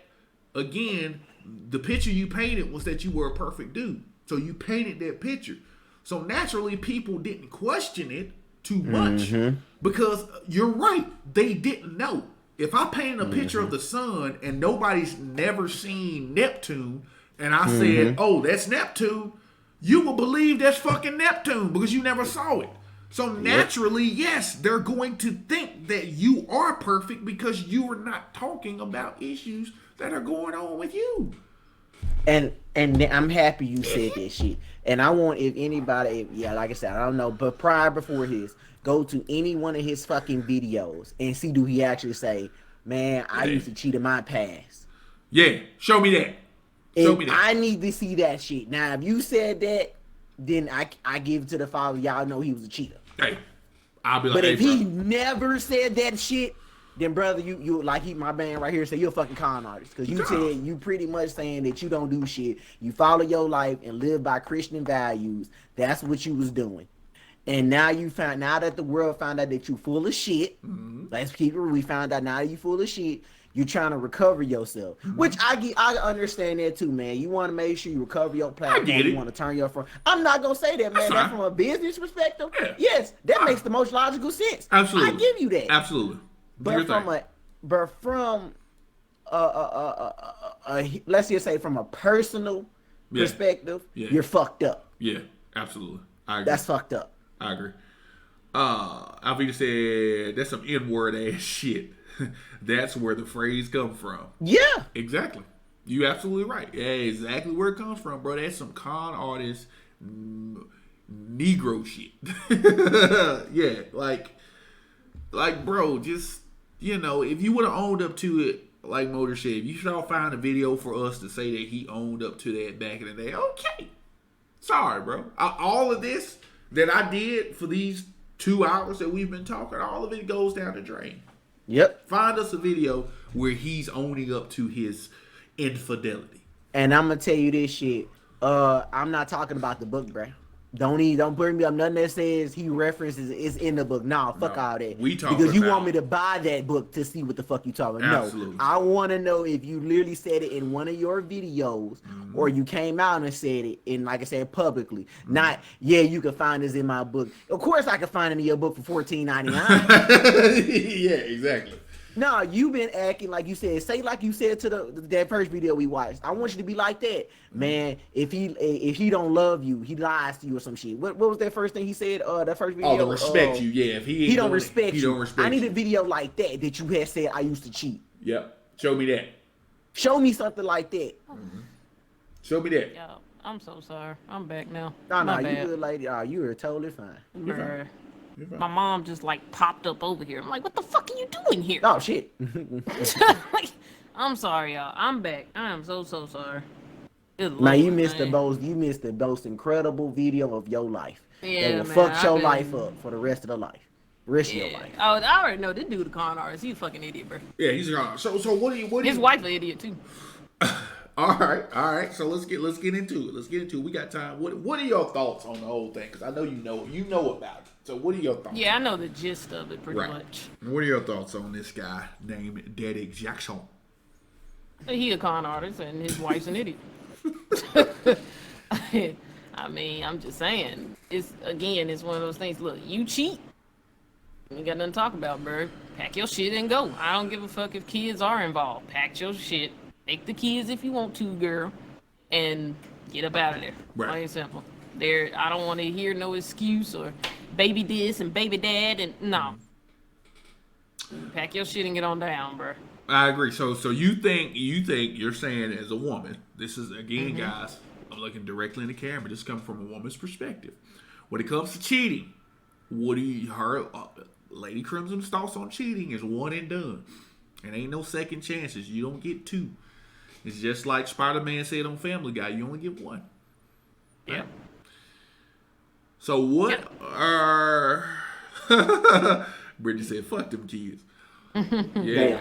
again, the picture you painted was that you were a perfect dude. So you painted that picture. So naturally, people didn't question it too much because you're right. They didn't know. If I paint a picture of the sun and nobody's never seen Neptune, and I said, "Oh, that's Neptune," you will believe that's fucking Neptune because you never saw it. So naturally, yes, they're going to think that you are perfect because you are not talking about issues that are going on with you. And I'm happy you said that shit. And I want, if anybody, like I said, I don't know, but before his, go to any one of his fucking videos and see, do he actually say, man, I used to cheat in my past. Yeah, show me that. Show me that. I need to see that shit. Now, if you said that, then I give it to the father. Y'all know he was a cheater. Hey, I'll be like, But hey, if he never said that shit, then brother, you like my band right here said you're a fucking con artist because you said you pretty much saying that you don't do shit. You follow your life and live by Christian values. That's what you was doing. And now now that the world found out that you full of shit, let's keep it real. We found out now that you full of shit. You're trying to recover yourself, which I understand that too, man. You want to make sure you recover your platform. You want to turn your front. I'm not gonna say that, man. That's from a business perspective. Yeah. Yes, that makes the most logical sense. Absolutely, I give you that. Absolutely. But from let's just say from a personal perspective, you're fucked up. Yeah, absolutely. I agree. That's fucked up. I agree. Alvita said that's some N-word ass shit. That's where the phrase comes from. Yeah. Exactly. You absolutely right. Yeah, exactly where it comes from, bro. That's some con artist Negro shit. Yeah, like bro, just, you know, if you would have owned up to it, like Motor said, if you should all find a video for us to say that he owned up to that back in the day, okay. Sorry, bro. All of this that I did for these 2 hours that we've been talking, all of it goes down the drain. Yep. Find us a video where he's owning up to his infidelity. And I'm gonna tell you this shit. I'm not talking about the book, bro. Don't bring me up nothing that says he references is in the book. Nah, fuck all that. We talking because you about, want me to buy that book to see what the fuck you talking. Absolutely. No, I want to know if you literally said it in one of your videos, or you came out and said it in, like I said, publicly. Not, you can find this in my book. Of course, I can find it in your book for $14.99. Yeah, exactly. No, you been acting like you said. Say like you said to that first video we watched. I want you to be like that, man. If he don't love you, he lies to you or some shit. What was that first thing he said? That first video. Oh, to respect you. Yeah, if he don't respect you. I need you. a video like that you had said I used to cheat. Yep. Show me that. Show me something like that. Show me that. Yo, I'm so sorry. I'm back now. No, you good lady. Oh, you were totally fine. You're fine. My mom just like popped up over here. I'm like, what the fuck are you doing here? Oh shit. Like, I'm sorry, y'all. I'm back. I am so sorry. Man, you missed the most incredible video of your life. Yeah, that will fuck your life up for the rest of the life. Rest of your life. Oh, I already know this dude a con artist. He's a fucking idiot, bro. Yeah, he's a con artist. So what do you? His wife an idiot too. All right. So let's get into it. We got time. What are your thoughts on the whole thing? Because I know you know about it. So what are your thoughts? Yeah, I know the gist of it pretty much. What are your thoughts on this guy named Derek Jackson? He a con artist and his wife's an idiot. I mean, I'm just saying. It's one of those things. Look, you cheat. You got nothing to talk about, bro. Pack your shit and go. I don't give a fuck if kids are involved. Pack your shit. Take the kids if you want to, girl, and get up out of there. Right. Plain and simple. I don't want to hear no excuse or baby this and baby that and no. Pack your shit and get on down, bro. I agree. So you think you're saying as a woman, this is again, guys, I'm looking directly in the camera. This comes from a woman's perspective. When it comes to cheating, Lady Crimson's thoughts on cheating is one and done. And ain't no second chances. You don't get two. It's just like Spider-Man said on Family Guy. You only get one. Yeah. So what are... Brittany said, fuck them kids. Yeah.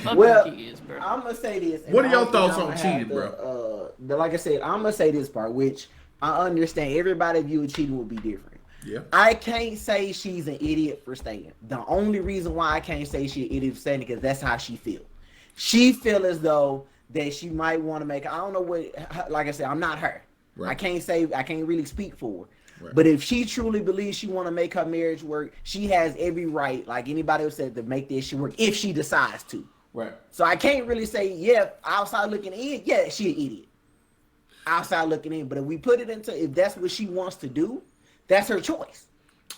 Fuck Well, them kids, bro. I'm gonna say this. What are your thoughts on cheating, bro? Like I said, I'm gonna say this part, which I understand everybody view cheating will be different. Yeah. I can't say she's an idiot for staying. The only reason why I can't say she's an idiot for staying is because that's how she feel. She feel as though that she might want to make. I don't know what. Like I said, I'm not her. Right. I can't really speak for her. Right. But if she truly believes she want to make her marriage work, she has every right, like anybody else said, to make this shit work if she decides to. Right. So I can't really say, yeah, outside looking in, yeah, she an idiot. Outside looking in. But if we put it into, if that's what she wants to do, that's her choice.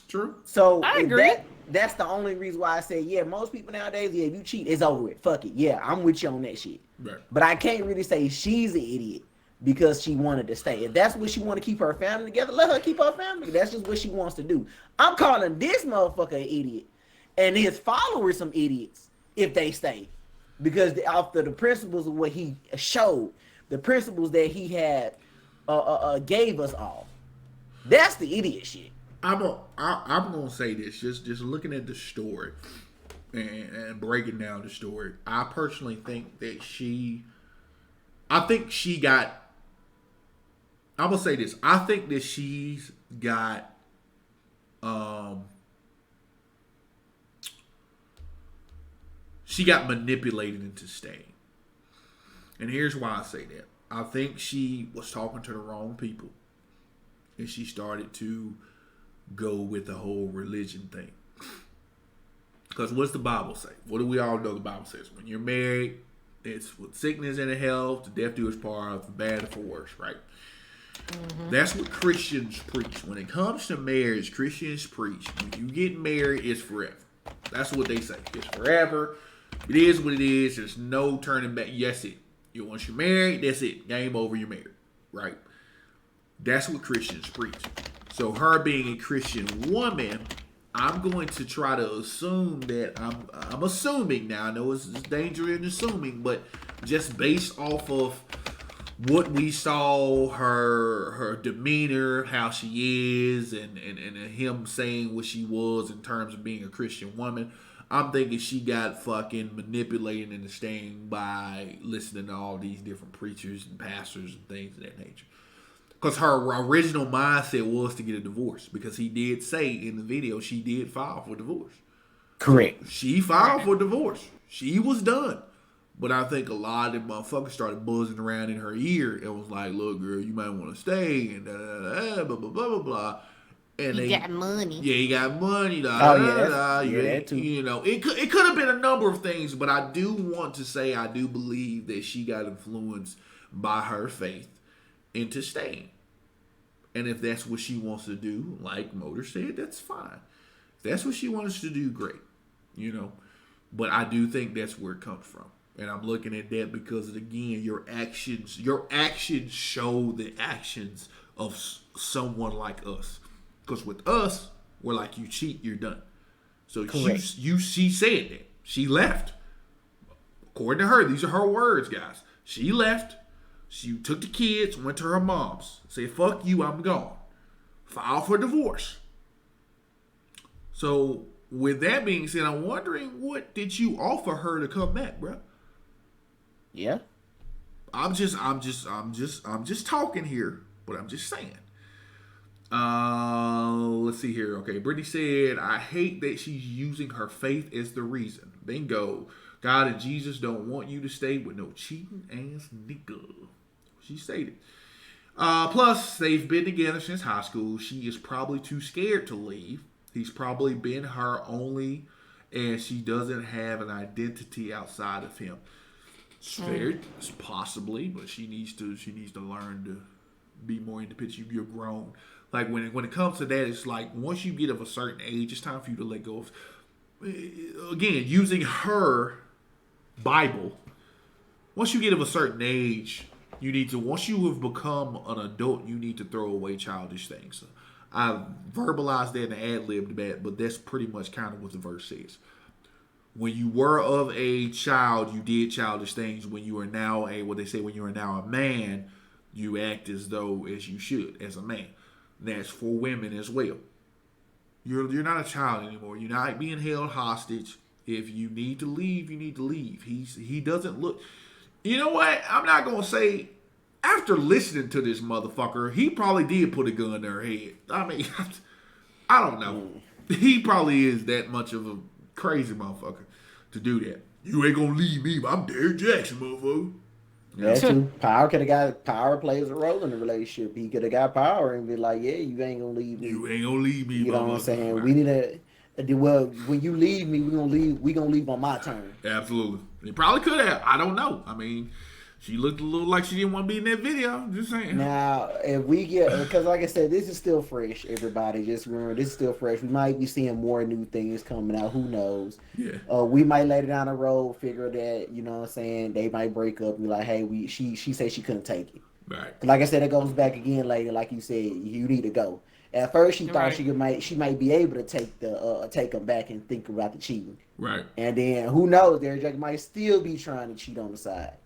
True. So I if agree. that's the only reason why I say, yeah, most people nowadays, yeah, if you cheat, it's over with. Fuck it. Yeah, I'm with you on that shit. Right. But I can't really say she's an idiot because she wanted to stay. If that's what she want to keep her family together, let her keep her family. That's just what she wants to do. I'm calling this motherfucker an idiot and his followers some idiots if they stay. Because after the principles of what he showed, the principles that he had gave us all. That's the idiot shit. I'm gonna say this. Just looking at the story and breaking down the story. I personally think that I'm gonna say this. I think that she's got she got manipulated into staying. And here's why I say that. I think she was talking to the wrong people. And she started to go with the whole religion thing. Because what's the Bible say? What do we all know the Bible says? When you're married, it's with sickness and health, the death do its part, for bad and for worse, right? Mm-hmm. That's what Christians preach. When it comes to marriage, Christians preach, when you get married, it's forever. That's what they say. It's forever. It is what it is. There's no turning back. Yes, it. Once you're married, that's it. Game over, you're married. Right? That's what Christians preach. So her being a Christian woman, I'm going to try to assume that I'm assuming now. I know it's dangerous in assuming, but just based off of what we saw, her demeanor, how she is, and him saying what she was in terms of being a Christian woman, I'm thinking she got fucking manipulated into staying by listening to all these different preachers and pastors and things of that nature. Because her original mindset was to get a divorce. Because he did say in the video she did file for divorce. Correct. She filed for divorce. She was done. But I think a lot of them motherfuckers started buzzing around in her ear and was like, look, girl, you might want to stay and blah, blah, blah, blah, blah. And He got money. Yeah, he got money. That too. You know, it could have been a number of things, but I do want to say I do believe that she got influenced by her faith into staying. And if that's what she wants to do, like Motor said, that's fine. If that's what she wants to do, great. You know, but I do think that's where it comes from. And I'm looking at that because, again, your actions show the actions of someone like us. Because with us, we're like, you cheat, you're done. So she said that. She left. According to her, these are her words, guys. She left. She took the kids, went to her mom's. Said, fuck you, I'm gone. Filed for divorce. So, with that being said, I'm wondering, what did you offer her to come back, bro? Yeah. I'm just talking here, but I'm just saying. Let's see here. Okay, Brittany said, I hate that she's using her faith as the reason. Bingo. God and Jesus don't want you to stay with no cheating ass nigga. She stated. Plus, they've been together since high school. She is probably too scared to leave. He's probably been her only, and she doesn't have an identity outside of him. It's fair, it's possibly, but she needs to learn to be more independent. You're grown. Like when it comes to that, it's like once you get of a certain age, it's time for you to let go of. Again, using her Bible, once you get of a certain age, you need to. Once you have become an adult, you need to throw away childish things. So I verbalized that and ad-libbed that, but that's pretty much kind of what the verse says. When you were of a child, you did childish things. When you are now when you are now a man, you act as though as you should as a man. That's for women as well. You're not a child anymore. You're not being held hostage. If you need to leave, you need to leave. He doesn't look. You know what? I'm not gonna say. After listening to this motherfucker, he probably did put a gun to her head. I mean, I don't know. He probably is that much of a crazy motherfucker to do that. You ain't gonna leave me. I'm Derrick Jackson, motherfucker. That's true. Power plays a role in the relationship. He could have got power and be like, "Yeah, you ain't gonna leave me. You ain't gonna leave me." You know what I'm saying? Right. We need a well. When you leave me, we gonna leave. We gonna leave on my turn. Absolutely. He probably could have. I don't know. I mean, she looked a little like she didn't want to be in that video. I'm just saying. Now, if we get, because like I said, this is still fresh. Everybody, just remember, this is still fresh. We might be seeing more new things coming out. Who knows? Yeah. We might later down the road figure that, you know what I'm saying, they might break up and be like, hey, she said she couldn't take it. Right. Like I said, it goes back again later. Like you said, you need to go. At first, she thought she might be able to take him back and think about the cheating. Right. And then who knows? Derrick Jackson might still be trying to cheat on the side.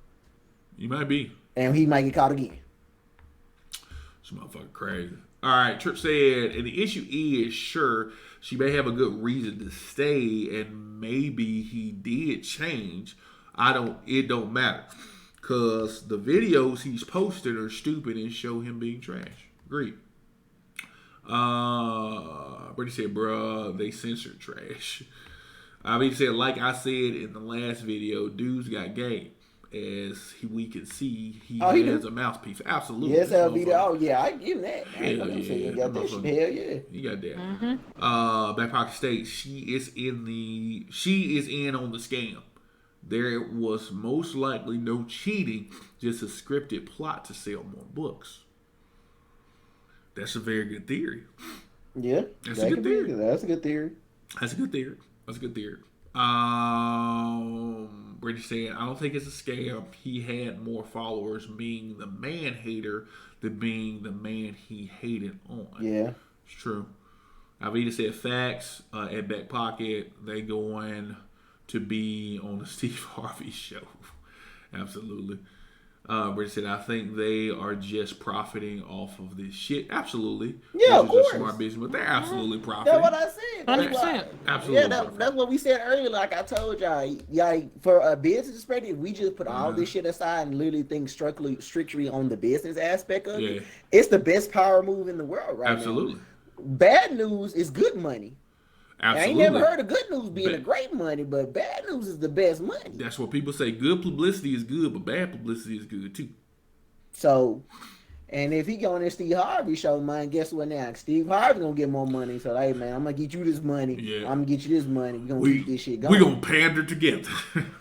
You might be. And he might get caught again. This motherfucker crazy. All right, Tripp said, and the issue is, sure, she may have a good reason to stay, and maybe he did change. It don't matter. Because the videos he's posted are stupid and show him being trash. Agreed. Brittany said, bruh, they censored trash. I mean, said, like I said in the last video, dudes got game. As we can see, he has a mouthpiece. Absolutely. Yes, LB. Oh, yeah, I give him that. Hell yeah. You got that shit. Hell yeah. You got that. Back Pocket State, she is in on the scam. There was most likely no cheating, just a scripted plot to sell more books. That's a very good theory. Yeah. That's a good theory. That's a good theory. That's a good theory. That's a good theory. Brittany saying, I don't think it's a scam. He had more followers being the man hater than being the man he hated on. Yeah. It's true. Alvita said facts at Back Pocket. They going to be on the Steve Harvey show. Absolutely. Brittany said, I think they are just profiting off of this shit. Absolutely. Yeah, of course. A smart business, but they're absolutely profiting. That's what I said. 100%. Absolutely. Yeah, that's what we said earlier. Like I told y'all, for a business perspective, we just put all this shit aside and literally think strictly on the business aspect of it. It's the best power move in the world right now. Absolutely. Bad news is good money. Absolutely. I ain't never heard of good news being a great money, but bad news is the best money. That's what people say. Good publicity is good, but bad publicity is good too. So, and if he go on this Steve Harvey show, man, guess what now? Steve Harvey gonna get more money. So, hey, man, I'm gonna get you this money. Yeah. I'm gonna get you this money. We gonna keep this shit going. We gonna pander together.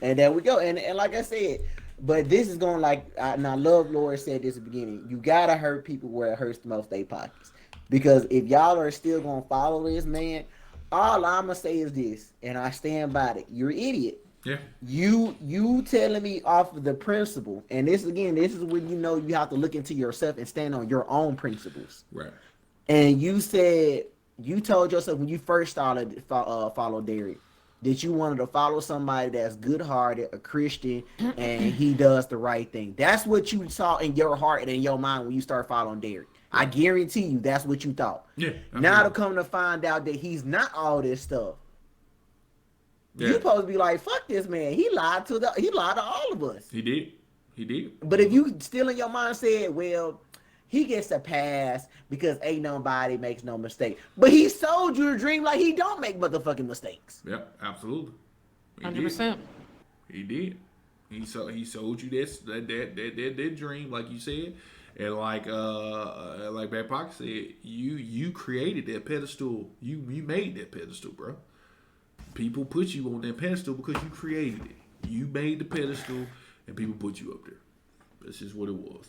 And there we go. And like I said, but this is going and I love Laura said this at the beginning. You gotta hurt people where it hurts the most, their pockets. Because if y'all are still gonna follow this man, all I'm gonna say is this, and I stand by it. You're an idiot. Yeah. You telling me off of the principle, and this is when you know you have to look into yourself and stand on your own principles. Right. And you told yourself when you first started follow Derrick that you wanted to follow somebody that's good-hearted, a Christian, and he does the right thing. That's what you saw in your heart and in your mind when you start following Derrick. I guarantee you that's what you thought. Yeah. Now to come to find out that he's not all this stuff. Yeah. You supposed to be like, fuck this man. He lied to all of us. He did. But if you still in your mind said, well, he gets a pass because ain't nobody makes no mistake. But he sold you a dream like he don't make motherfucking mistakes. Yep, absolutely. 100%. He did. He sold you that dream, like you said. And like Back Pocket said, you created that pedestal. You made that pedestal, bro. People put you on that pedestal because you created it. You made the pedestal, and people put you up there. That's just what it was.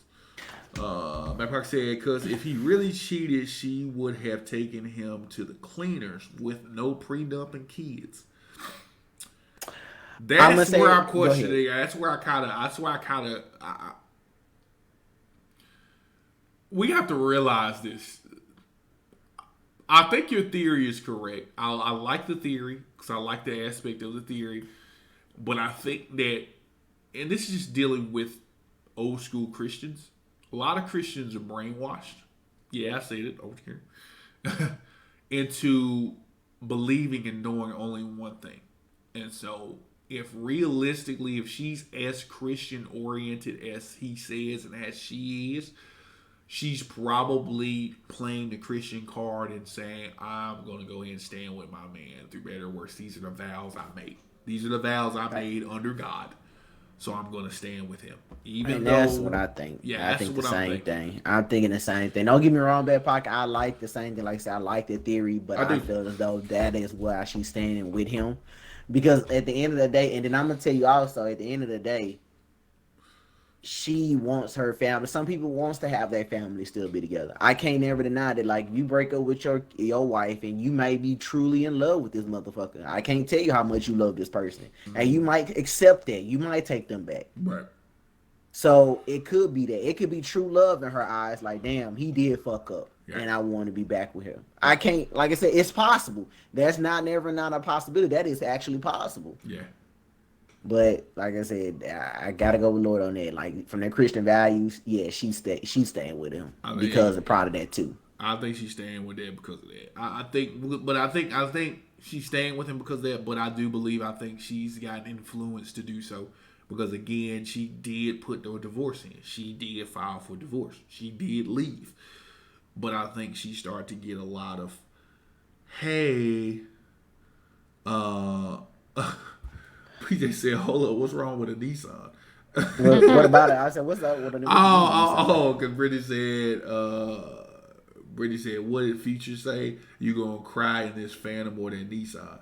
Back Pocket said, because if he really cheated, she would have taken him to the cleaners with no prenup and kids. That's where I'm questioning. That's where I kind of. We have to realize this. I think your theory is correct. I like the theory because I like the aspect of the theory. But I think that, and this is just dealing with old school Christians. A lot of Christians are brainwashed. Yeah, I said it over here. Into believing and knowing only one thing. And so, if she's as Christian oriented as he says and as she is, she's probably playing the Christian card and saying, I'm going to go ahead and stand with my man through better or worse. These are the vows I made. These are the vows I made under God. so I'm gonna stand with him. Even And though that's what I think. Yeah, I that's think the what I'm same thinking. thing. I'm thinking the same thing. Don't get me wrong, Bad Pocket. I like the same thing. Like I said, I like the theory, but I I do. feel as though that is why she's standing with him. Because at the end of the day, and then I'm gonna tell you also, at the end of the day, she wants her family. Some people wants to have their family still be together. I can't never deny that. Like, you break up with your wife, and you may be truly in love with this motherfucker. I can't tell you how much you love this person, and you might accept that. You might take them back. Right. So it could be that. It could be true love in her eyes. Like, damn, he did fuck up, Yeah. and I want to be back with him. I can't. Like I said, it's possible. That's not a possibility. That is actually possible. Yeah. But like I said, I gotta go with Lord on that. Like, from their Christian values, yeah, she's staying with him I mean, because of part of that too. I think she's staying with that because of that. I think she's staying with him because of that. But I do believe I think she's got influence to do so because again, she did put the divorce in. She did file for divorce. She did leave. But I think she started to get a lot of, hey, PJ said, hold up, what's wrong with a Nissan? What about it? I said, what's up with a new? Because Brittany said, what did Future say? You gonna cry in this Phantom more than Nissan.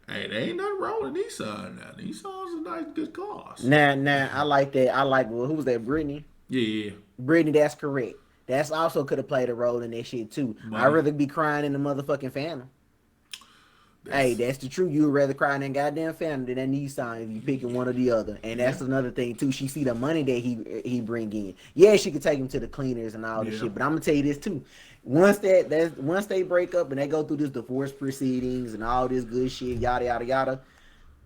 Hey, there ain't nothing wrong with Nissan now. Nissan's a nice, good car. Nah, I like that. Well, who was that? Brittany? Yeah. Brittany, that's correct. That's also could have played a role in that shit too. Money. I'd rather be crying in the motherfucking Phantom. Hey, that's the truth. You would rather cry in that goddamn Phantom than that Nissan if you picking one or the other. And that's another thing too. She see the money that he bring in. Yeah, she could take him to the cleaners and all this shit. But I'm gonna tell you this too. Once they break up and they go through this divorce proceedings and all this good shit, yada yada yada,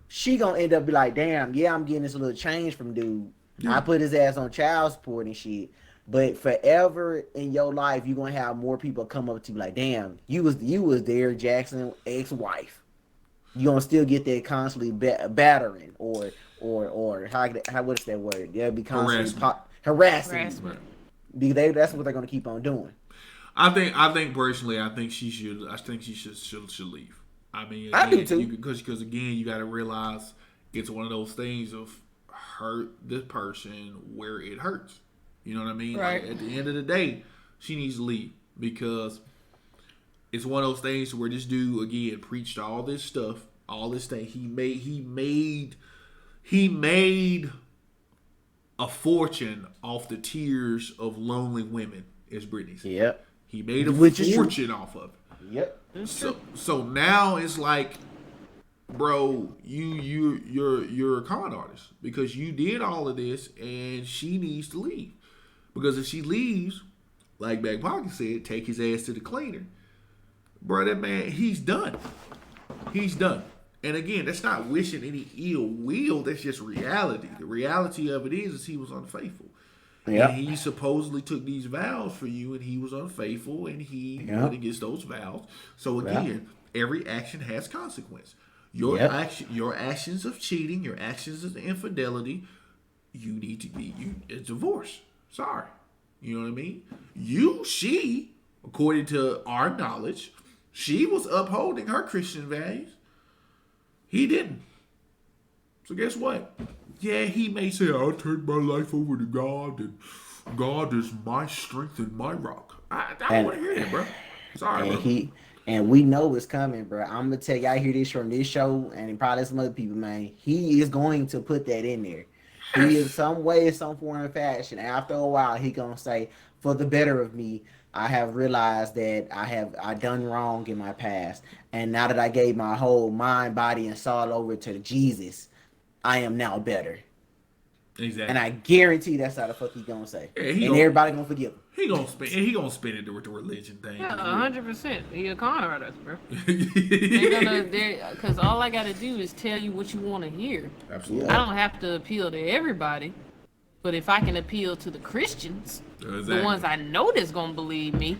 she gonna end up be like, damn, yeah, I'm getting this little change from dude. I put his ass on child support and shit. But forever in your life, you're gonna have more people come up to you like, damn, you was Derrick Jackson ex-wife. You gonna still get that constantly battering or how what is that word? They'll be constantly harassing. Right. Because that's what they're gonna keep on doing. I think personally, I think she should leave. I mean, I do too. Because again, you got to realize it's one of those things of hurt this person where it hurts. You know what I mean? Right. Like, at the end of the day, she needs to leave because it's one of those things where this dude again preached all this stuff, all this thing. He made a fortune off the tears of lonely women, as Brittany said. Yep. He made a Which is true. fortune off of it. Yep. So now it's like, bro, you're a con artist because you did all of this, and she needs to leave. Because if she leaves, like Back Pocket said, take his ass to the cleaner. Bro, that man, he's done. He's done. And again, that's not wishing any ill will. That's just reality. The reality of it is he was unfaithful. Yep. And he supposedly took these vows for you, and he was unfaithful, and he went against those vows. So again, every action has consequence. Your actions of cheating, your actions of infidelity, you need to be it's divorce. Sorry. You know what I mean? She, according to our knowledge, she was upholding her Christian values. He didn't. So guess what? Yeah, he may say, I'll turn my life over to God, and God is my strength and my rock. I don't want to hear that, bro. Sorry, bro. And we know it's coming, bro. I'm gonna tell y'all hear this from this show and probably some other people, man. He is going to put that in there. He is some way, some form of fashion. After a while, he gonna say, for the better of me, I have realized that I done wrong in my past. And now that I gave my whole mind, body, and soul over to Jesus, I am now better. Exactly. And I guarantee that's how the fuck he gonna say. Yeah, and everybody gonna forgive him. He gonna spin it with the religion thing. Yeah, 100%. He a con artist, bro. Because all I gotta do is tell you what you want to hear. Absolutely. I don't have to appeal to everybody, but if I can appeal to the Christians, the ones I know that's gonna believe me,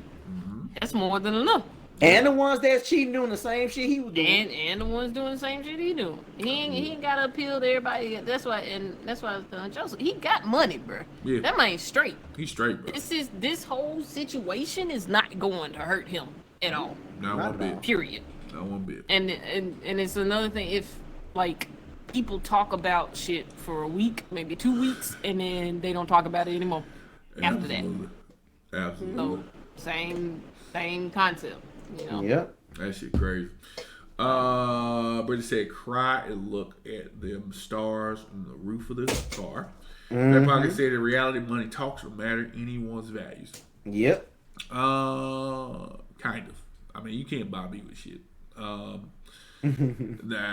that's more than enough. And the ones that's cheating doing the same shit he was doing. And the ones doing the same shit he doing. He ain't gotta appeal to everybody. That's why I was telling Joseph, he got money, bro. Yeah. That man's straight. He's straight, bro. This whole situation is not going to hurt him at all. Not one bit. Period. Not one bit. And it's another thing, if like people talk about shit for a week, maybe 2 weeks, and then they don't talk about it anymore after that. Absolutely. So same concept, you know. Yep. That shit crazy. Brittany said, cry and look at them stars on the roof of this car. That pocket said, in reality, money talks no matter anyone's values. Yep. Kind of. I mean, you can't buy me with shit. Nah,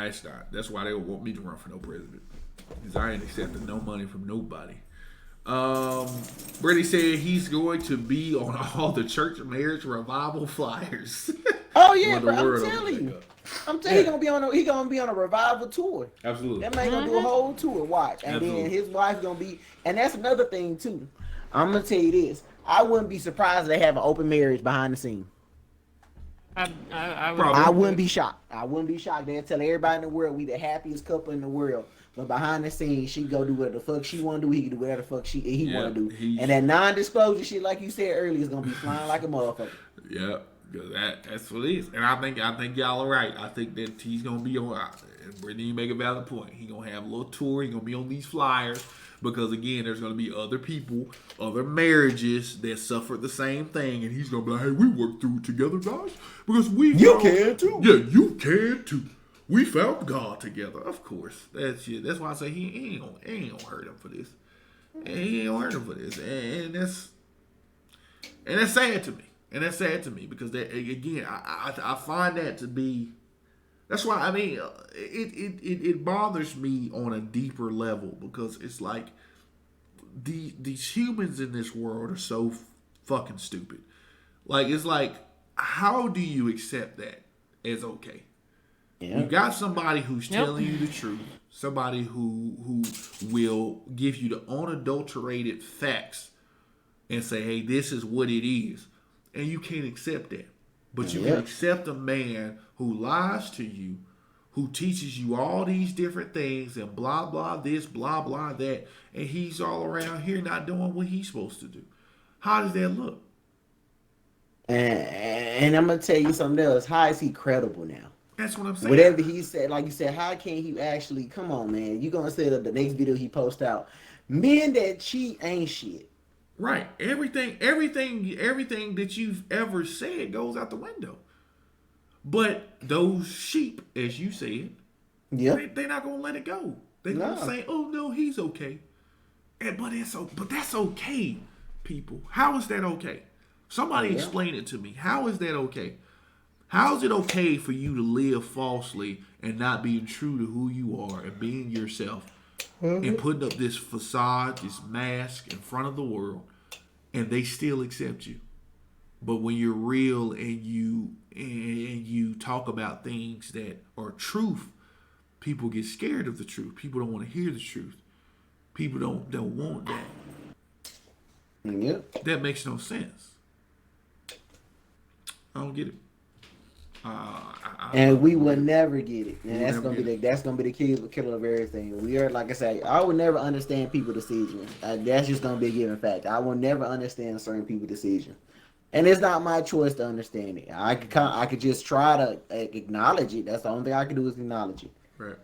it's not. That's why they don't want me to run for no president. Because I ain't accepting no money from nobody. Brittany said he's going to be on all the church marriage revival flyers. Oh yeah, When the bro, I'm word telling opens you. back up. I'm telling you, he gonna be on a revival tour. Absolutely. That man gonna do a whole tour. Watch, and Absolutely. then his wife gonna be. And that's another thing too. I'm gonna tell you this. I wouldn't be surprised if they have an open marriage behind the scene. I Probably. I wouldn't be shocked. I wouldn't be shocked. They'll tell everybody in the world we the happiest couple in the world. But behind the scenes, she go do whatever the fuck she want to do. He can do whatever the fuck he Yeah, want to do. he's- And that non-disclosure shit, like you said earlier, is gonna be flying like a motherfucker. Yeah, because that's what it is. And I think y'all are right. I think that he's gonna be on. And Brittany make a valid point. He gonna have a little tour. He gonna be on these flyers because again, there's gonna be other people, other marriages that suffered the same thing, and he's gonna be like, "Hey, we worked through it together, guys, because we You found- can too." Yeah, you can too. We found God together, of course. That's it. That's why I say he ain't gonna hurt him for this. He ain't gonna hurt him for this, and that's sad to me. And that's sad to me because that again, I find that to be. That's why I mean, it bothers me on a deeper level because it's like these humans in this world are so fucking stupid. Like it's like, how do you accept that as okay? Yeah. You got somebody who's Yep. telling you the truth, somebody who will give you the unadulterated facts and say, hey, this is what it is. And you can't accept that. But you Yeah. can accept a man who lies to you, who teaches you all these different things and blah, blah, this, blah, blah, that. And he's all around here not doing what he's supposed to do. How does that look? And I'm gonna tell you something else. How is he credible now? That's what I'm saying. Whatever he said, like you said, how can he actually come on, man? You gonna say that the next video he post out, men that cheat ain't shit. Right. Everything that you've ever said goes out the window. But those sheep, as you said, Yep. they're not gonna let it go. They're gonna No. say, "Oh no, he's okay." But that's okay, people. How is that okay? Somebody Yeah. explain it to me. How is that okay? How is it okay for you to live falsely and not being true to who you are and being yourself and putting up this facade, this mask in front of the world, and they still accept you? But when you're real and you talk about things that are truth, people get scared of the truth. People don't want to hear the truth. People don't want that. Yep. That makes no sense. I don't get it. And we will never get it. And We'll that's never gonna be get that's gonna be the killer of everything. We are, like I say, I will never understand people's decisions. That's just gonna be a given fact. I will never understand certain people's decisions. And it's not my choice to understand it. I could just try to acknowledge it. That's the only thing I can do is acknowledge it. Right.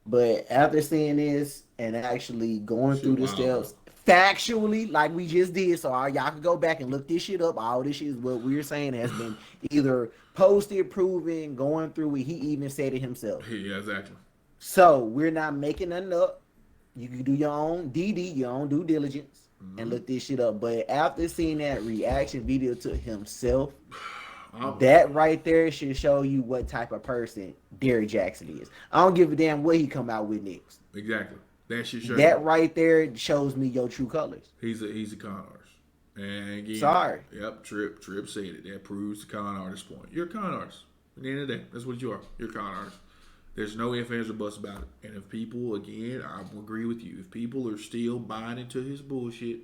But after seeing this and actually going through the wild. steps factually, like we just did, so y'all can go back and look this shit up. All this shit is what we're saying has been either posted, proven, going through it. He even said it himself. Yeah, exactly. So we're not making nothing up. You can do your own DD, your own due diligence, and look this shit up. But after seeing that reaction video to himself, that right there should show you what type of person Derrick Jackson is. I don't give a damn what he come out with next. Exactly. That should show That you. right there shows me your true colors. He's a con artist. And again, Sorry. Yep, Trip said it. That proves the con artist point. You're a con artist. At the end of the day, that's what you are. You're a con artist. There's no ifs, ands, or buts about it. And if people, again, I agree with you. If people are still buying into his bullshit,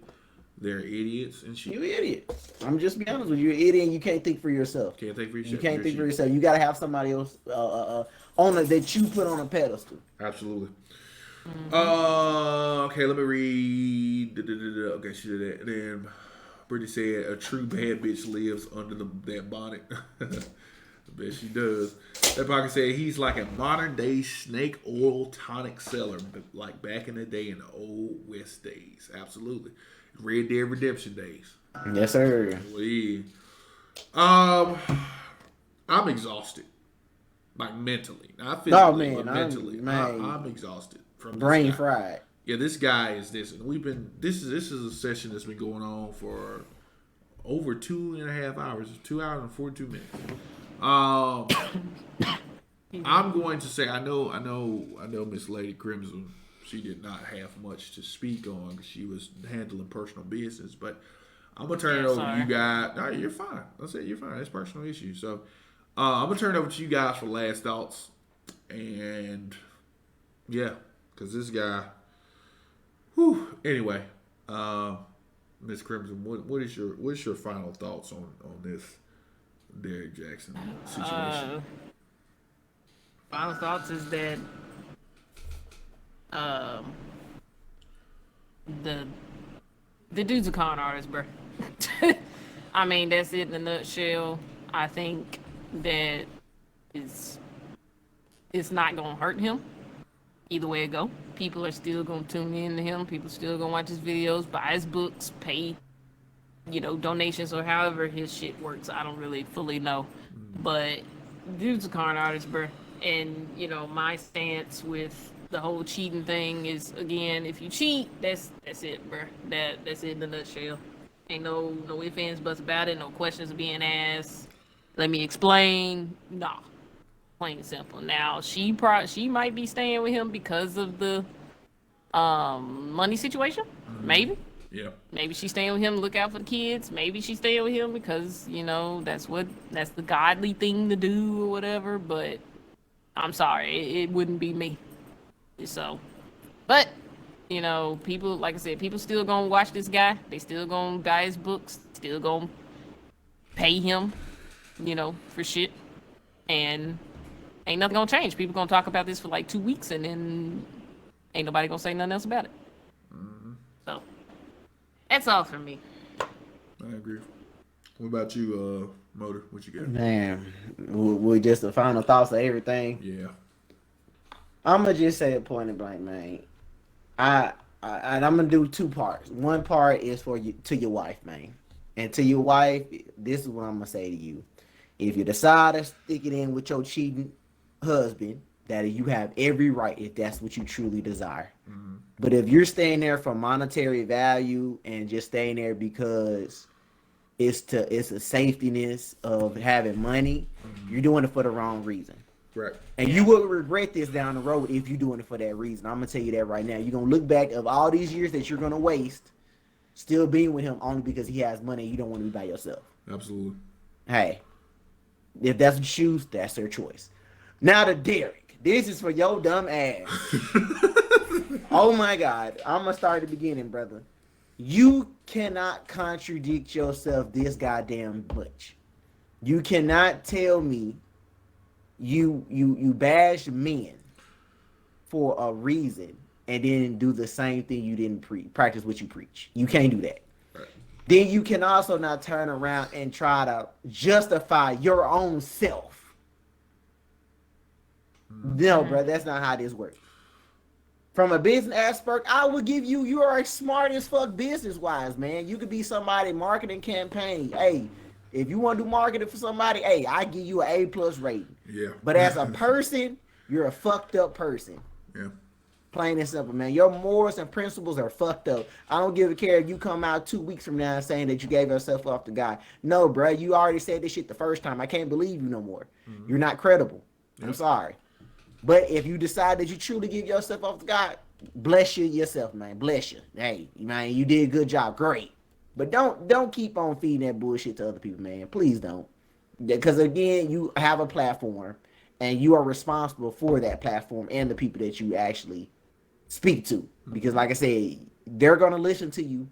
they're idiots and shit. You idiot. I'm just be honest with you. You're an idiot and you can't think for yourself. Can't think for yourself. You can't You're think for shit. yourself. You got to have somebody else that you put on a pedestal. Absolutely. Okay, let me read. Okay, she did that. Then Brittany said, "A true bad bitch lives under that bonnet." I bet she does. That pocket said he's like a modern day snake oil tonic seller, like back in the day in the old West days. Absolutely. Red Dead Redemption days. Yes, sir. I'm exhausted. Like mentally. Not physically, but mentally. I'm exhausted from this brain guy. fried. Yeah, this guy is this, and this is a session that's been going on for over 2.5 hours. 2 hours and 42 minutes. I'm going to say I know Miss Lady Crimson. She did not have much to speak on because she was handling personal business. But I'm gonna turn it over to you guys. No, you're fine. Let's say you're fine. It's personal issues. So I'm gonna turn it over to you guys for last thoughts. And yeah, because this guy. Whew. Anyway, Miss Crimson, what's your final thoughts on this Derrick Jackson situation? Final thoughts is that the dude's a con artist, bro. I mean, that's it in a nutshell. I think that it's not gonna hurt him. Either way it go, people are still gonna tune in to him. People still gonna watch his videos, buy his books, pay, donations or however his shit works. I don't really fully know, but dude's a con artist, bro. And my stance with the whole cheating thing is, again, if you cheat, that's it, bro. That's it in a nutshell. Ain't no ifs, ands, buts about it. No questions being asked. Let me explain. Nah. Plain and simple. Now she might be staying with him because of the money situation. Maybe. Yeah. Maybe she's staying with him to look out for the kids. Maybe she's staying with him because that's the godly thing to do or whatever. But I'm sorry, it wouldn't be me. So, but people, like I said, people still gonna watch this guy. They still gonna buy his books. Still gonna pay him, for shit. And ain't nothing gonna change. People gonna talk about this for like 2 weeks, and then ain't nobody gonna say nothing else about it. So that's all for me. I agree. What about you, Motor? What you got? Man, we just the final thoughts of everything. Yeah. I'm gonna just say it point blank, man. And I'm gonna do 2 parts. One part is for you, to your wife, man, and to your wife. This is what I'm gonna say to you: if you decide to stick it in with your cheating husband, that you have every right if that's what you truly desire. But if you're staying there for monetary value and just staying there because it's a safetyness of having money, you're doing it for the wrong reason. Right. And you will regret this down the road if you're doing it for that reason. I'm gonna tell you that right now. You're gonna look back of all these years that you're gonna waste still being with him only because he has money and you don't want to be by yourself. Absolutely. Hey, if that's what you choose, that's their choice. Now to Derrick. This is for your dumb ass. Oh my God. I'm gonna start at the beginning, brother. You cannot contradict yourself this goddamn much. You cannot tell me you bash men for a reason and then do the same thing you didn't practice what you preach. You can't do that. Right. Then you can also not turn around and try to justify your own self. No, bro, that's not how this works. From a business aspect, I would give you are smart as fuck business-wise, man. You could be somebody marketing campaign. Hey, if you want to do marketing for somebody, hey, I give you an A+ rating. Yeah. But as a person, you're a fucked up person. Yeah. Plain and simple, man. Your morals and principles are fucked up. I don't give a care if you come out 2 weeks from now saying that you gave yourself off to God. No, bro, you already said this shit the first time. I can't believe you no more. You're not credible. Yep. I'm sorry. But if you decide that you truly give yourself off to God, bless you yourself, man. Bless you. Hey, man, you did a good job. Great. But don't keep on feeding that bullshit to other people, man. Please don't. Because again, you have a platform and you are responsible for that platform and the people that you actually speak to. Because like I said, they're going to listen to you.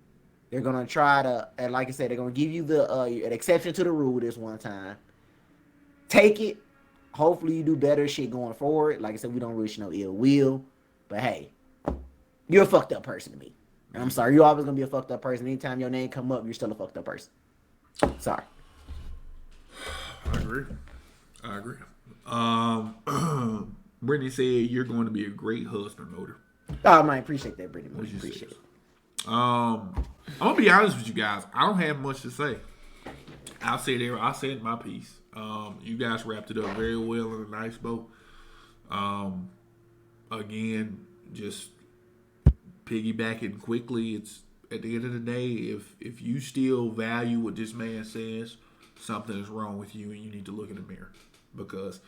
They're going to try to, and like I said, they're going to give you an exception to the rule this one time. Take it. Hopefully you do better shit going forward. Like I said, we don't wish no ill will. But hey, you're a fucked up person to me. And I'm sorry, you're always going to be a fucked up person. Anytime your name come up, you're still a fucked up person. Sorry. I agree. I agree. Brittany said you're going to be a great husband, Motor. Oh, man, appreciate that, Brittany. What'd you Appreciate say? it. I'm gonna be honest with you guys. I don't have much to say. I'll say there. I said my piece. You guys wrapped it up very well in a nice bow. Again, just piggybacking quickly. It's at the end of the day, if you still value what this man says, something is wrong with you, and you need to look in the mirror, because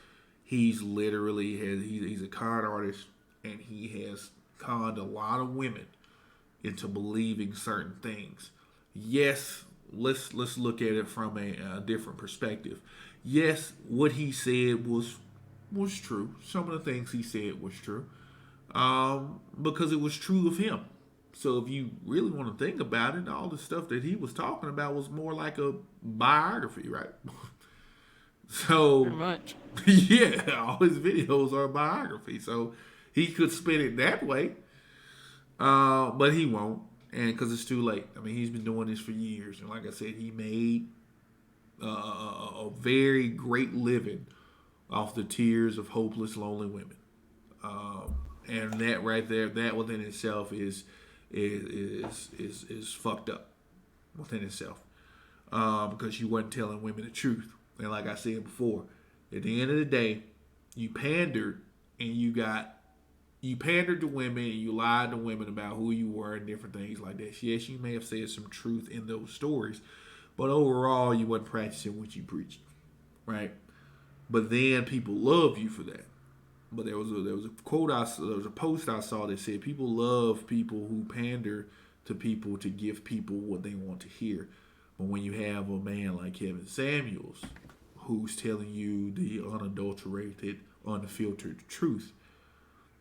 he's literally he's a con artist, and he has conned a lot of women into believing certain things. Yes, let's look at it from a different perspective. Yes, what he said was true. Some of the things he said was true, because it was true of him. So if you really want to think about it, all the stuff that he was talking about was more like a biography, right? So Pretty much. yeah, all his videos are a biography. So he could spin it that way, but he won't, and because it's too late. I mean, he's been doing this for years, and like I said, he made a very great living off the tears of hopeless, lonely women, and that right there, that within itself is fucked up within itself, because you wasn't telling women the truth. And like I said before, at the end of the day, you pandered, and you pandered to women, and you lied to women about who you were and different things like that. Yes, you may have said some truth in those stories, but overall, you wasn't practicing what you preached, right? But then people love you for that. But there was a quote there was a post I saw that said people love people who pander to people to give people what they want to hear. But when you have a man like Kevin Samuels, who's telling you the unadulterated, unfiltered truth,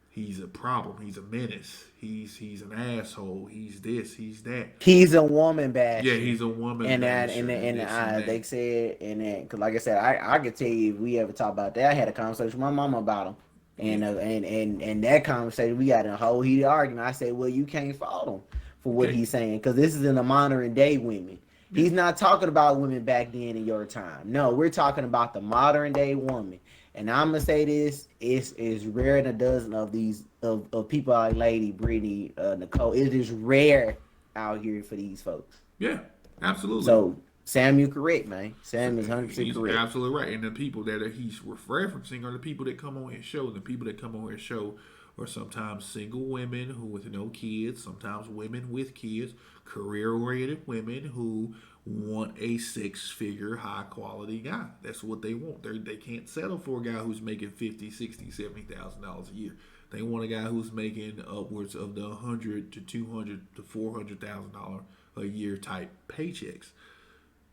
he's a problem. He's a menace. He's an asshole. He's this. He's that. He's a woman basher. Yeah, he's a woman and basher. that they said, and that, because like I said, I could tell you if we ever talk about that. I had a conversation with my mama about him, and that conversation we got in a whole heated argument. I said, well, you can't fault him for what he's saying, because this is in the modern day women. He's not talking about women back then in your time. No, we're talking about the modern day woman. And I'm gonna say this: it's rare than a dozen of these of people like Lady, Brittany, Nicole. It is rare out here for these folks. Yeah, absolutely. So Sam, you're correct, man. Sam is 100% correct. Absolutely right. And the people that he's referencing are the people that come on his show. And the people that come on his show are sometimes single women who with no kids, sometimes women with kids, career-oriented women who want a six-figure, high-quality guy. That's what they want. They can't settle for a guy who's making $50,000, $60,000, $70,000 a year. They want a guy who's making upwards of the $100,000 to $200,000 to $400,000 a year type paychecks,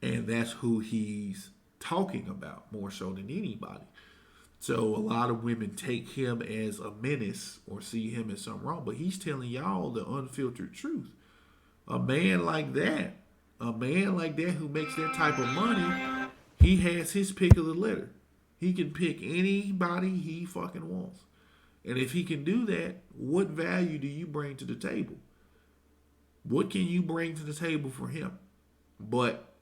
and that's who he's talking about more so than anybody. So a lot of women take him as a menace or see him as something wrong, but he's telling y'all the unfiltered truth. A man like that who makes that type of money, he has his pick of the litter. He can pick anybody he fucking wants. And if he can do that, what value do you bring to the table? What can you bring to the table for him? But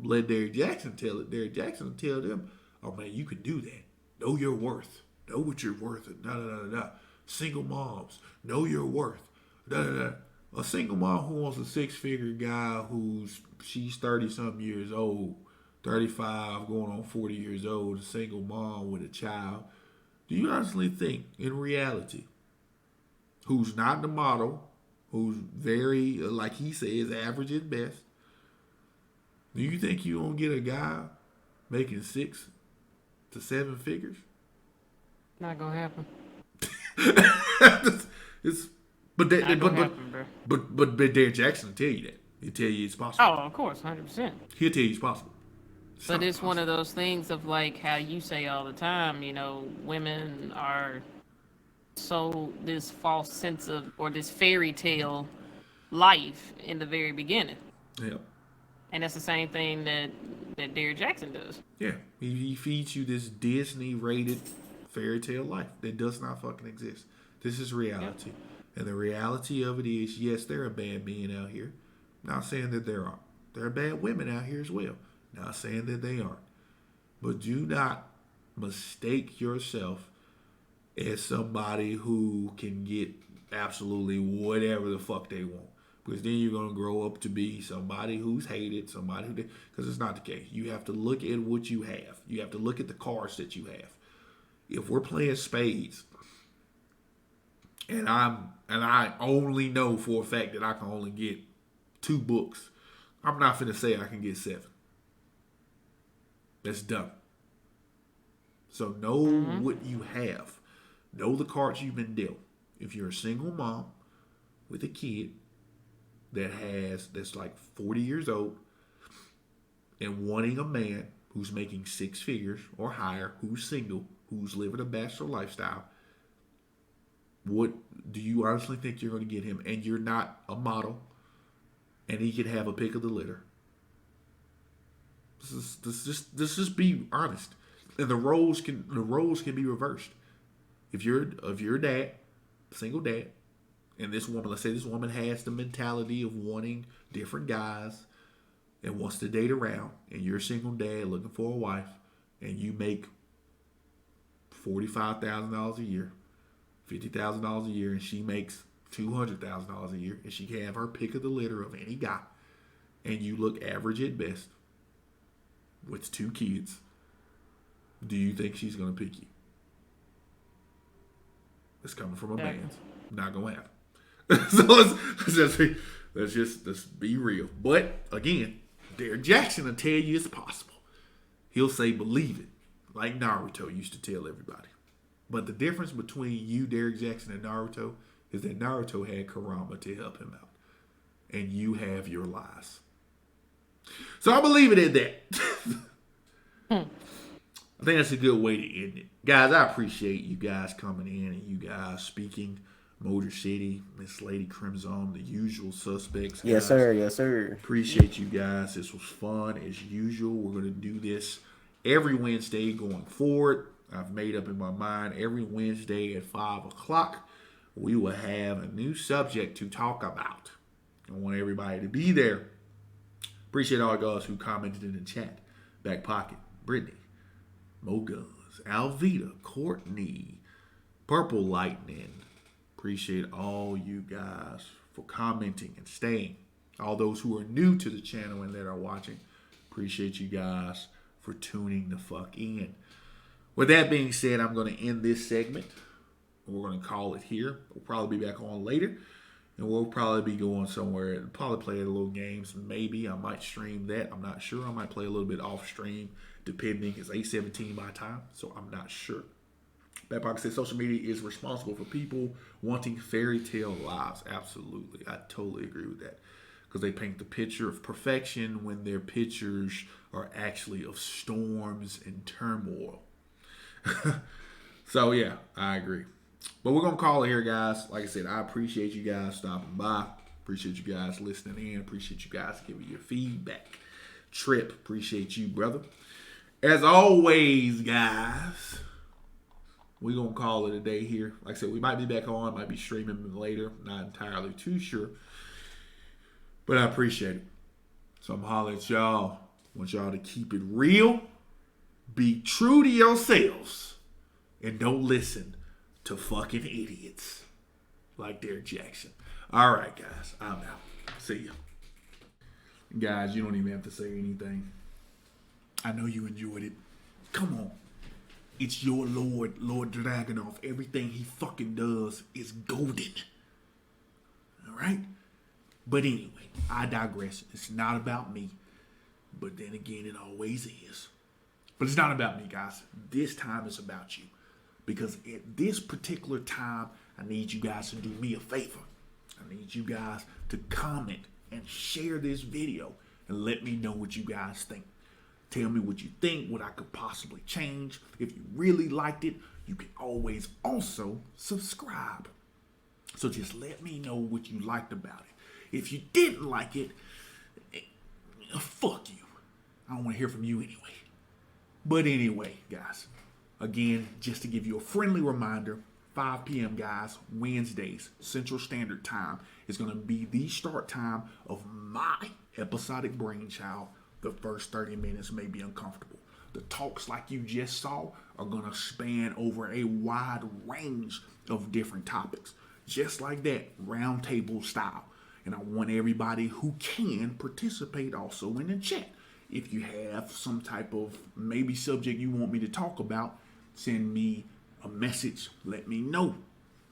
let Derrick Jaxn tell it. Derrick Jaxn will tell them, oh man, you can do that. Know your worth. Know what you're worth. Da, da, da, da. Single moms, know your worth. Da, da, da. A single mom who wants a six-figure guy she's 30-something years old, 35, going on 40 years old, a single mom with a child. Do you honestly think, in reality, who's not the model, who's very, like he says, average at best, do you think you gonna get a guy making 6 to 7 figures? Not gonna happen. But Not gonna happen, bro. But Derrick Jaxn will tell you that. He'll tell you it's possible. Oh, of course, 100%. He'll tell you it's possible. But it's one of those things of like how you say all the time, women are so this false sense of, or this fairy tale life in the very beginning. Yeah. And that's the same thing that Derrick Jaxn does. Yeah. He feeds you this Disney-rated fairy tale life that does not fucking exist. This is reality. Yep. And the reality of it is, yes, there are bad men out here. Not saying that there aren't. There are bad women out here as well. Not saying that they aren't. But do not mistake yourself as somebody who can get absolutely whatever the fuck they want. Because then you're going to grow up to be somebody who's hated, somebody who... Because it's not the case. You have to look at what you have. You have to look at the cards that you have. If we're playing spades, and I only know for a fact that I can only get 2 books, I'm not finna say I can get 7. That's dumb. So know what you have. Know the cards you've been dealt. If you're a single mom with a kid that's like 40 years old and wanting a man who's making 6 figures or higher, who's single, who's living a bachelor lifestyle, what do you honestly think you're going to get him? And you're not a model, and he can have a pick of the litter. Let's just be honest. And the roles can be reversed. If you're a dad, single dad, and this woman, let's say this woman has the mentality of wanting different guys and wants to date around, and you're a single dad looking for a wife, and you make $45,000 a year, $50,000 a year, and she makes $200,000 a year, and she can have her pick of the litter of any guy, and you look average at best with 2 kids, do you think she's going to pick you? It's coming from a man. Not going to happen. So let's just be real. But again, Derek Jackson will tell you it's possible. He'll say believe it, like Naruto used to tell everybody. But the difference between you, Derek Jackson, and Naruto is that Naruto had Kurama to help him out, and you have your lies. So I believe it at that. I think that's a good way to end it. Guys, I appreciate you guys coming in and you guys speaking. Motor City, Miss Lady Crimson, the usual suspects. Guys. Yes, sir. Yes, sir. Appreciate you guys. This was fun as usual. We're going to do this every Wednesday going forward. I've made up in my mind every Wednesday at 5 o'clock, we will have a new subject to talk about. I want everybody to be there. Appreciate all you guys who commented in the chat. Back Pocket, Brittany, Mo Guns, Alvita, Courtney, Purple Lightning. Appreciate all you guys for commenting and staying. All those who are new to the channel and that are watching, appreciate you guys for tuning the fuck in. With that being said, I'm going to end this segment. We're going to call it here. We'll probably be back on later. And we'll probably be going somewhere and probably play a little games. Maybe I might stream that. I'm not sure. I might play a little bit off stream, depending. It's 8:17 my time, so I'm not sure. Bad Pocket says social media is responsible for people wanting fairy tale lives. Absolutely. I totally agree with that. Because they paint the picture of perfection when their pictures are actually of storms and turmoil. So, yeah, I agree. But we're going to call it here, guys. Like I said, I appreciate you guys stopping by. Appreciate you guys listening in. Appreciate you guys giving your feedback. Trip, appreciate you, brother. As always, guys, we're going to call it a day here. Like I said, we might be back on. Might be streaming later. Not entirely too sure. But I appreciate it. So I'm hollering at y'all. I want y'all to keep it real. Be true to yourselves. And don't listen to fucking idiots like Derek Jackson. All right, guys. I'm out. See ya. Guys, you don't even have to say anything. I know you enjoyed it. Come on. It's your Lord, Lord Dragunov. Everything he fucking does is golden. All right? But anyway, I digress. It's not about me. But then again, it always is. But it's not about me, guys. This time it's about you. Because at this particular time, I need you guys to do me a favor. I need you guys to comment and share this video and let me know what you guys think. Tell me what you think, what I could possibly change. If you really liked it, you can always also subscribe. So just let me know what you liked about it. If you didn't like it, fuck you. I don't want to hear from you anyway. But anyway, guys, again, just to give you a friendly reminder, 5 p.m., guys, Wednesdays, Central Standard Time is going to be the start time of my episodic brainchild. The first 30 minutes may be uncomfortable. The talks like you just saw are gonna span over a wide range of different topics. Just like that, round table style. And I want everybody who can participate also in the chat. If you have some type of maybe subject you want me to talk about, send me a message, let me know,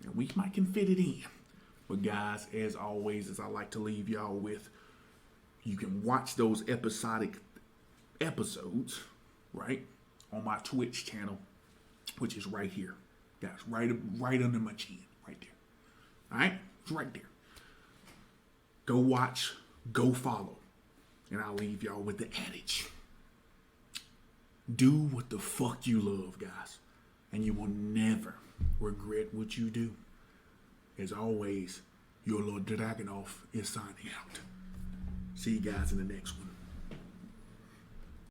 and we might can fit it in. But guys, as always, as I like to leave y'all with, you can watch those episodic episodes, right, on my Twitch channel, which is right here, guys, right under my chin, right there. All right, it's right there. Go watch, go follow, and I'll leave y'all with the adage: do what the fuck you love, guys, and you will never regret what you do. As always, your Lord Dragunov is signing out. See you guys in the next one.